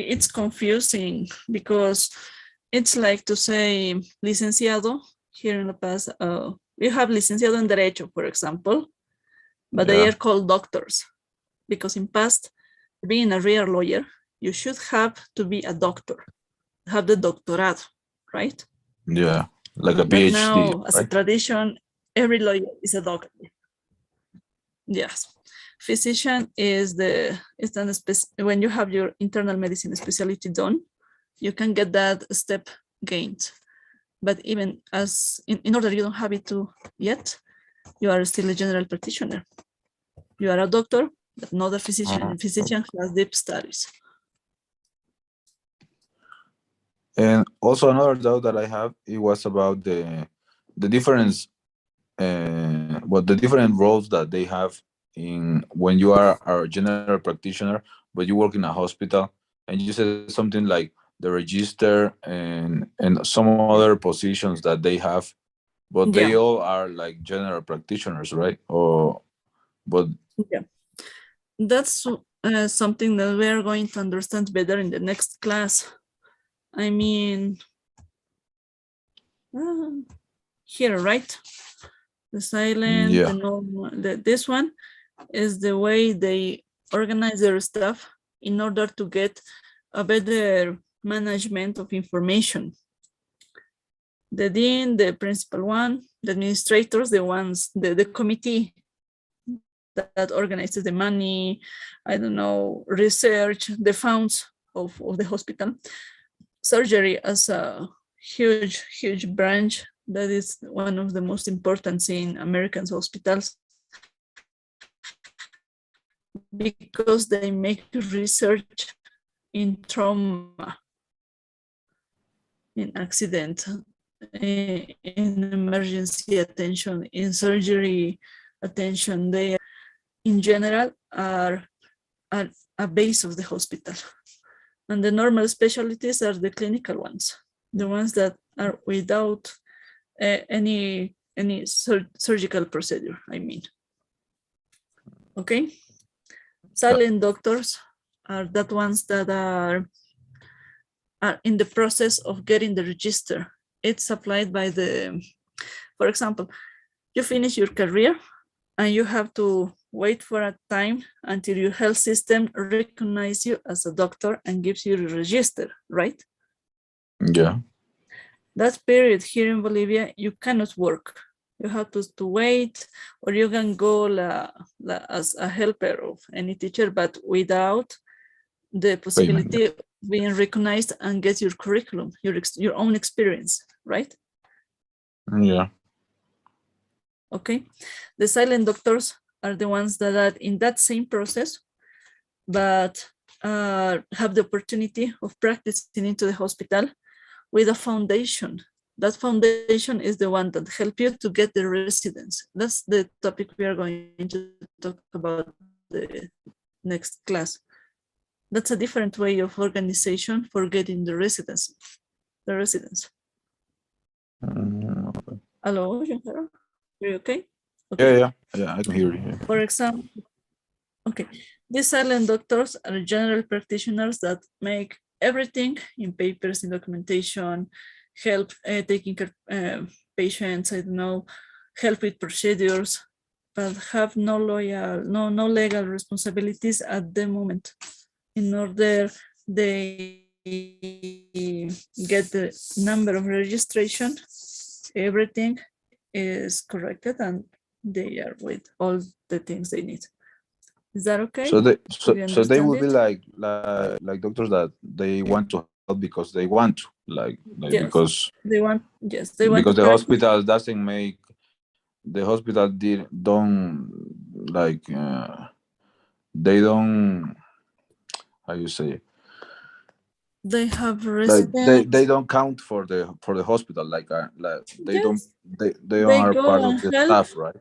it's confusing because it's like to say licenciado here in La Paz. We have licenciado en Derecho, for example, but they are called doctors because in past, being a real lawyer, you should have to be a doctor, have the doctorado, right? Yeah, like a But PhD. now, as a right? tradition, every lawyer is a doctor. Yes. Physician is when you have your internal medicine specialty done, you can get that step gained. But even as in order you don't have it yet, you are still a general practitioner. You are a doctor, but not a physician. A physician has deep studies. And also another doubt that I have, it was about the difference, the different roles that they have in when you are a general practitioner, but you work in a hospital, and you said something like the register and some other positions that they have, but they Yeah, all are like general practitioners, right? Or but yeah. That's something that we are going to understand better in the next class. I mean, here, right? The silent, the yeah, normal, this one is the way they organize their stuff in order to get a better management of information. The dean, the principal one, the administrators, the ones, the committee that organizes the money, I don't know, research, the funds of the hospital. Surgery as a huge, huge branch that is one of the most important in American hospitals because they make research in trauma, in accident, in emergency attention, in surgery attention. They, in general, are a base of the hospital. And the normal specialties are the clinical ones, the ones that are without any surgical procedure, I mean. Okay. Silent doctors are that ones that are in the process of getting the register. It's applied by the, for example, you finish your career and you have to wait for a time until your health system recognizes you as a doctor and gives you a register, right? yeah. That period here in Bolivia, you cannot work. You have to wait, or you can go as a helper of any teacher, but without the possibility of being recognized and get your curriculum, your own experience, right? Yeah. Okay. The silent doctors are the ones that are in that same process, but have the opportunity of practicing into the hospital with a foundation. That foundation is the one that helps you to get the residence. That's the topic we are going to talk about the next class. That's a different way of organization for getting the residence. The residence. Okay. Hello, Giancarlo? Are you okay? Okay. Yeah, I can hear you. For example, okay, these silent doctors are general practitioners that make everything in papers, in documentation, help taking care patients, I don't know, help with procedures, but have no legal responsibilities at the moment. In order they get the number of registration, everything is corrected and they are with all the things they need. Is that okay? So they so they will be like doctors that they want to help because they want to, yes, because they want, yes, they want because to the practice. hospital doesn't make the hospital don't like they don't, how you say it? They have Like residents. they don't count for the hospital, like they don't Yes, they don't they are go part of and the help. staff, right?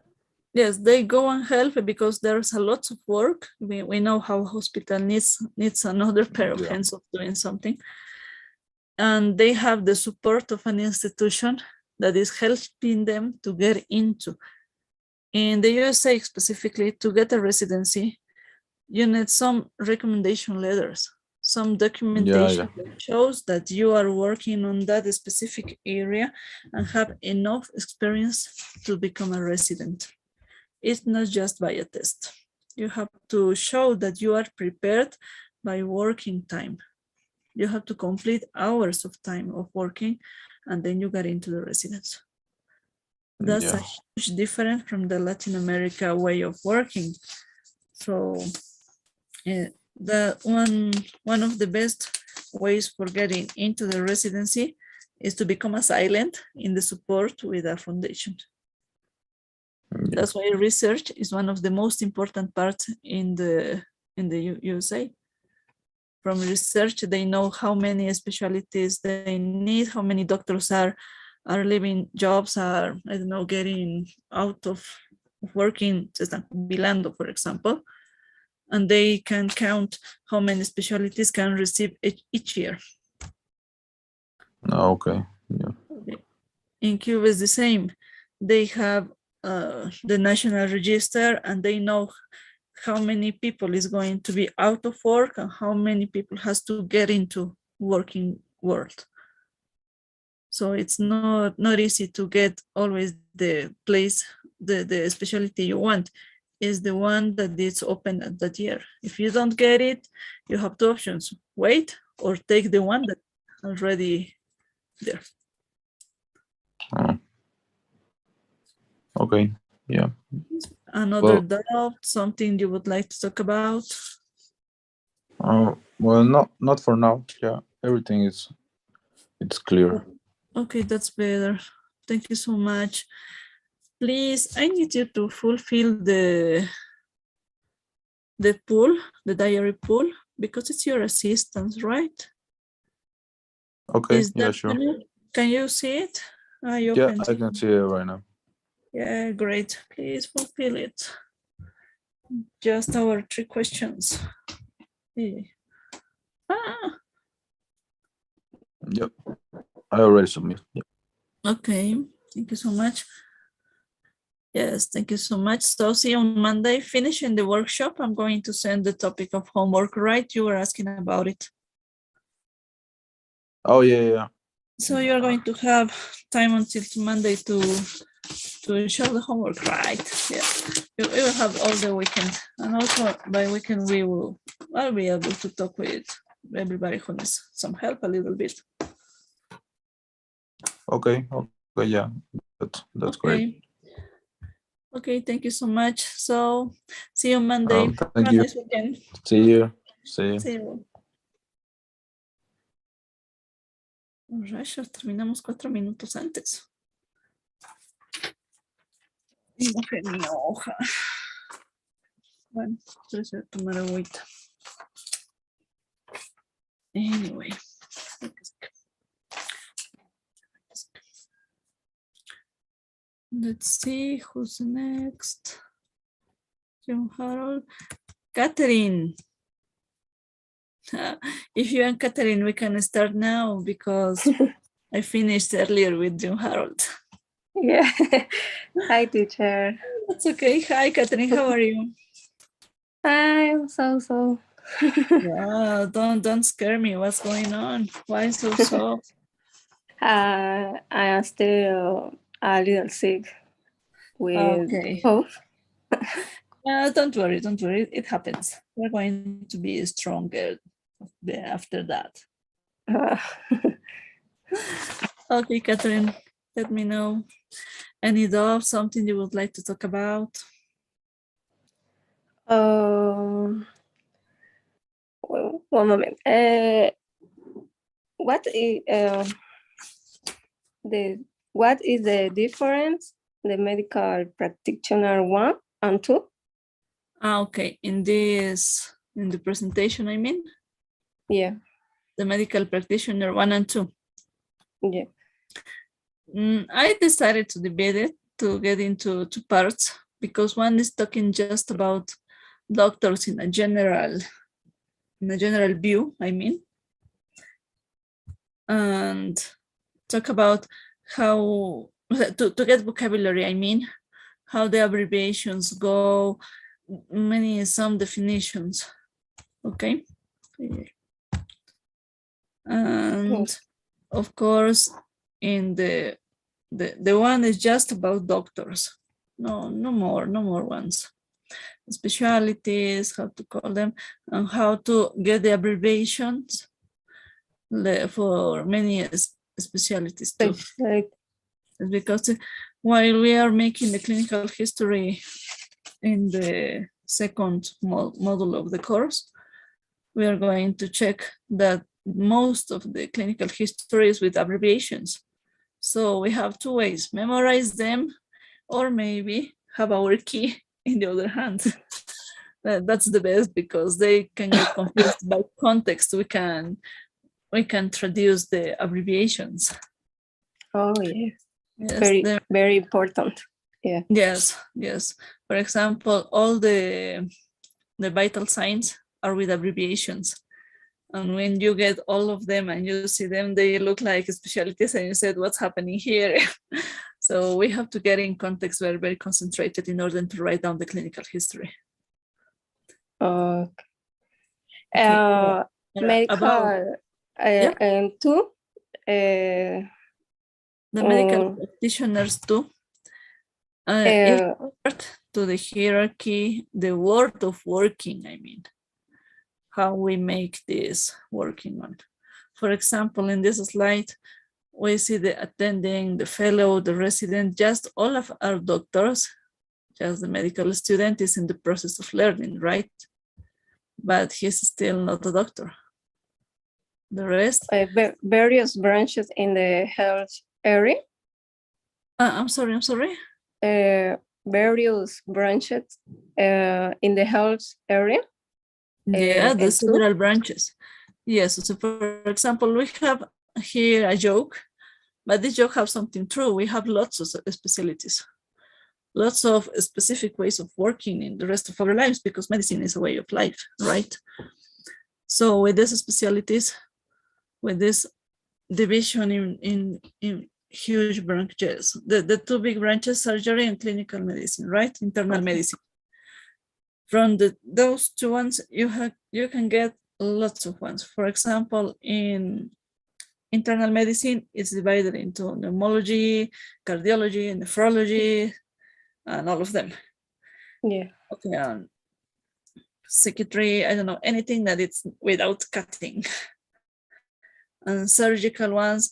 Yes, they go and help because there's a lot of work. We know how hospital needs another pair of hands of doing something. And they have the support of an institution that is helping them to get into. In the USA specifically, to get a residency, you need some recommendation letters, some documentation that shows that you are working on that specific area and have enough experience to become a resident. It's not just by a test. You have to show that you are prepared by working time. You have to complete hours of time of working and then you get into the residence. That's a huge difference from the Latin America way of working. So the one of the best ways for getting into the residency is to become a silent in the support with a foundation. That's why research is one of the most important parts in the USA. From research, they know how many specialties they need, how many doctors are leaving jobs, are, I don't know, getting out of working, bilando, for example, and they can count how many specialties can receive each year. Oh, okay. Yeah. In Cuba is the same. They have the national register, and they know how many people is going to be out of work and how many people has to get into working world. So it's not easy to get always the place, the specialty you want is the one that is open at that year. If you don't get it, you have two options: wait or take the one that already there. Okay. Yeah. Another doubt, something you would like to talk about? Well, not for now. Yeah, everything it's clear. Okay, that's better. Thank you so much. Please, I need you to fulfill the pool, the diary pool, because it's your assistance, right? Okay. Is Yeah, that sure. Can you see it? Yeah, I can see it right now. Yeah, great. Please fulfill it. Just our 3 questions. Yeah. Yep. I already submitted. Yep. Okay, thank you so much. Yes, thank you so much. So see you on Monday. Finishing the workshop, I'm going to send the topic of homework, right? You were asking about it. Oh, yeah. So you're going to have time until Monday to show the homework, right? Yeah, you will have all the weekend, and also by weekend I'll be able to talk with everybody who needs some help a little bit. Okay. Yeah, that's great. Okay, thank you so much. So see you Monday. Thank Have a you. nice weekend. See you. See you. Rayos, terminamos 4 minutos antes. Y mojé mi hoja. Bueno, voy a tomar agüita. Anyway. Let's see who's next. John Harold. Catherine. If you and Catherine, we can start now because I finished earlier with John Harold. Yeah. Hi, teacher. That's okay. Hi, Catherine. How are you? I'm so. Wow, don't scare me. What's going on? Why so soft? I am still a little sick with cough. Don't worry. It happens. We're going to be stronger after that. Okay, Catherine, let me know. Any doubt, something you would like to talk about? One moment. What is the difference? The medical practitioner 1 and 2? Okay, in the presentation, I mean? Yeah. The medical practitioner 1 and 2. Yeah. I decided to divide it, to get into 2 parts, because one is talking just about doctors in a general view, I mean, and talk about how to get vocabulary, I mean, how the abbreviations go, some definitions, okay? And of course, in the one is just about doctors. No more ones. Specialties, how to call them, and how to get the abbreviations for many specialties too. Because while we are making the clinical history in the second module of the course, we are going to check that most of the clinical history is with abbreviations. So we have 2 ways: memorize them, or maybe have our key in the other hand. That's the best, because they can get confused by context. We can traduce the abbreviations. Oh yeah, yes, very important. Yeah. Yes, yes. For example, all the vital signs are with abbreviations. And when you get all of them and you see them, they look like specialties and you said, what's happening here? So we have to get in context very concentrated in order to write down the clinical history. Okay. About Medical yeah. and two. The medical practitioners too. It's part to the hierarchy, the word of working, I mean, how we make this working on. For example, in this slide, we see the attending, the fellow, the resident, just all of our doctors, just the medical student is in the process of learning, right? But he's still not a doctor. The rest? Various branches in the health area. I'm sorry. Various branches in the health area. Yeah, there's several branches. Yes, so for example, we have here a joke, but this joke has something true. We have lots of specialties, lots of specific ways of working in the rest of our lives because medicine is a way of life, right? So with these specialties, with this division in huge branches, the two big branches, surgery and clinical medicine, right? Internal medicine. From those two ones, you can get lots of ones. For example, in internal medicine, it's divided into pneumology, cardiology, nephrology, and all of them. Yeah. Okay. Psychiatry, I don't know, anything that it's without cutting. And surgical ones,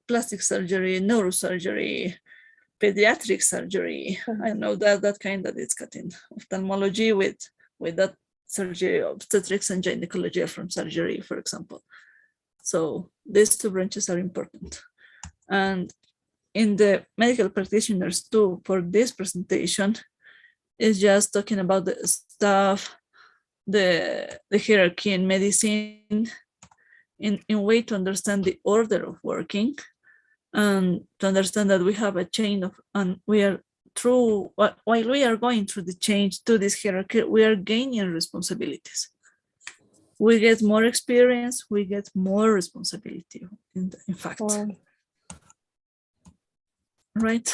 plastic surgery, neurosurgery, pediatric surgery. I know that kind that it's cutting. Ophthalmology with that surgery, obstetrics and gynecology from surgery, for example. So these two branches are important. And in the medical practitioners too, for this presentation, is just talking about the staff, the hierarchy in medicine, in way to understand the order of working, and to understand that we have a chain of, and we are through, while we are going through the change to this hierarchy, we are gaining responsibilities. We get more experience, we get more responsibility, in fact. Wow. Right?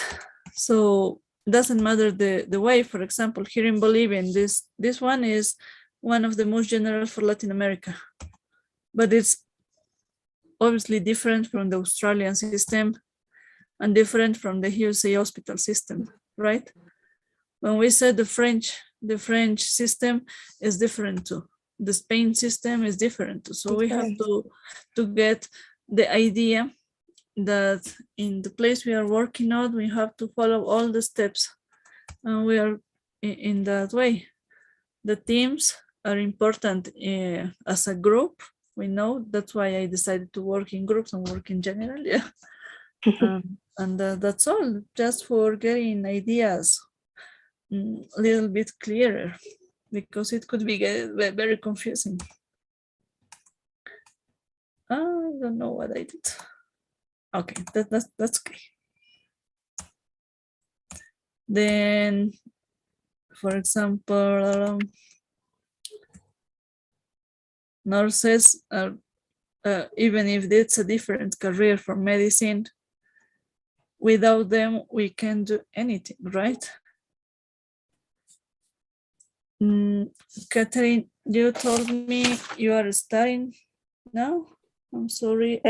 So it doesn't matter the way. For example, here in Bolivian, this one is one of the most general for Latin America, but it's obviously different from the Australian system and different from the USA hospital system, right? When we said the French system is different too. The Spain system is different too. So we have to get the idea that in the place we are working on, we have to follow all the steps, and we are in that way. The teams are important as a group. We know that's why I decided to work in groups and work in general. Yeah. And that's all, just for getting ideas a little bit clearer, because it could be very confusing. I don't know what I did. Okay, that's okay. Then, for example, nurses are, even if it's a different career from medicine, without them, we can't do anything, right? Catherine, you told me you are studying now? I'm sorry.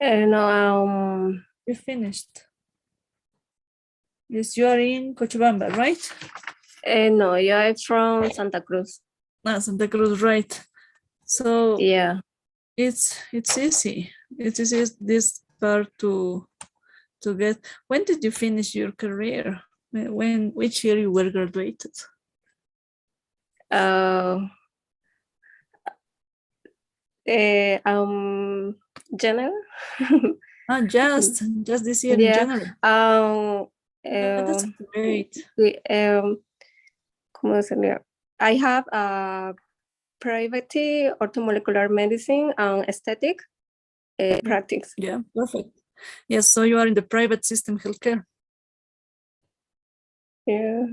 No, You finished. Yes, you are in Cochabamba, right? no, you're from Santa Cruz. Santa Cruz, right. So yeah, it's easy. It is this part to get. When did you finish your career? Which year you were graduated? January. Just this year in January. That's great. I have private orthomolecular medicine and aesthetic practice. Yeah, perfect. Yes, so you are in the private system healthcare. Yeah.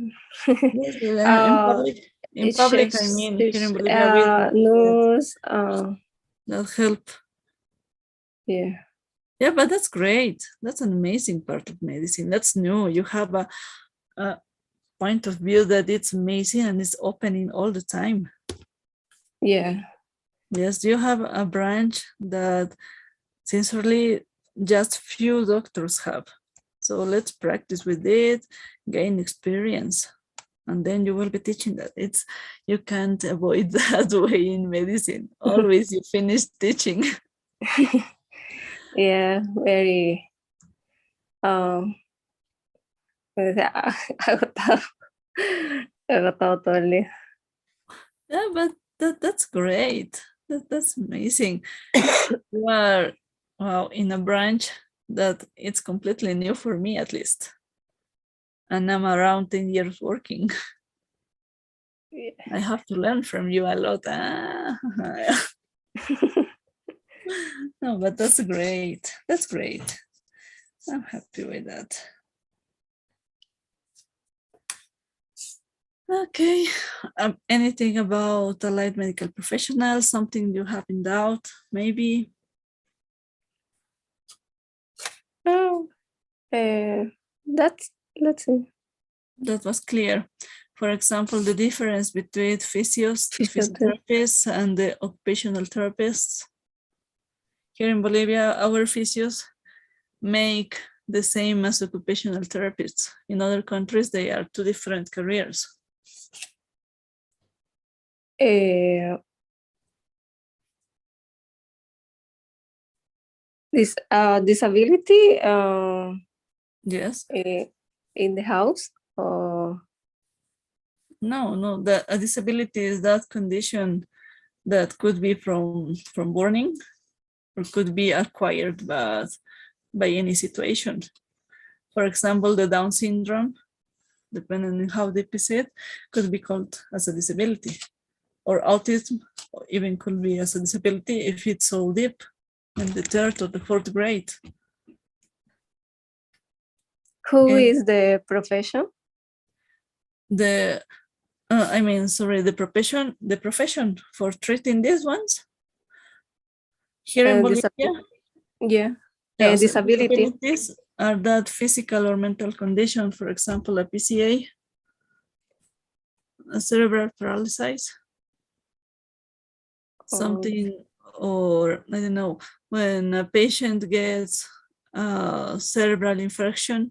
Yes, in public, It I shapes mean, here in Bolivia, we do news. that help. Yeah. Yeah, but that's great. That's an amazing part of medicine. That's new. You have a point of view that it's amazing and it's opening all the time. Yeah. Yes, you have a branch that sincerely just few doctors have. So let's practice with it, gain experience, and then you will be teaching that. You can't avoid that way in medicine. Always you finish teaching. Yeah, very agotado. Agotado todo el día. Yeah, but that's great. That's amazing. You are in a branch that it's completely new for me, at least. And I'm around 10 years working. Yeah. I have to learn from you a lot. No, but that's great. That's great. I'm happy with that. Okay. Anything about allied medical professionals? Something you have in doubt? Maybe. Oh, that's it. That was clear. For example, the difference between physiotherapists and the occupational therapists. Here in Bolivia, our physios make the same as occupational therapists. In other countries, they are two different careers. This disability Yes. in the house or No, a disability is that condition that could be from born or could be acquired by any situation. For example, the Down syndrome, depending on how deep is it, could be called as a disability. Or autism even could be as a disability if it's so deep in the 3rd or the 4th grade. who is the profession? The profession for treating these ones here in Bolivia. Yeah. Disability. Disabilities are that physical or mental condition, for example, a PCA, a cerebral paralysis, something, or I don't know, when a patient gets a cerebral infarction,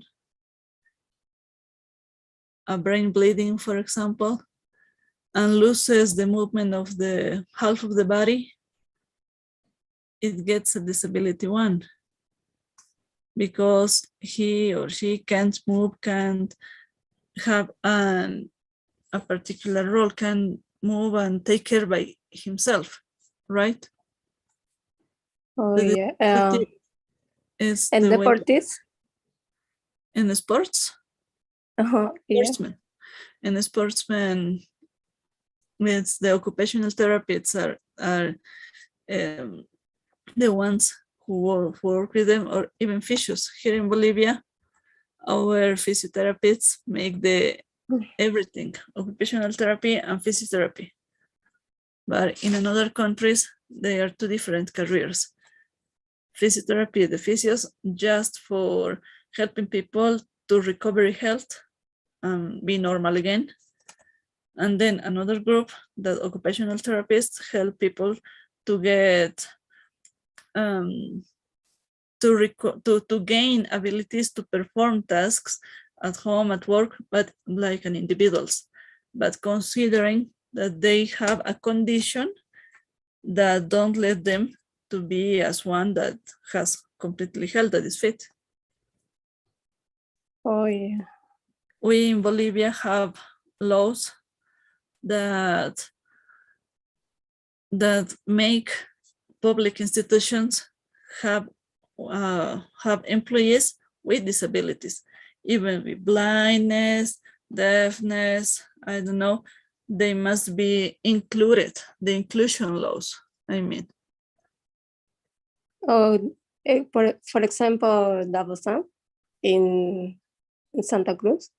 a brain bleeding, for example, and loses the movement of the half of the body, it gets a disability 1 because he or she can't move, can't have a particular role, can move and take care by himself, right? Yeah. Is and the deportees? In the sports? Yeah. Sportsmen. In the sportsmen, it's the occupational therapists are the ones who work with them, or even physios. Here in Bolivia, our physiotherapists make everything, occupational therapy and physiotherapy. But in other countries, they are two different careers. Physiotherapy, the physios, just for helping people to recover health and be normal again. And then another group, that occupational therapists, help people to get to gain abilities to perform tasks at home, at work, but like an individuals, but considering that they have a condition that don't let them to be as one that has completely health, that is fit. Oh yeah. We in Bolivia have laws that make public institutions have employees with disabilities, even with blindness, deafness, I don't know, they must be included, the inclusion laws, I mean. Oh, for example, Davos in Santa Cruz.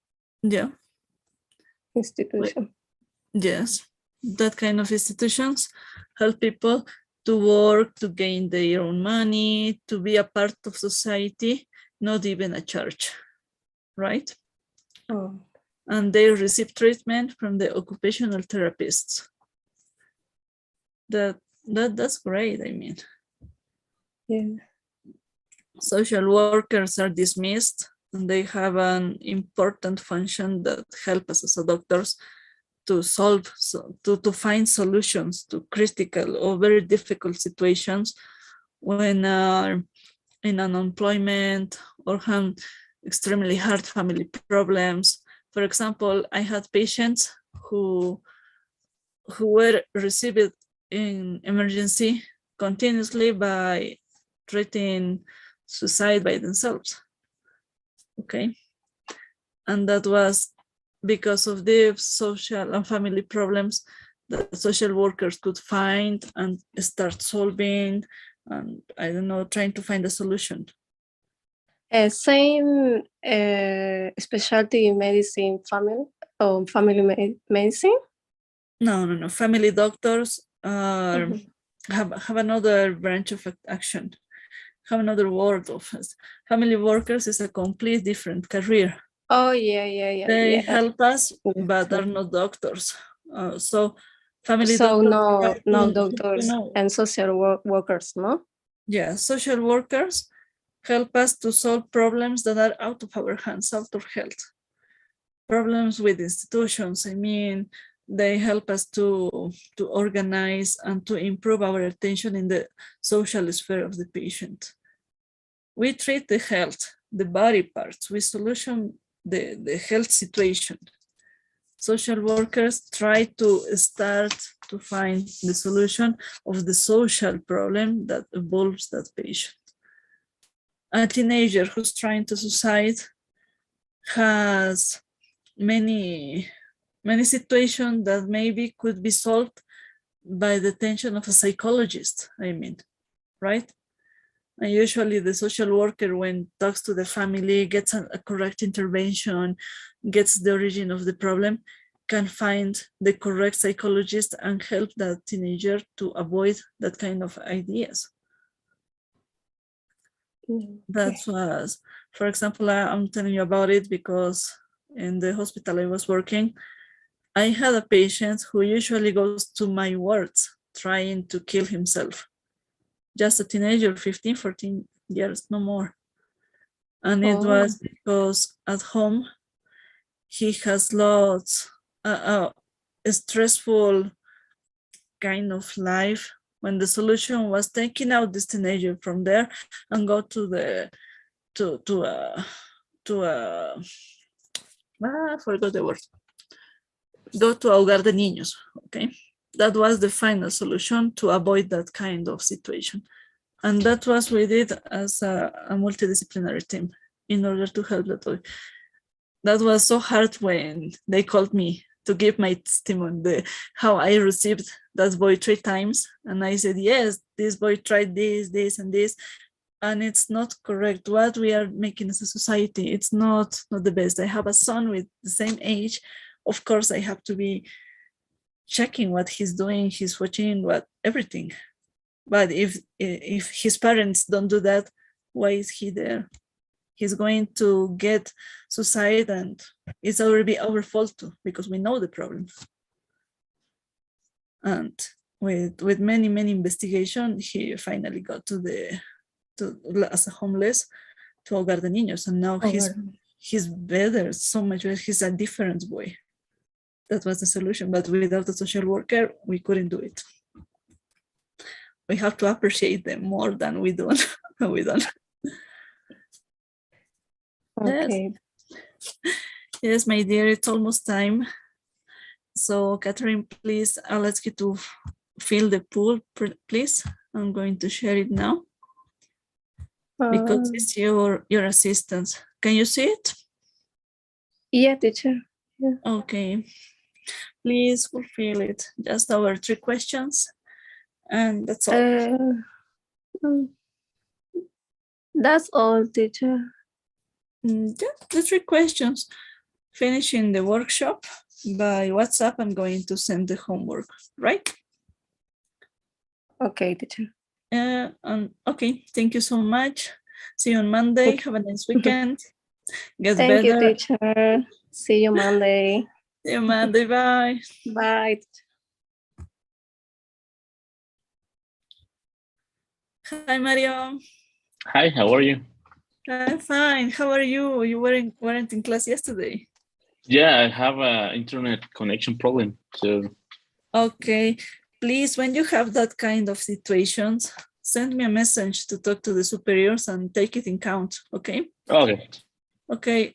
Yeah. institution. Yes, that kind of institutions help people to work, to gain their own money, to be a part of society, not even a church, right? Oh, And they receive treatment from the occupational therapists. That's great, I mean. yeah. Social workers are dismissed and they have an important function that help us as a doctors to solve, to find solutions to critical or very difficult situations when in unemployment or have extremely hard family problems. For example, I had patients who were received in emergency continuously by treating suicide by themselves. Okay. And that was because of the social and family problems that social workers could find and start solving, and I don't know, trying to find a solution. Same specialty medicine family or family medicine? No. Family doctors are have another branch of action, have another world of us. Family workers is a complete different career. Oh, yeah. They help us, but are not doctors. So family So doctors no doctors and social workers, no? Yeah, social workers help us to solve problems that are out of our hands, out of health. Problems with institutions, I mean, they help us to organize and to improve our attention in the social sphere of the patient. We treat the health, the body parts, we solution the health situation. Social workers try to start to find the solution of the social problem that involves that patient. A teenager who's trying to suicide has many situations that maybe could be solved by the attention of a psychologist, I mean, right? And usually the social worker, when talks to the family, gets a correct intervention, gets the origin of the problem, can find the correct psychologist and help that teenager to avoid that kind of ideas. That was, for example, I'm telling you about it because in the hospital I was working, I had a patient who usually goes to my wards trying to kill himself. Just a teenager, 15, 14 years, no more. And it was because at home, he has lots a stressful kind of life, when the solution was taking out this teenager from there and go to the I forgot the word. Go to hogar de niños, okay? That was the final solution to avoid that kind of situation. And that was we did as a multidisciplinary team in order to help that boy. That was so hard when they called me to give my testimony, how I received that boy 3 times. And I said, yes, this boy tried this, and this. And it's not correct. What we are making as a society, it's not the best. I have a son with the same age. Of course, I have to be checking what he's doing. He's watching everything. But if his parents don't do that, why is he there? He's going to get suicide, and it's already our fault too, because we know the problem. And with many investigation, he finally got as a homeless to Hogar de Niños, and now he's better, so much better. He's a different boy. That was the solution, but without a social worker, we couldn't do it. We have to appreciate them more than we do. We don't. Okay. Yes, my dear, it's almost time. So, Catherine, please, I'll ask you to fill the pool, please. I'm going to share it now because it's your assistance. Can you see it? Yeah, teacher. Yeah. Okay. Please fulfill it. Just our 3 questions, and that's all. That's all, teacher. Yeah, the 3 questions. Finishing the workshop by WhatsApp, I'm going to send the homework, right? Okay, teacher. Okay, thank you so much. See you on Monday. Have a nice weekend. Get Thank you, better. teacher. See you Monday. See you Monday. Bye. Bye. Hi, Mario. Hi, how are you? I'm fine. How are you? You weren't in class yesterday. Yeah, I have an internet connection problem. So Okay. Please, when you have that kind of situations, send me a message to talk to the superiors and take it in count. Okay. okay. Okay.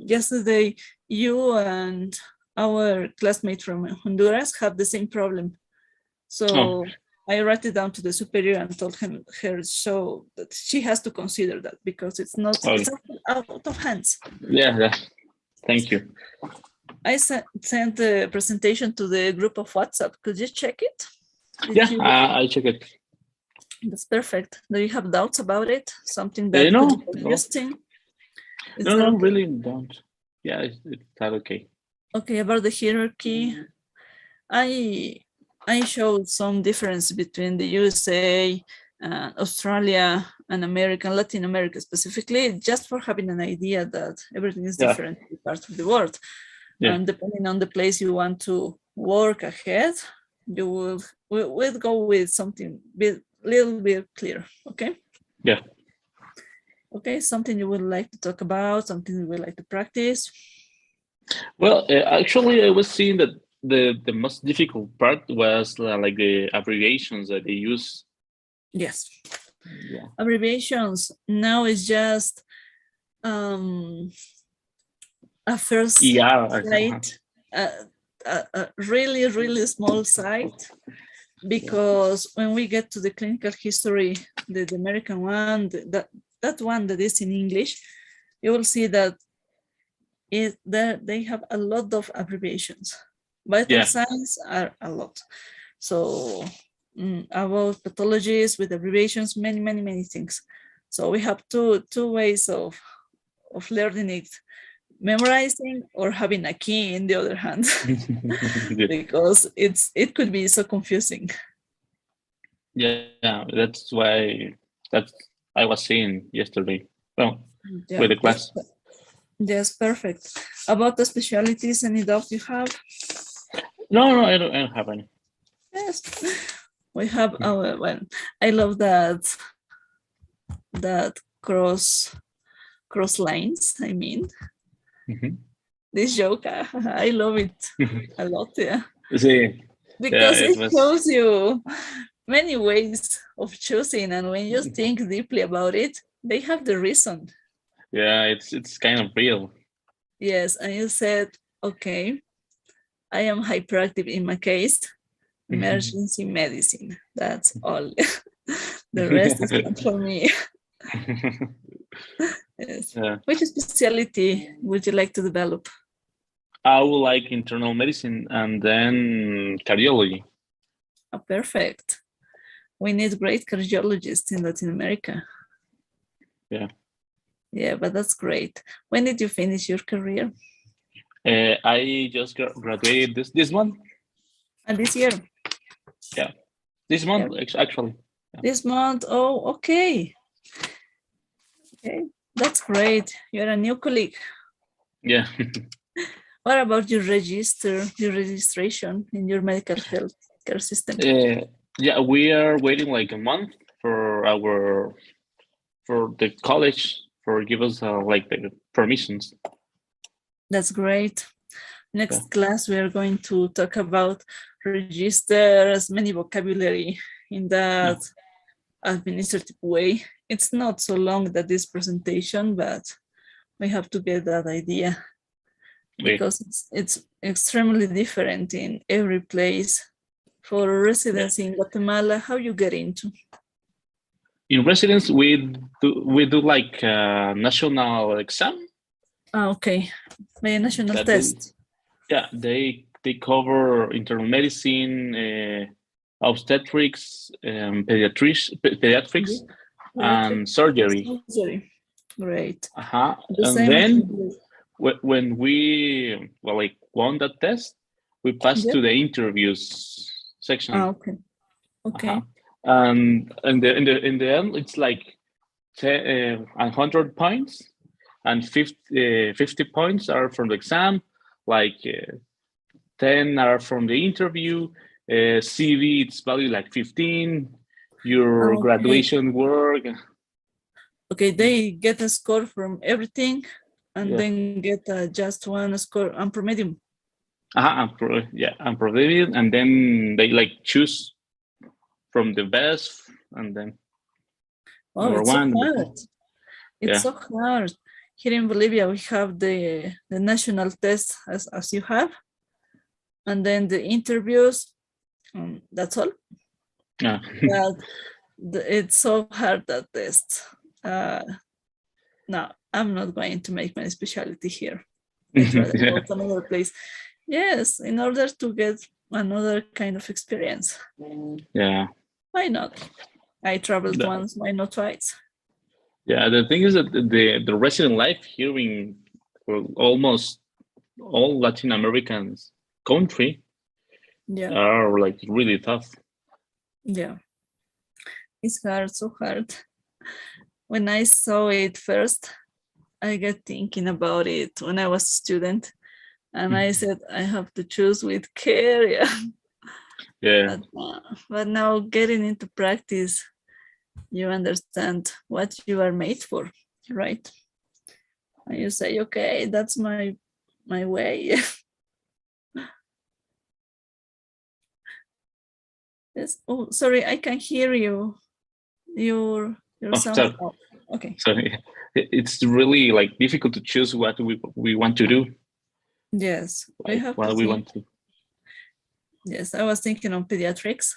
Yesterday, you and our classmate from Honduras have the same problem. So I wrote it down to the superior and told her so that she has to consider that because it's not it's out of hands. Yeah. Thank you. I sent the presentation to the group of WhatsApp. Could you check it? I check it. That's perfect. Do you have doubts about it? Something that No, could be confusing? No, really don't. Yeah, it's that okay. Okay, about the hierarchy, I showed some difference between the USA, Australia, and Latin America specifically, just for having an idea that everything is different in parts of the world. Yeah. And depending on the place you want to work ahead, you will go with something little bit clear, okay? Yeah. Okay, something you would like to talk about, something you would like to practice? Well, actually, I was seeing that the most difficult part was like the abbreviations that they use. Yes. Yeah. Abbreviations now is just a first site, a really, really small site, because when we get to the clinical history, the American one, that one that is in English, you will see that they have a lot of abbreviations. Vital signs are a lot. So about pathologies with abbreviations, many things. So we have two ways of learning it: memorizing or having a key in the other hand, because it could be so confusing. Yeah, that's why I was saying yesterday. Well, with the class. Yes, perfect. About the specialties, any doubt you have? No, I don't have any. Yes, we have our, well, I love that cross lines, I mean. This joke, I love it a lot, yeah. See, because it shows you many ways of choosing, and when you think deeply about it, they have the reason. Yeah, it's kind of real. Yes, and you said, okay, I am hyperactive in my case, emergency medicine, that's all. The rest is not for me. Yes. Yeah. Which specialty would you like to develop? I would like internal medicine and then cardiology. Oh, perfect. We need great cardiologists in Latin America. Yeah. Yeah, but that's great. When did you finish your career? I just graduated this month. And this year? Yeah, this month, actually. Yeah. This month, oh, okay. Okay, that's great. You're a new colleague. Yeah. What about your registration in your medical health care system? Yeah, we are waiting like a month for the college for give us like the permissions. That's great. Next class, we are going to talk about registers, many vocabulary in that administrative way. It's not so long that this presentation, but we have to get that idea because it's extremely different in every place. For residency in Guatemala, how you get into? In residence, we do like a national exam. Okay, by a national test. They cover internal medicine, obstetrics, pediatrics, and surgery. Great. And then when we won that test, we pass Yep. to the interviews section. Okay. Okay. And in the end, it's like 100 points, and 50 points are from the exam, like 10 are from the interview. CV, it's value like 15. Your Okay. graduation work. Okay, they get a score from everything and Yeah. then get just one score and promedium. And provided, and then they like choose from the best, and then Oh, number it's so one. hard. It's Yeah. so hard. Here in Bolivia, we have the national test as you have, and then the interviews, that's all. Yeah. But it's so hard, that test. No, I'm not going to make my specialty here. I'd rather go to another place. Yes, in order to get another kind of experience. Yeah. Why not? I traveled No. once, why not twice? Yeah, the thing is that the resident life here in almost all Latin American country Yeah, are like really tough. yeah. It's hard, so hard. When I saw it first, I got thinking about it when I was a student, and I said I have to choose with care. Yeah. But now getting into practice, you understand what you are made for, right? And you say, okay, that's my way. Yes. Oh, sorry, I can hear you. Your sound. Sorry. Oh, okay. So it's really like difficult to choose what we want to do. Yes, we Like have what to we think. want to. Yes, I was thinking on pediatrics,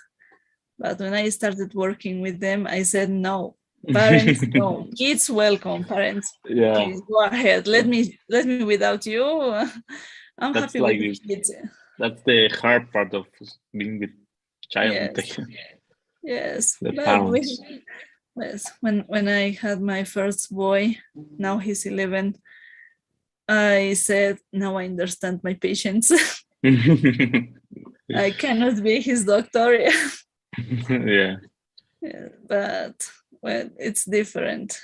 but when I started working with them, I said no. Parents, no. Kids, welcome. Parents, Yeah. please go ahead. Let me without you. I'm That's happy like with the kids. that's the hard part of being with child. Yes. Yes, The but parents. yes, when I had my first boy, now he's 11, I said, now I understand my patients. I cannot be his doctor. Yeah. Yeah, but well, it's different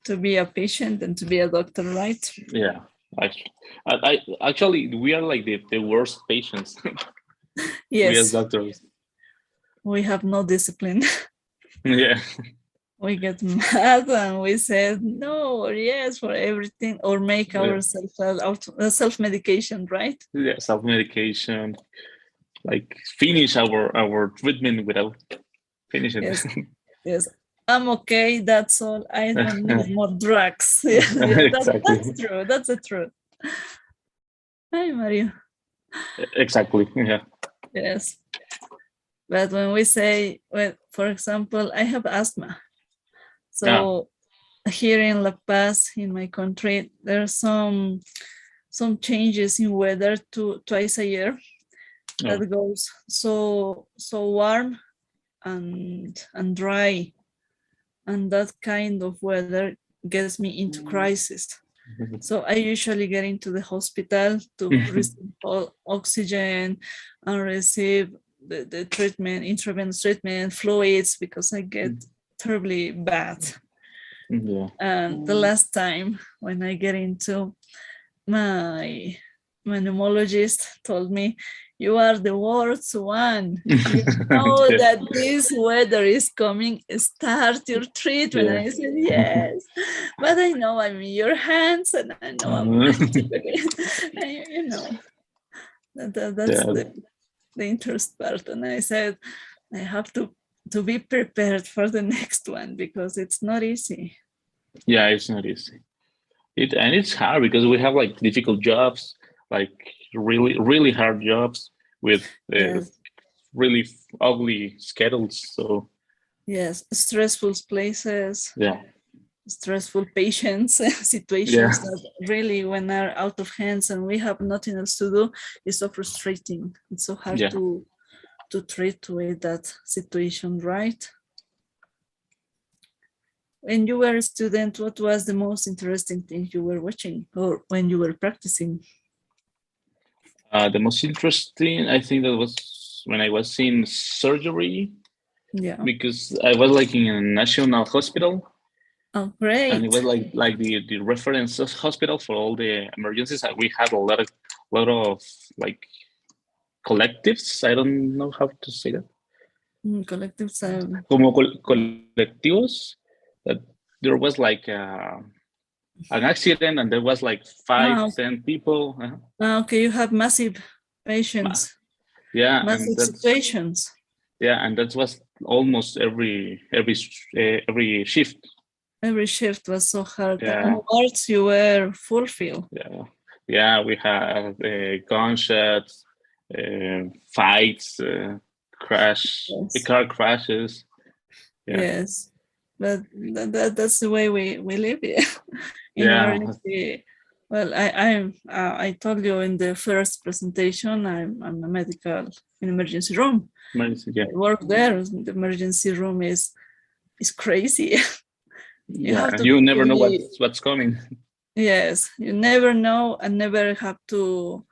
to be a patient and to be a doctor, right? Yeah. I actually we are like the worst patients. We as Yes, doctors. we have no discipline. Yeah. We get mad and we said no or yes for everything, or make Yeah. ourselves self-medication, right? Yeah, self-medication, like finish our treatment without finishing. Yes, yes. I'm okay, that's all. I don't need more drugs. Yeah, Exactly. that's true. That's the truth. Hi, Mario. Exactly. Yeah. Yes. But when we say, well, for example, I have asthma. So here in La Paz, in my country, there are some changes in weather twice a year that goes so warm and dry, and that kind of weather gets me into crisis. So I usually get into the hospital to receive oxygen and receive the treatment, intravenous treatment, fluids, because I get terribly bad. Yeah. And the last time when I get into, my pneumologist told me, you are the worst one. You know Yeah. that this weather is coming, start your treatment. Yeah. And I said, yes, but I know I'm in your hands and I know I'm going to do it. And, you know, that's the interest part. And I said, I have to be prepared for the next one because it's not easy. Yeah, it's not easy. It's hard because we have like difficult jobs, like really hard jobs with Yes. really ugly schedules. So Yes, stressful places. yeah, Stressful patients, situations that really, when are out of hands and we have nothing else to do, is so frustrating. It's so hard to treat with that situation, right? When you were a student, what was the most interesting thing you were watching or when you were practicing? The most interesting, I think that was when I was in surgery, Yeah. because I was like in a national hospital, Oh, great. and it was like the reference hospital for all the emergencies. And we had a lot of like collectives. I don't know how to say that. Collectives. Como colectivos, that there was like an accident and there was like 5, 10 people. Okay, you have massive patients. Yeah, massive and that's situations. yeah, and that was almost every shift. Every shift was so hard. Yeah. And wards you were fulfilled. Yeah, yeah, we had gunshots, fights, car crashes. Yeah. Yes, but that's the way we live here. In Yeah. emergency. Well, I told you in the first presentation, I'm a medical in emergency room. Emergency, yeah. I work there. The emergency room is crazy. You never know what's coming. Yes, you never know, and never have to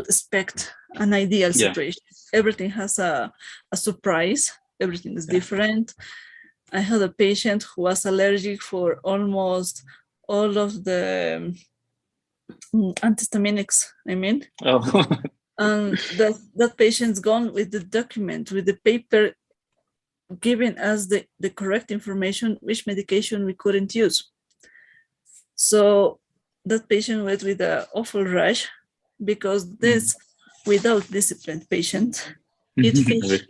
expect an ideal situation. Everything has a surprise. Everything is different. I had a patient who was allergic for almost all of the antihistaminics, I mean. Oh. And that patient's gone with the document, with the paper giving us the correct information, which medication we couldn't use. So that patient went with an awful rash because this without disciplined patient eat fish.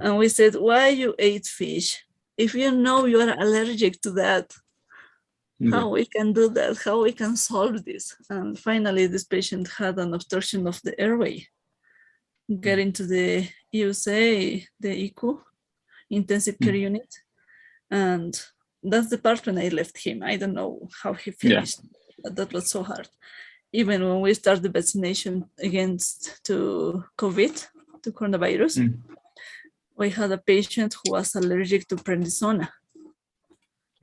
And we said, why you ate fish? If you know you are allergic to that, how we can do that, how we can solve this. And finally, this patient had an obstruction of the airway. Get into the USA, the ICU, intensive care unit. And that's the part when I left him. I don't know how he finished. That was so hard. Even when we started the vaccination against to COVID, to coronavirus, we had a patient who was allergic to prednisona.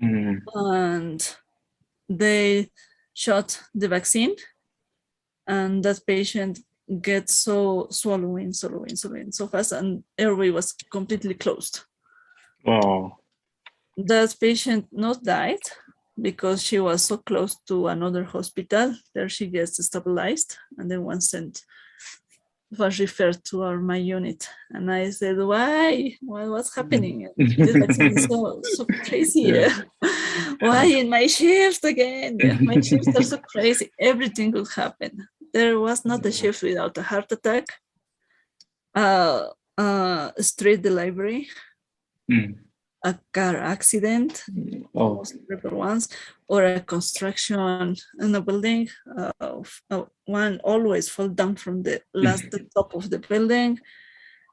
And they shot the vaccine, and that patient gets so swallowing so fast, and airway was completely closed. Oh. That patient not died because she was so close to another hospital. There she gets stabilized, and then was referred to my unit. And I said, why? Well, what's happening? This vaccine is so crazy. Why in my shift again? My shifts are so crazy. Everything could happen. There was not a shift without a heart attack, street delivery, a car accident, most terrible ones, or a construction in a building. One always fall down from the top of the building.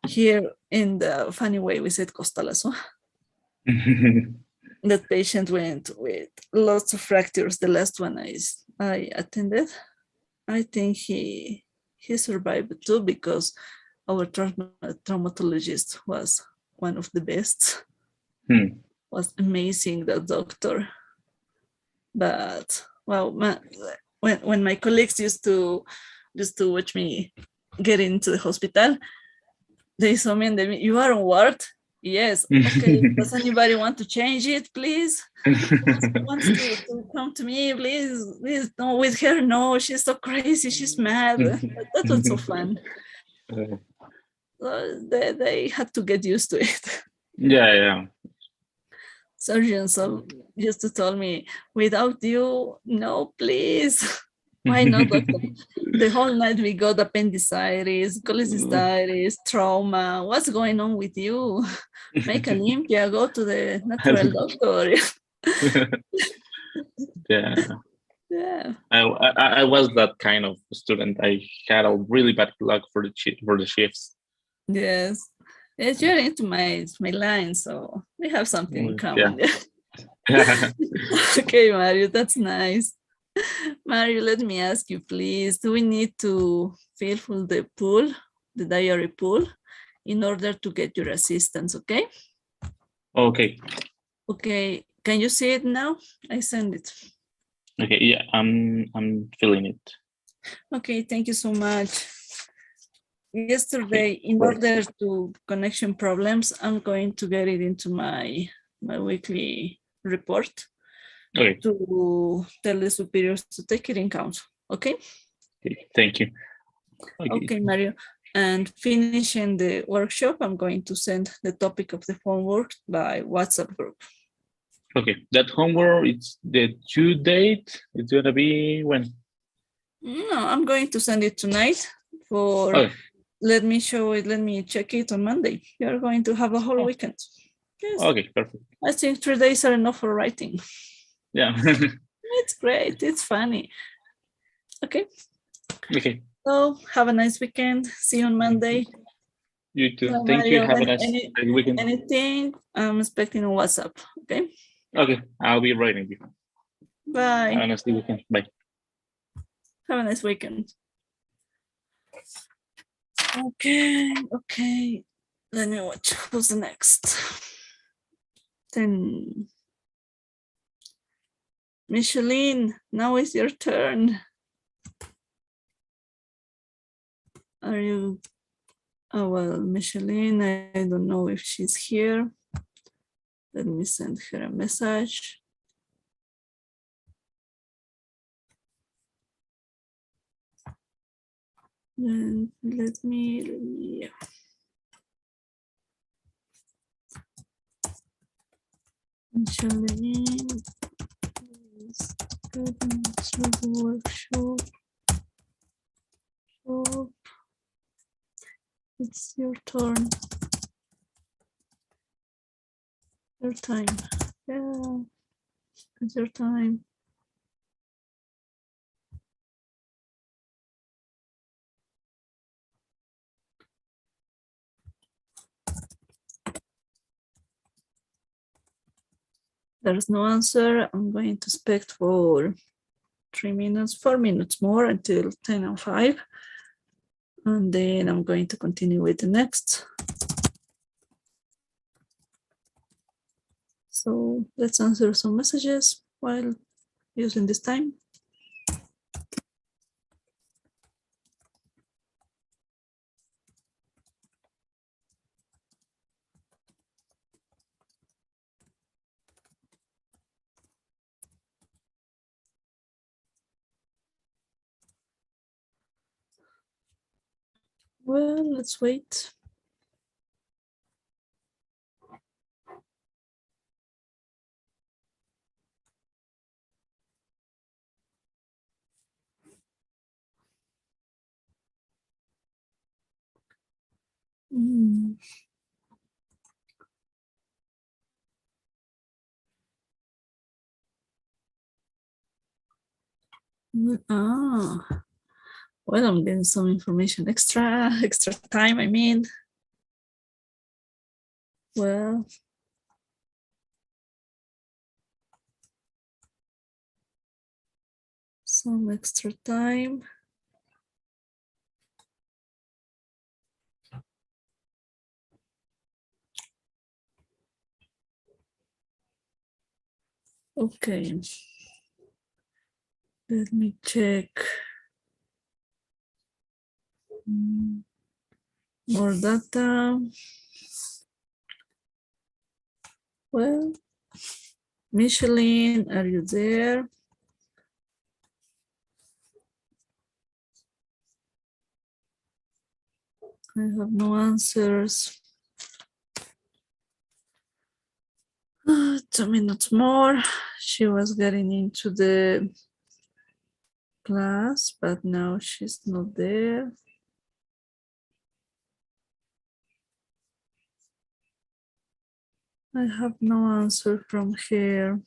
Here in the funny way, we said costalazo. That patient went with lots of fractures. The last one I attended, I think he survived too, because our traumatologist was one of the best. Was amazing, that doctor. But well, when my colleagues used to watch me get into the hospital, they saw me and they, you are on ward? Yes. Okay. Does anybody want to change it, please? Who wants to come to me, please? No, with her, no. She's so crazy. She's mad. That was so fun. They had to get used to it. Yeah. Surgeons used to tell me, without you, no, please. Why not, doctor? The whole night we got appendicitis, cholecystitis, trauma. What's going on with you? Make an Olympia, go to the natural doctor. Yeah. I was that kind of student. I had a really bad luck for the shifts. Yes. You're into my line, so we have something in common. Yeah. Okay, Mario, that's nice. Mario, let me ask you, please, do we need to fill the pool, the diary pool, in order to get your assistance, okay? Okay. Okay, can you see it now? I send it. Okay, yeah, I'm filling it. Okay, thank you so much. Yesterday, in order to connection problems, I'm going to get it into my weekly report Okay. to tell the superiors to take it in count. Okay? Thank you. Okay, Mario. And finishing the workshop, I'm going to send the topic of the homework by WhatsApp group. Okay, that homework, it's the due date. It's gonna be when? No, I'm going to send it tonight for, Okay. let me show it, let me check it on Monday. You're going to have a whole weekend. Yes. Okay, perfect. I think 3 days are enough for writing. Yeah. It's great, it's funny. Okay. Okay. So have a nice weekend. See you on Monday. You too. Bye, Thank you. Mario. Have a nice weekend. Anything, I'm expecting on WhatsApp. Okay. Okay, I'll be writing you. Bye. Have a nice weekend. Bye. Have a nice weekend. Okay, okay. Let me watch who's the next. Then Micheline, now is your turn. Are you? Oh, well, Micheline, I don't know if she's here. Let me send her a message. And let me. Micheline, please get into the workshop. It's your turn. Your time. Yeah, it's your time. There's no answer. I'm going to expect for 3 minutes, 4 minutes more until 10:05. And then I'm going to continue with the next. So let's answer some messages while using this time. Well, let's wait. Mm. Ah, well, I'm getting some information extra time, I mean. Well, some extra time. Okay. Let me check. More data. Well, Micheline, are you there? I have no answers. 2 minutes more. She was getting into the class, but now she's not there. I have no answer from her.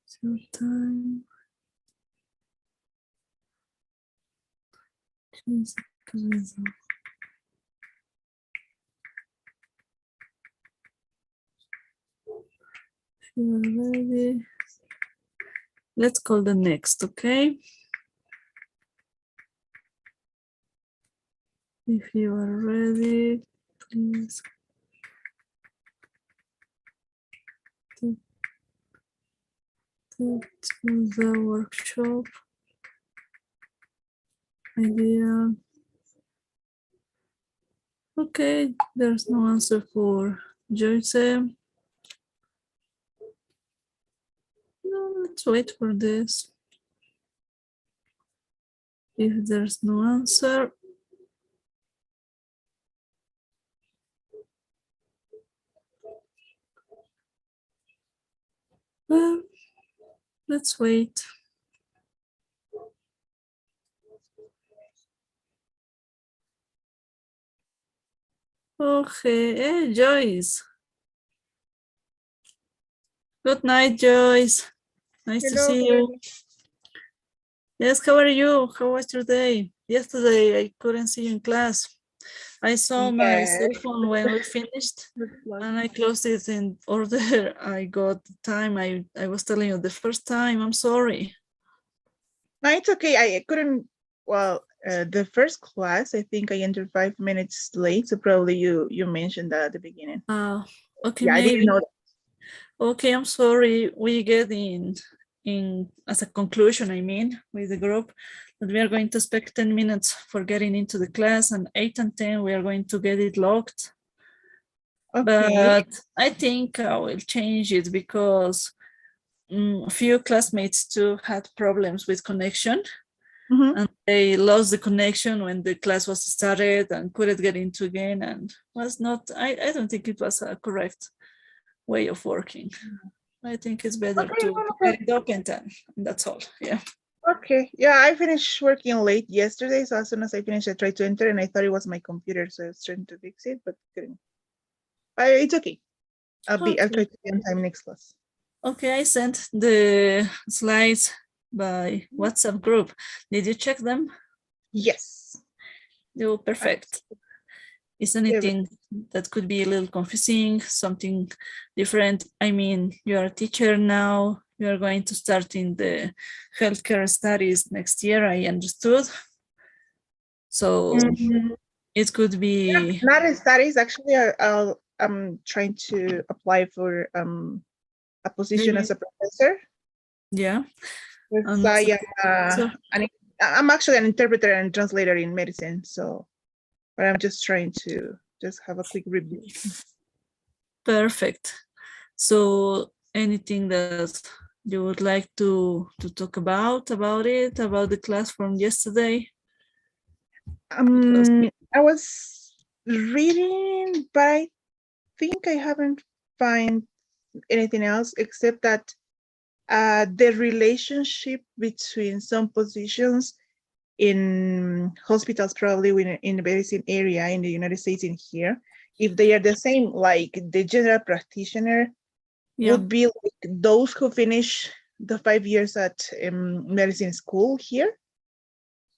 So time. Ready. Let's call the next, okay? If you are ready, please. To the workshop. idea. Okay, there's no answer for Joyce. No, let's wait for this. If there's no answer, well, let's wait. Okay, hey, Joyce. Good night, Joyce. Nice to see you. Yes, how are you? How was your day? Yesterday, I couldn't see you in class. I saw my cell phone when we finished and I closed it in order. I got the time. I was telling you the first time. I'm sorry. No, it's okay. I couldn't, well, the first class, I think I entered 5 minutes late. So probably you mentioned that at the beginning. Okay, yeah, maybe. I didn't know that. Okay, I'm sorry. We get in as a conclusion, I mean, with the group, that we are going to expect 10 minutes for getting into the class, and 8 and 10, we are going to get it locked. Okay. But I think I will change it because a few classmates too had problems with connection. And they lost the connection when the class was started and couldn't get into again, and was not, I don't think it was a correct way of working. I think it's better to get it open, and that's all. Yeah. Okay. Yeah, I finished working late yesterday. So as soon as I finished, I tried to enter and I thought it was my computer. So I was trying to fix it, but couldn't. It's okay. I'll try to be on time next class. Okay, I sent the slides by WhatsApp group. Did you check them? Yes. Oh, perfect. Is anything that could be a little confusing, something different? I mean, you are a teacher now, you are going to start in the healthcare studies next year, I understood. So it could be... Not in studies, actually, I'm trying to apply for a position as a professor. Yeah. I'm actually an interpreter and translator in medicine, so but I'm just trying to just have a quick review. Perfect. So anything that you would like to talk about the class from yesterday? I was reading, but I think I haven't found anything else except that the relationship between some positions in hospitals, probably in the medicine area in the United States in here, if they are the same, like the general practitioner would be like those who finish the 5 years at medicine school here?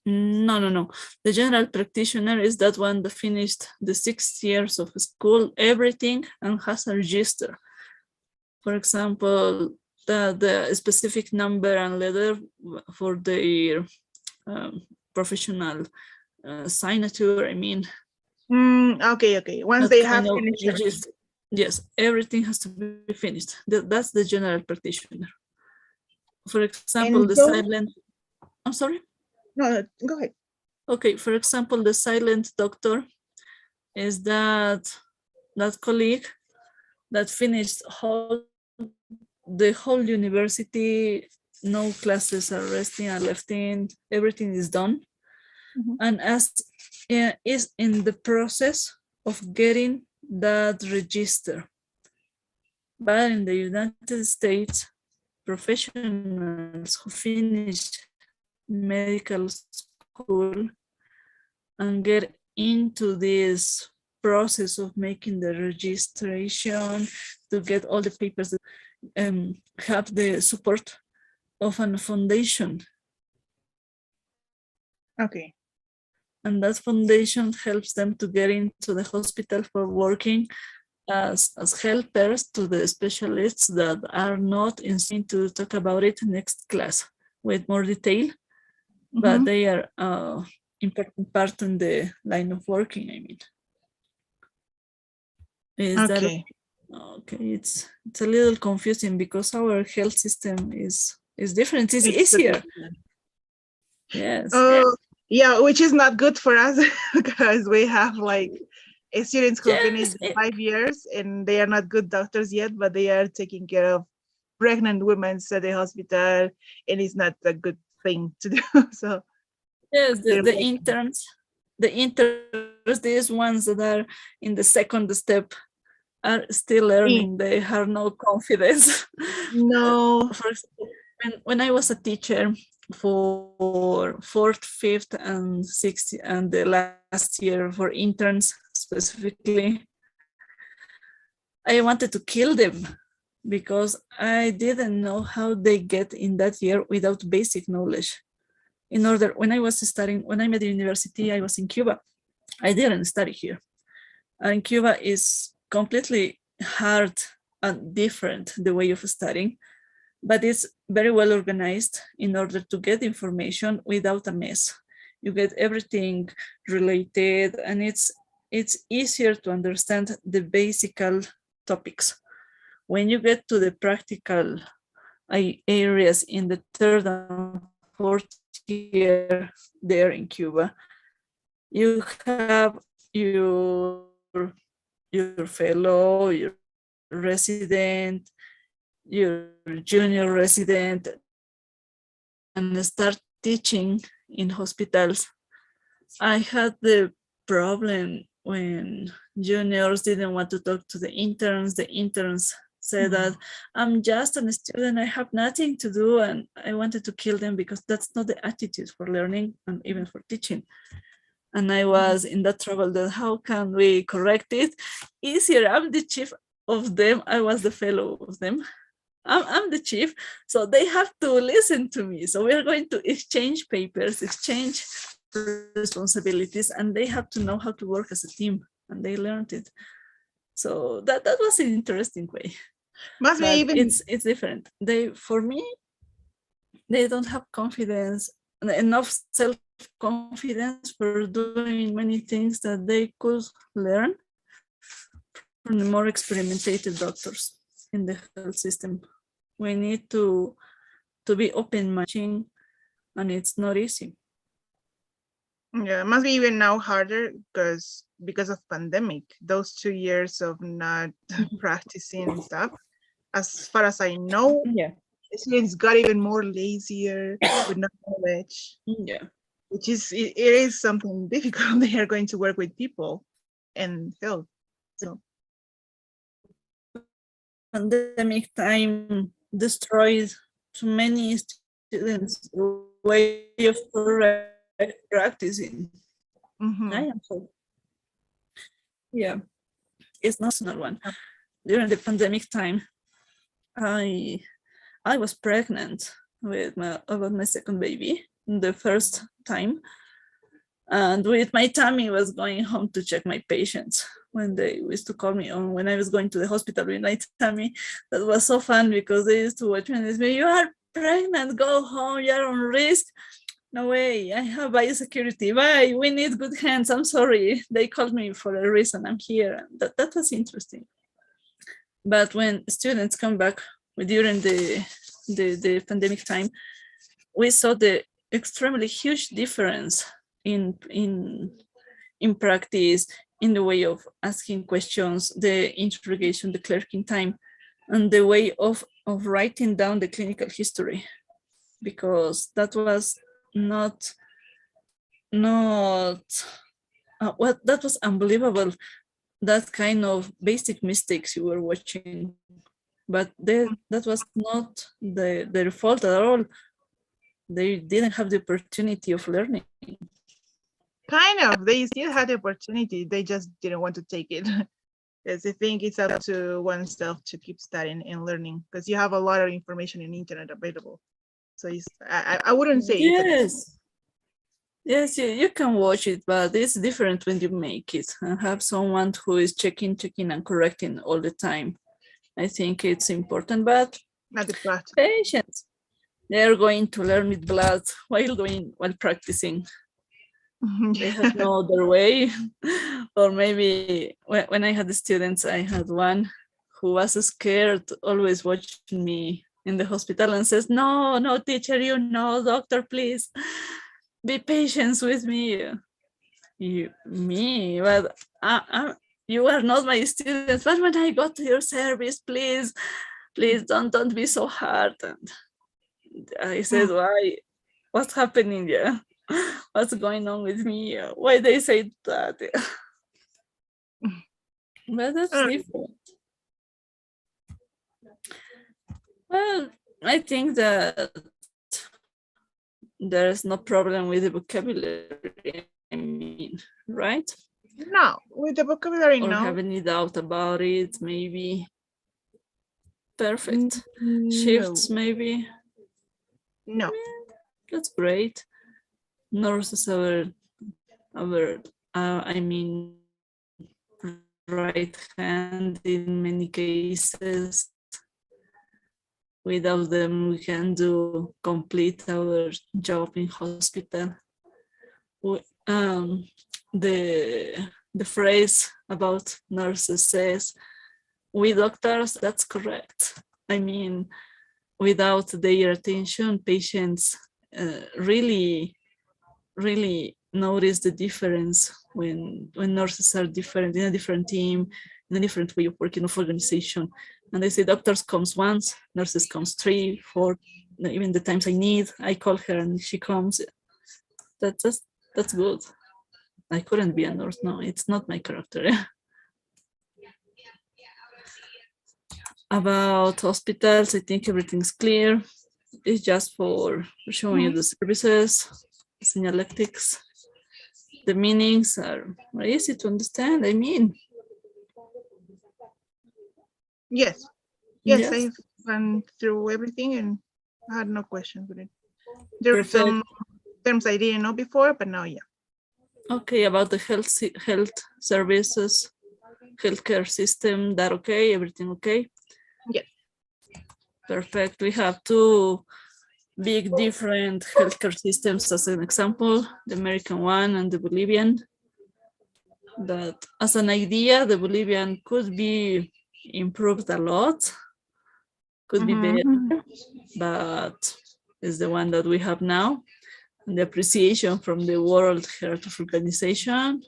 No. The general practitioner is that one that finished the 6 years of school, everything, and has a register. For example, the specific number and letter for their professional signature, I mean. Okay. Once they have finished. Yes, everything has to be finished. That's the general practitioner. For example, the silent, I'm sorry? No, go ahead. Okay, for example, the silent doctor is that colleague that finished the whole university, no classes are resting and left in, everything is done. And as is in the process of getting that register. But in the United States, professionals who finish medical school and get into this process of making the registration to get all the papers that have the support of a foundation. Okay. And that foundation helps them to get into the hospital for working as helpers to the specialists that are not insane to talk about it next class with more detail, but they are important part in the line of working, I mean. Is that okay? It's a little confusing because our health system is different. It's easier. Yes. Yeah, which is not good for us because we have like students who finished 5 years and they are not good doctors yet, but they are taking care of pregnant women at the hospital, and it's not a good thing to do. So yes, the interns, these ones that are in the second step are still learning. They have no confidence. No. For example, when I was a teacher for 4th, 5th, and 6th, and the last year for interns specifically, I wanted to kill them because I didn't know how they get in that year without basic knowledge. When I was studying, when I met the university, I was in Cuba. I didn't study here. And Cuba is completely hard and different, the way of studying, but it's very well organized in order to get information without a mess. You get everything related, and it's easier to understand the basic topics. When you get to the practical areas in the 3rd and 4th year there in Cuba, you have your fellow, your resident, your junior resident, and start teaching in hospitals. I had the problem when juniors didn't want to talk to the interns. The interns said that I'm just a student, I have nothing to do, and I wanted to kill them because that's not the attitude for learning and even for teaching. And I was in that trouble that how can we correct it? Easier, I'm the chief of them, I was the fellow of them. I'm the chief, so they have to listen to me. So we are going to exchange papers, exchange responsibilities, and they have to know how to work as a team, and they learned it. So that was an interesting way. Must be even it's different. For me, they don't have confidence, enough self-confidence for doing many things that they could learn from the more experimentated doctors in the health system. We need to be open-minded, and it's not easy. Yeah, it must be even now harder because of pandemic. Those 2 years of not practicing stuff. As far as I know, students got even more lazier with no knowledge. Yeah, which is it is something difficult. They are going to work with people and health. So pandemic time destroyed to many students the way of correct practicing. I am so. Yeah, it's not a one. During the pandemic time, I was pregnant with my second baby the first time, and with my tummy was going home to check my patients when they used to call me on when I was going to the hospital with my tummy. That was so fun because they used to watch me and they say, "You are pregnant, go home, you're on risk." No way, I have biosecurity. Bye, we need good hands. I'm sorry. They called me for a reason. I'm here. That was interesting. But when students come back during the pandemic time, we saw the extremely huge difference in practice, in the way of asking questions, the interrogation, the clerking time, and the way of writing down the clinical history, because that was not that was unbelievable, that kind of basic mistakes you were watching, but that was not their fault at all. They didn't have the opportunity of learning. Kind of, they still had the opportunity, they just didn't want to take it. Because I think it's up to oneself to keep studying and learning, because you have a lot of information in the internet available. So I wouldn't say yes, you can watch it, but it's different when you make it and have someone who is checking and correcting all the time. I think it's important, but not the practice. Patience. They're going to learn with blood while practicing. They have no other way. Or maybe when I had the students, I had one who was scared, always watching me in the hospital and says, no, teacher, doctor, please. be patient with me. But you are not my student. But when I got to your service, please don't be so hard. And I said, why? What's happening here? What's going on with me? Why they say that? But that's different. Well, I think that there's no problem with the vocabulary, I mean, right? No, with the vocabulary, Or no. have any doubt about it, maybe. Perfect. No. Shifts, maybe. No. That's great. Nurses are I mean, right hand in many cases. Without them, we can complete our job in hospital. The phrase about nurses says, we doctors, that's correct. I mean, without their attention, patients really notice the difference when nurses are different, in a different team, in a different way of working of organization. And they say doctors comes once, nurses comes 3, 4, even the times I need, I call her and she comes. That's good. I couldn't be a nurse. No, it's not my character. About hospitals, I think everything's clear. It's just for showing you the services, señalectics. The meanings are very easy to understand. I mean, yes, I've gone through everything and I had no questions with it. There are some terms I didn't know before, but now, yeah. Okay, about the health services, healthcare system, that okay? Everything okay? Yes. Perfect. We have 2 big different healthcare systems as an example, the American one and the Bolivian. That as an idea, the Bolivian could be improved a lot, could be better, but is the one that we have now. And the appreciation from the World Health Organization,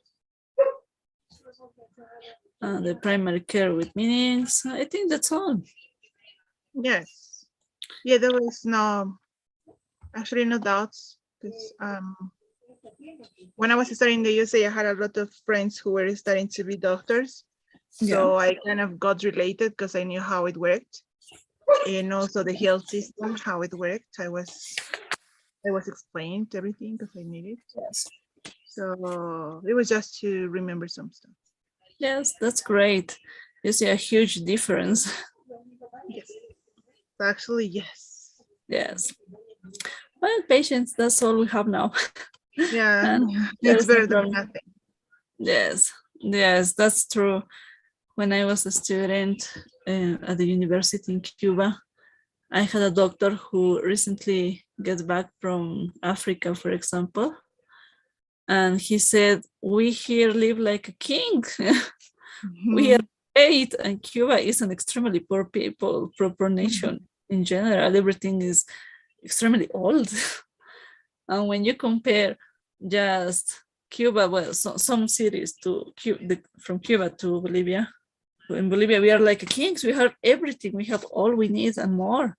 the primary care with meanings. I think that's all. Yes. Yeah, there was actually no doubts because when I was studying in the USA, I had a lot of friends who were studying to be doctors. So I kind of got related because I knew how it worked. And also the health system, how it worked. I was explained everything because I needed. Yes. So it was just to remember some stuff. Yes, that's great. You see a huge difference. Yes. Actually, yes. Yes. Well, patients, that's all we have now. Yeah, it's better than nothing. Yes, that's true. When I was a student at the university in Cuba, I had a doctor who recently got back from Africa, for example. And he said, we here live like a king. We are great. And Cuba is an extremely poor nation in general. Everything is extremely old. And when you compare just Cuba, well, some cities from Cuba to Bolivia, in Bolivia, we are like kings. We have everything. We have all we need and more.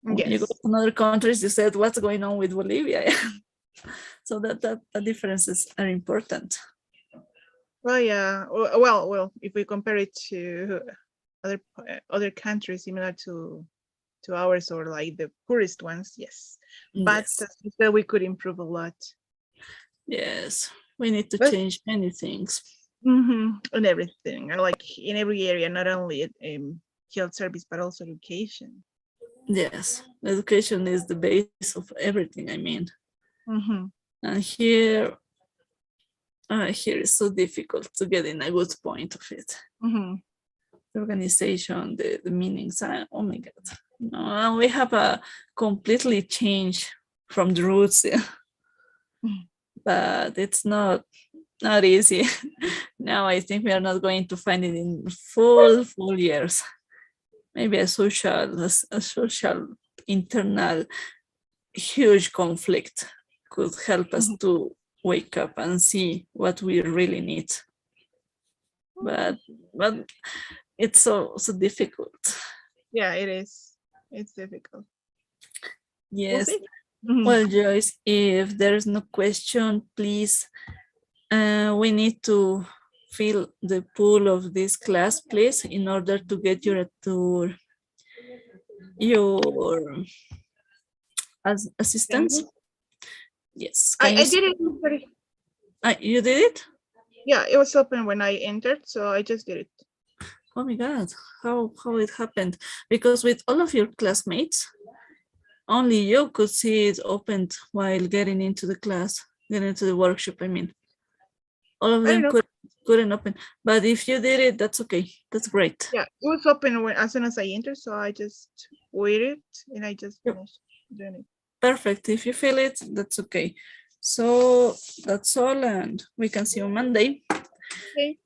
When you go to other countries, you said, what's going on with Bolivia? So that the differences are important. Well, yeah. Well, if we compare it to other countries similar to ours or like the poorest ones, yes. But as you said, we could improve a lot. Yes, we need to change many things. And everything, like in every area, not only health service, but also education. Yes, education is the base of everything, I mean. And here is so difficult to get in a good point of it. The organization, the meanings, oh my God. No, we have a completely change from the roots, but it's not easy. Now I think we are not going to find it in full years. Maybe a social internal huge conflict could help us to wake up and see what we really need. But it's so difficult. Yeah, it is. It's difficult. Yes. see. Mhm. Well, Joyce, if there is no question, please, we need to fill the pool of this class, please, in order to get your as assistance. Yes. Can I you did it already. you did it? Yeah, it was open when I entered, so I just did it. Oh my God, how it happened? Because with all of your classmates, only you could see it opened while getting into the class, getting into the workshop, I mean. All of I don't them know. couldn't open. But if you did it, that's okay. That's great. Yeah, it was open when as soon as I entered, so I just waited and I just Yep. finished doing it. Perfect. If you feel it, that's okay. So that's all, and we can see you on Monday. Okay.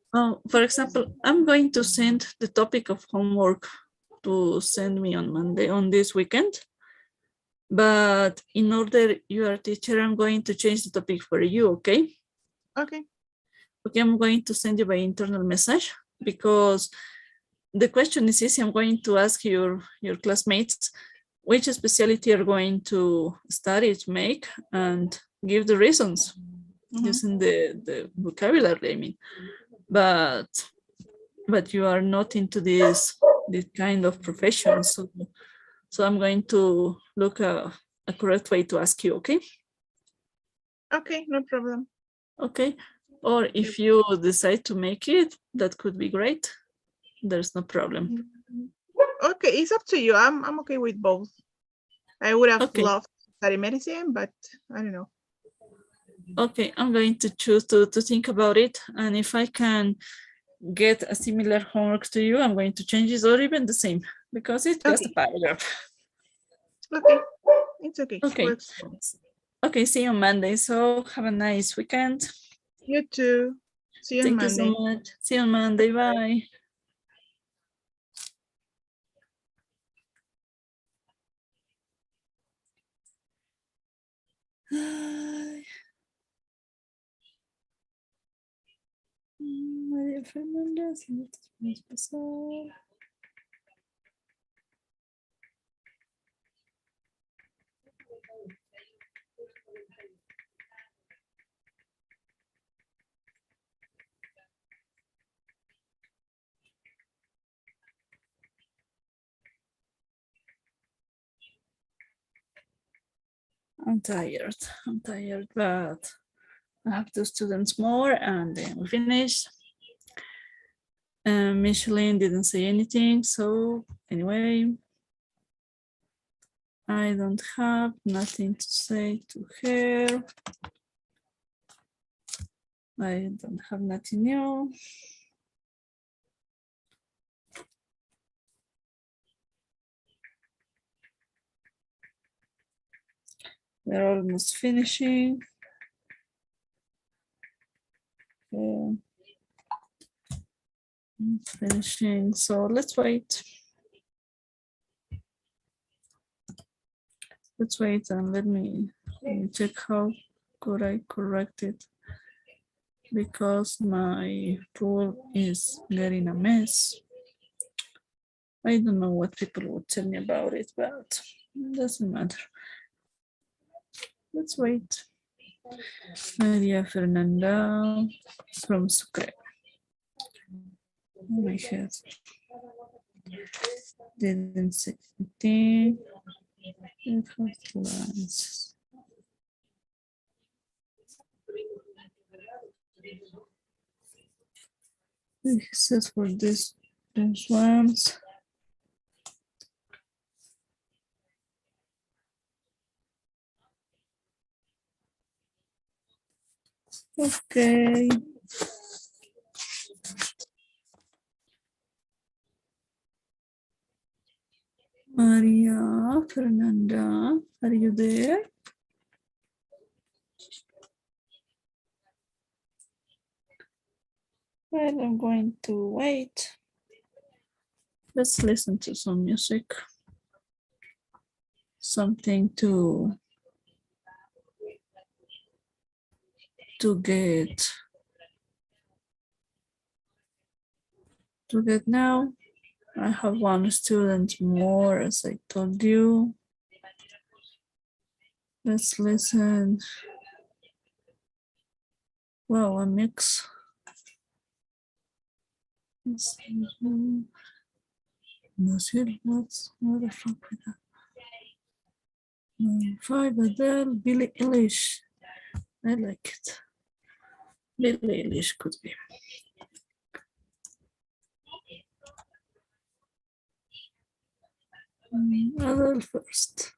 For example, I'm going to send the topic of homework to send me on Monday on this weekend. But in order you are a teacher, I'm going to change the topic for you, okay? Okay. Okay, I'm going to send you by internal message because the question is easy. I'm going to ask your classmates which specialty you're going to study to make and give the reasons using the vocabulary, I mean. But you are not into this kind of profession, so I'm going to look a correct way to ask you, okay? Okay, no problem. Okay, or if you decide to make it, that could be great. There's no problem. Okay, it's up to you. I'm okay with both. I would have Okay. loved to study medicine, but I don't know. Okay, I'm going to choose to think about it, and if I can get a similar homework to you, I'm going to change it or even the same because it's just a paragraph. Okay, it's okay. Okay. Works. Okay, see you on Monday. So have a nice weekend. You too. See you on Thank you Monday. so much. See you on Monday. Bye. María Fernanda, si no te puedes pasar. I'm tired, but I have 2 students more and then we finish. Michelin didn't say anything, so anyway, I don't have nothing to say to her. I don't have nothing new. We're almost finishing. Okay. Finishing, so let's wait. Let's wait and let me check how could I correct it because my tool is getting a mess. I don't know what people would tell me about it, but it doesn't matter. Let's wait. Maria Fernanda from Sucre. Oh my head. Didn't say anything. It says for these ones. Okay. Maria Fernanda, are you there? Well, I'm going to wait. Let's listen to some music. Something to to get now. I have one student more, as I told you. Let's listen. Wow, a mix. No sé what's what the fuck with that. 5 Adele, Billie Eilish. I like it. Billie Eilish could be. Adele first.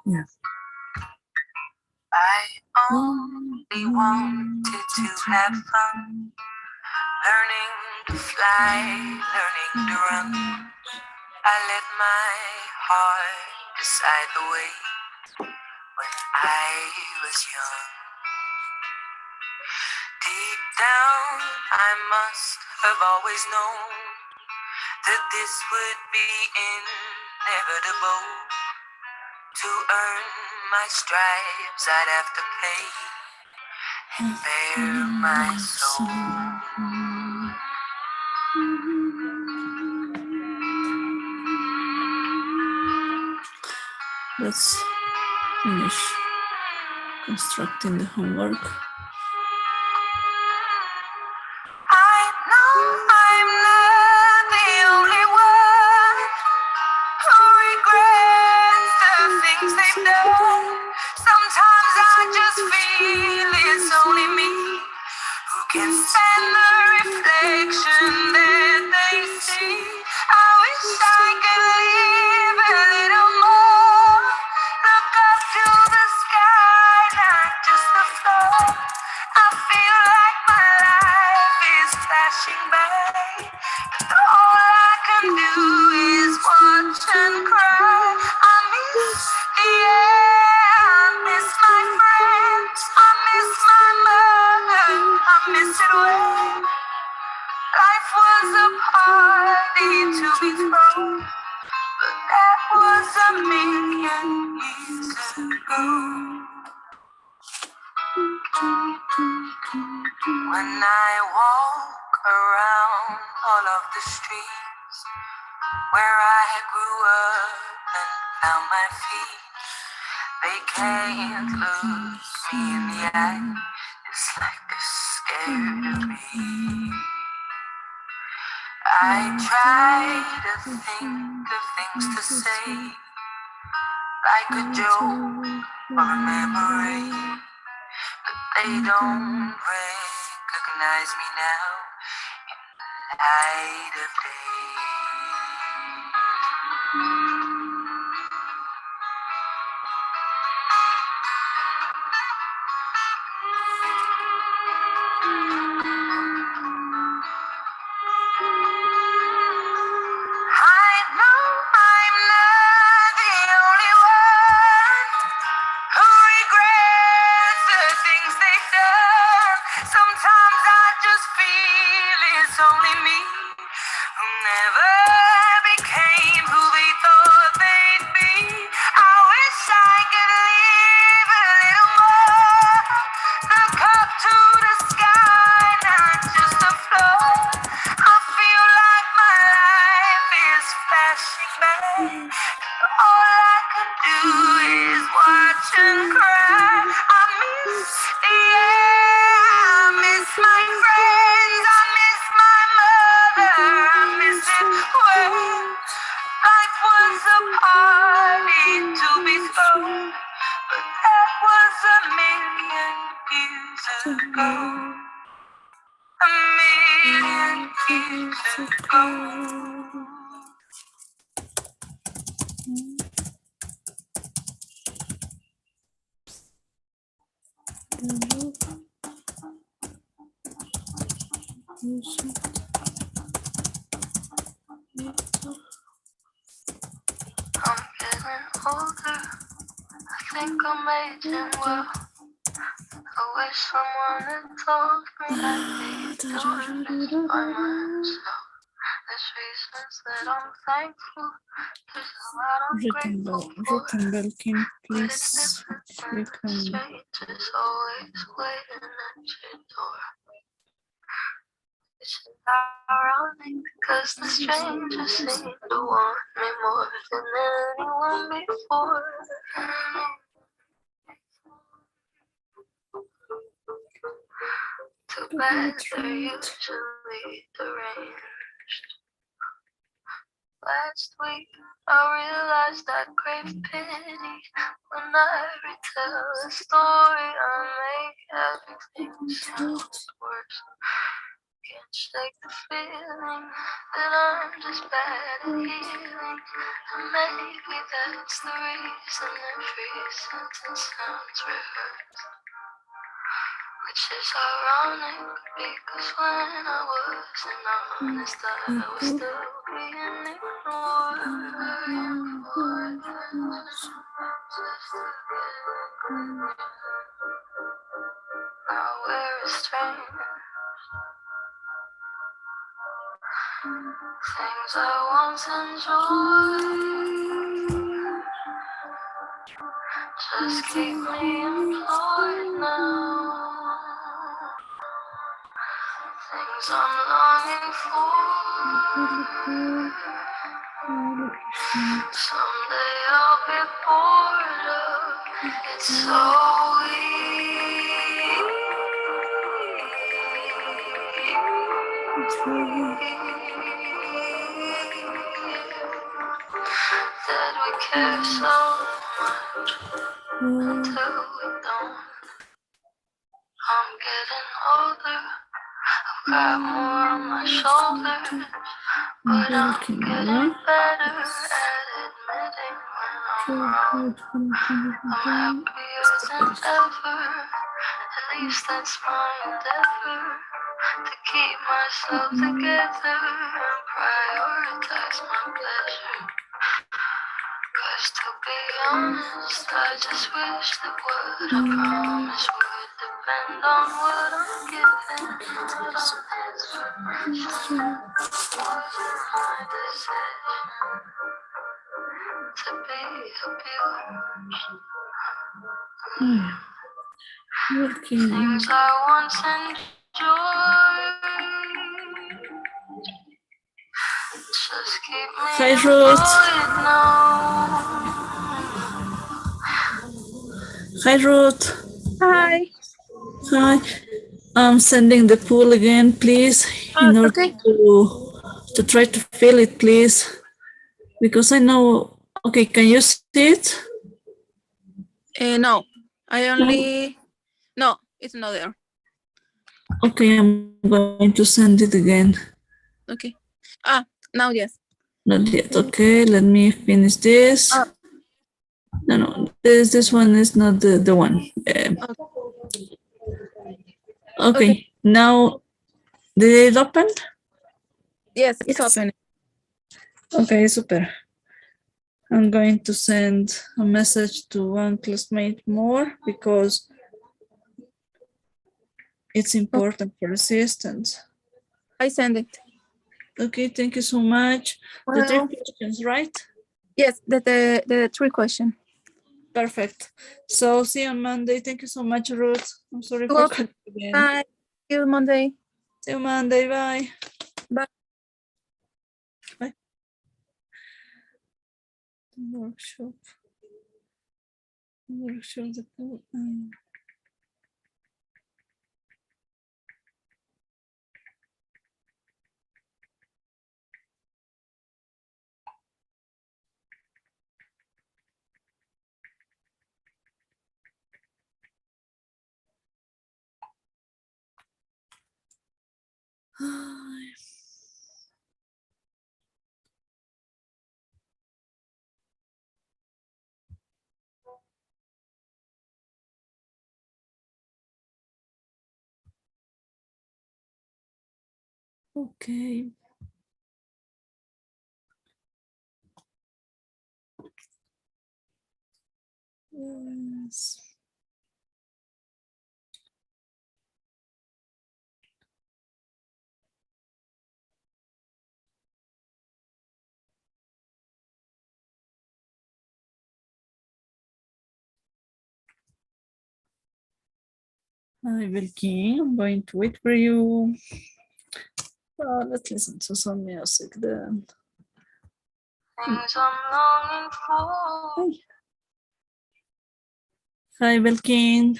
Yeah. I only wanted to have fun, learning to fly, learning to run. I let my heart decide the way when I was young. Deep down, I must have always known that this would be inevitable. To earn my stripes, I'd have to pay and bare my soul. Let's finish constructing the homework. I know I'm not the only one who regrets the things they've done. Sometimes I just feel it's only me who can stand the reflection that they see. I wish I could live a little more. Look up to the sky, not just the floor. I feel like my life is flashing by, and all I can do is watch and cry. I miss the air, I miss my friends, I miss my mother, I miss it when life was a party to be thrown, but that was a million years ago. When I walk around all of the streets where I grew up and found my feet, they can't look me in the eye. It's like they're scared of me. I try to think of things to say, like a joke or a memory, but they don't recognize me now in the light of day. I know I'm not the only one who regrets the things they've done. Sometimes I just feel it's only me who never became who they thought they'd be. I wish I could live a little more. Look up to the sky, not just the floor. I feel like my life is flashing by. All I can do is watch and cry. I miss the air, I miss my friends, I miss my mother, I miss it when life was a party to be thrown, but that was a million years ago. A million years ago. I'm getting older, I think I'm aging well. I wish someone had told me that they do this by myself. This reason that I'm thankful. There's a lot I'm grateful for. Can But it's please different click when on strangers always waiting at your door. It's ironic because the strangers seem to want me more than anyone before. Too bad they're usually deranged. Last week I realized I crave pity when I retell the story. I make everything sound worse. Can't shake the feeling that I'm just bad at healing. And maybe that's the reason every sentence sounds rehearsed. Which is ironic because when I wasn't honest, I was still being ignored. Now we're estranged. Things I once enjoyed just keep me employed now. Things I'm longing for. Someday I'll be bored of. It's so that we care so much until we don't. I'm getting older, I've got more on my shoulders, but I'm getting better at admitting when I'm wrong. I'm happier than ever, at least that's my endeavor, to keep myself together and prioritize my pleasure. Cause to be honest, I just wish that what I promised would depend on what I'm given. But on this version, wasn't my decision to be abused. Things I once enjoyed just keep me Hi, Ruth. employed now. Hi, Ruth. Hi. Hi. I'm sending the pool again, please, in order Okay. to try to fill it, please. Because I know, okay, can you see it? No, I only, no, it's not there. Okay, I'm going to send it again. Okay. Now yes. Not yet. Okay, let me finish this. No, this one is not the one. Okay, now did it open? Yes, it's open. Okay, super. I'm going to send a message to one classmate more because it's important for assistance. I send it. Okay, thank you so much. The three Well, questions, right? yes, the three question. Perfect. So see you on Monday. Thank you so much, Ruth. I'm sorry for Well, calling again. bye. See you Monday. See you Monday. Bye. Bye. Bye. Workshop. Workshop. Okay. Yes. Hi, Belkin. I'm going to wait for you. Let's listen to some music then. Hi, Belkin.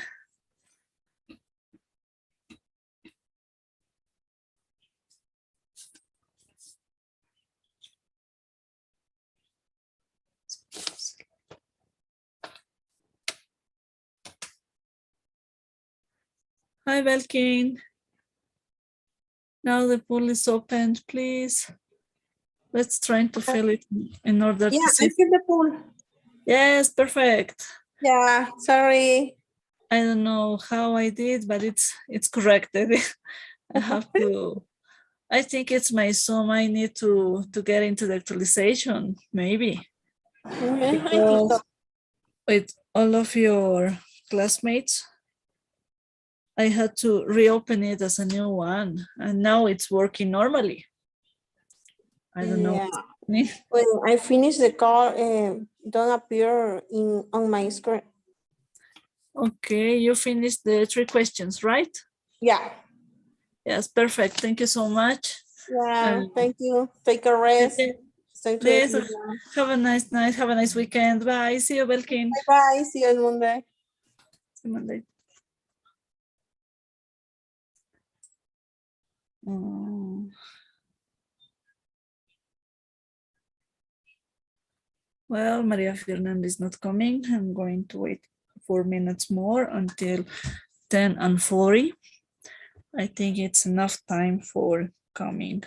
Hi, Belkin. Now the pool is open, please. Let's try to fill it in order Yeah, to I see. feel the pool. Yes, perfect. Yeah, sorry. I don't know how I did, but it's corrected. I have to. I think it's my Zoom. I need to get into the actualization, maybe, I think so. because with all of your classmates, I had to reopen it as a new one, and now it's working normally. I don't know. Yeah. When I finish the call, don't appear on my screen. Okay, you finished the 3 questions, right? Yeah. Yes, perfect. Thank you so much. Yeah, thank you. Take a rest. Thank you. Please have a nice night. Have a nice weekend. Bye. See you, Belkin. Bye. See you on Monday. See you Monday. Well, Maria Fernanda is not coming. I'm going to wait 4 minutes more until 10:40. I think it's enough time for coming,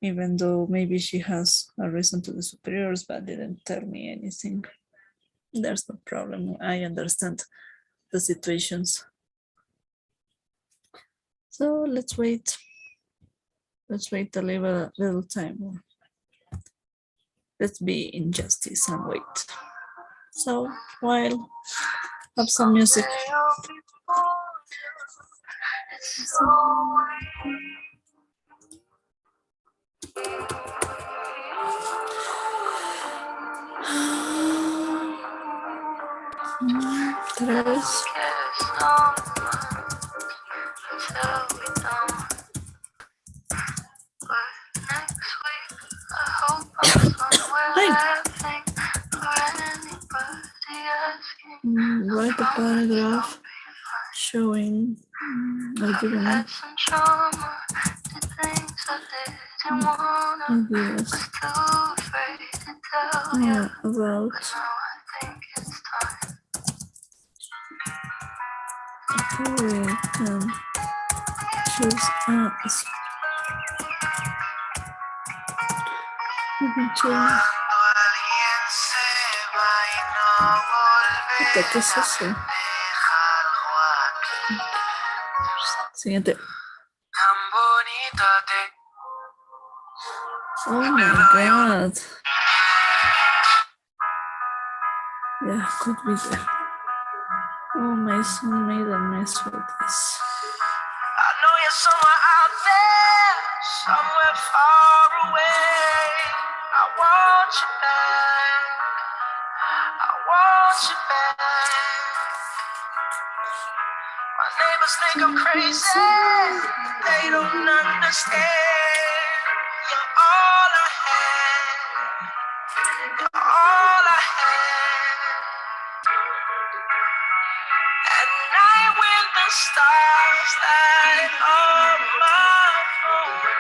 even though maybe she has a reason to the superiors, but didn't tell me anything. There's no problem. I understand the situations. So let's wait. Let's wait a little time more. Let's be in justice and wait. So while have some music. Tres. Write a paragraph showing ideas. About how we can choose ¿Qué es eso? Siguiente. Oh my god. Yeah, could be there. Oh, my son made a mess with this. I know you're somewhere out there, somewhere far away. I want you back. I want you back. My neighbors think I'm crazy. They don't understand. You're all I had. You're all I had. At night when the stars light up my phone,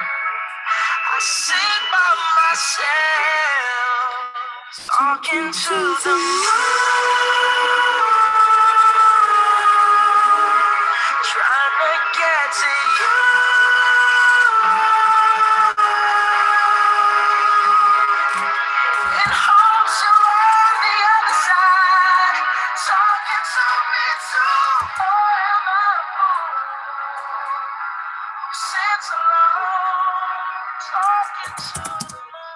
I sit by myself, talking to the moon, trying to get to you. In hopes you're on the other side, talking to me too. Or am I a fool who sits alone, talking to the moon?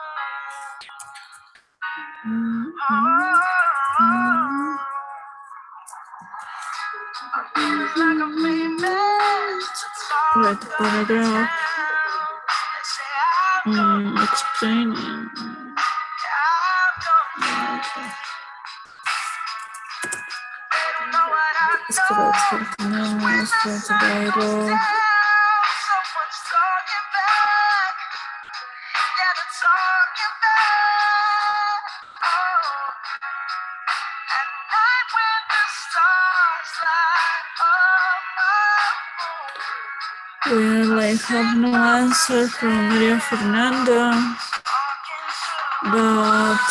Like I'm famous to talk Write a paragraph explaining. They don't know what I Describe Filipinos, Viral. Well, I have no answer from Maria Fernanda, but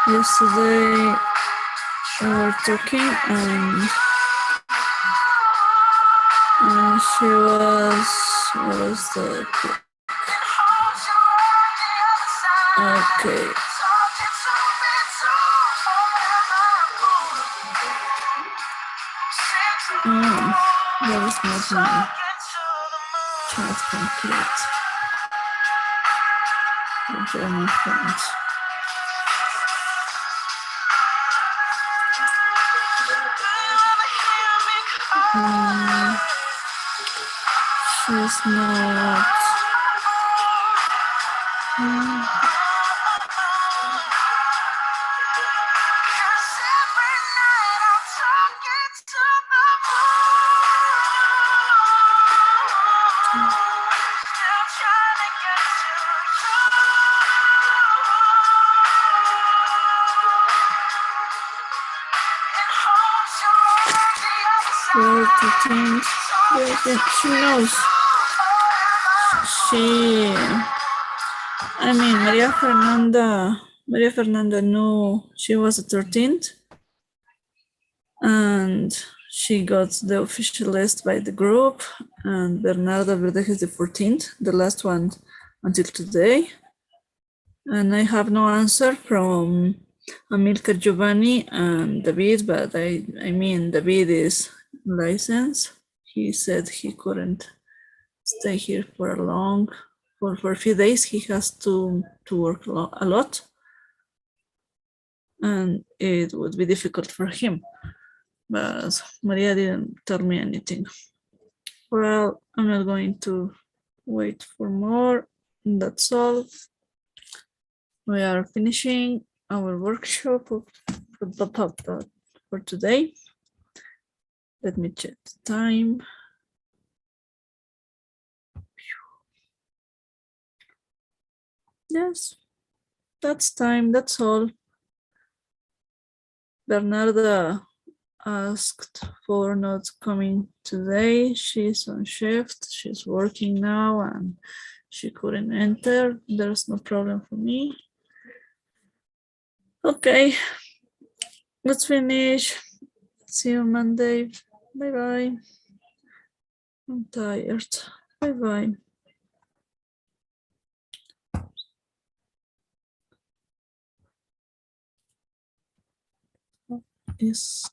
yesterday we were talking and she was, what was the, okay. That was not my chat complete. The German friends. She's not. Well, to think, she knows. I mean, Maria Fernanda knew she was the 13th, and she got the official list by the group, and Bernarda Verdeja is the 14th, the last one until today. And I have no answer from Amilcar Giovanni and David, but I mean, David is licensed. He said he couldn't stay here for a few days. He has to work a lot, and it would be difficult for him. But Maria didn't tell me anything. Well, I'm not going to wait for more. That's all. We are finishing our workshop for today. Let me check the time. Yes, that's time, that's all. Bernarda asked for not coming today. She's on shift, she's working now and she couldn't enter. There's no problem for me. Okay, let's finish. See you Monday. Bye-bye. I'm tired. Bye-bye. Yes.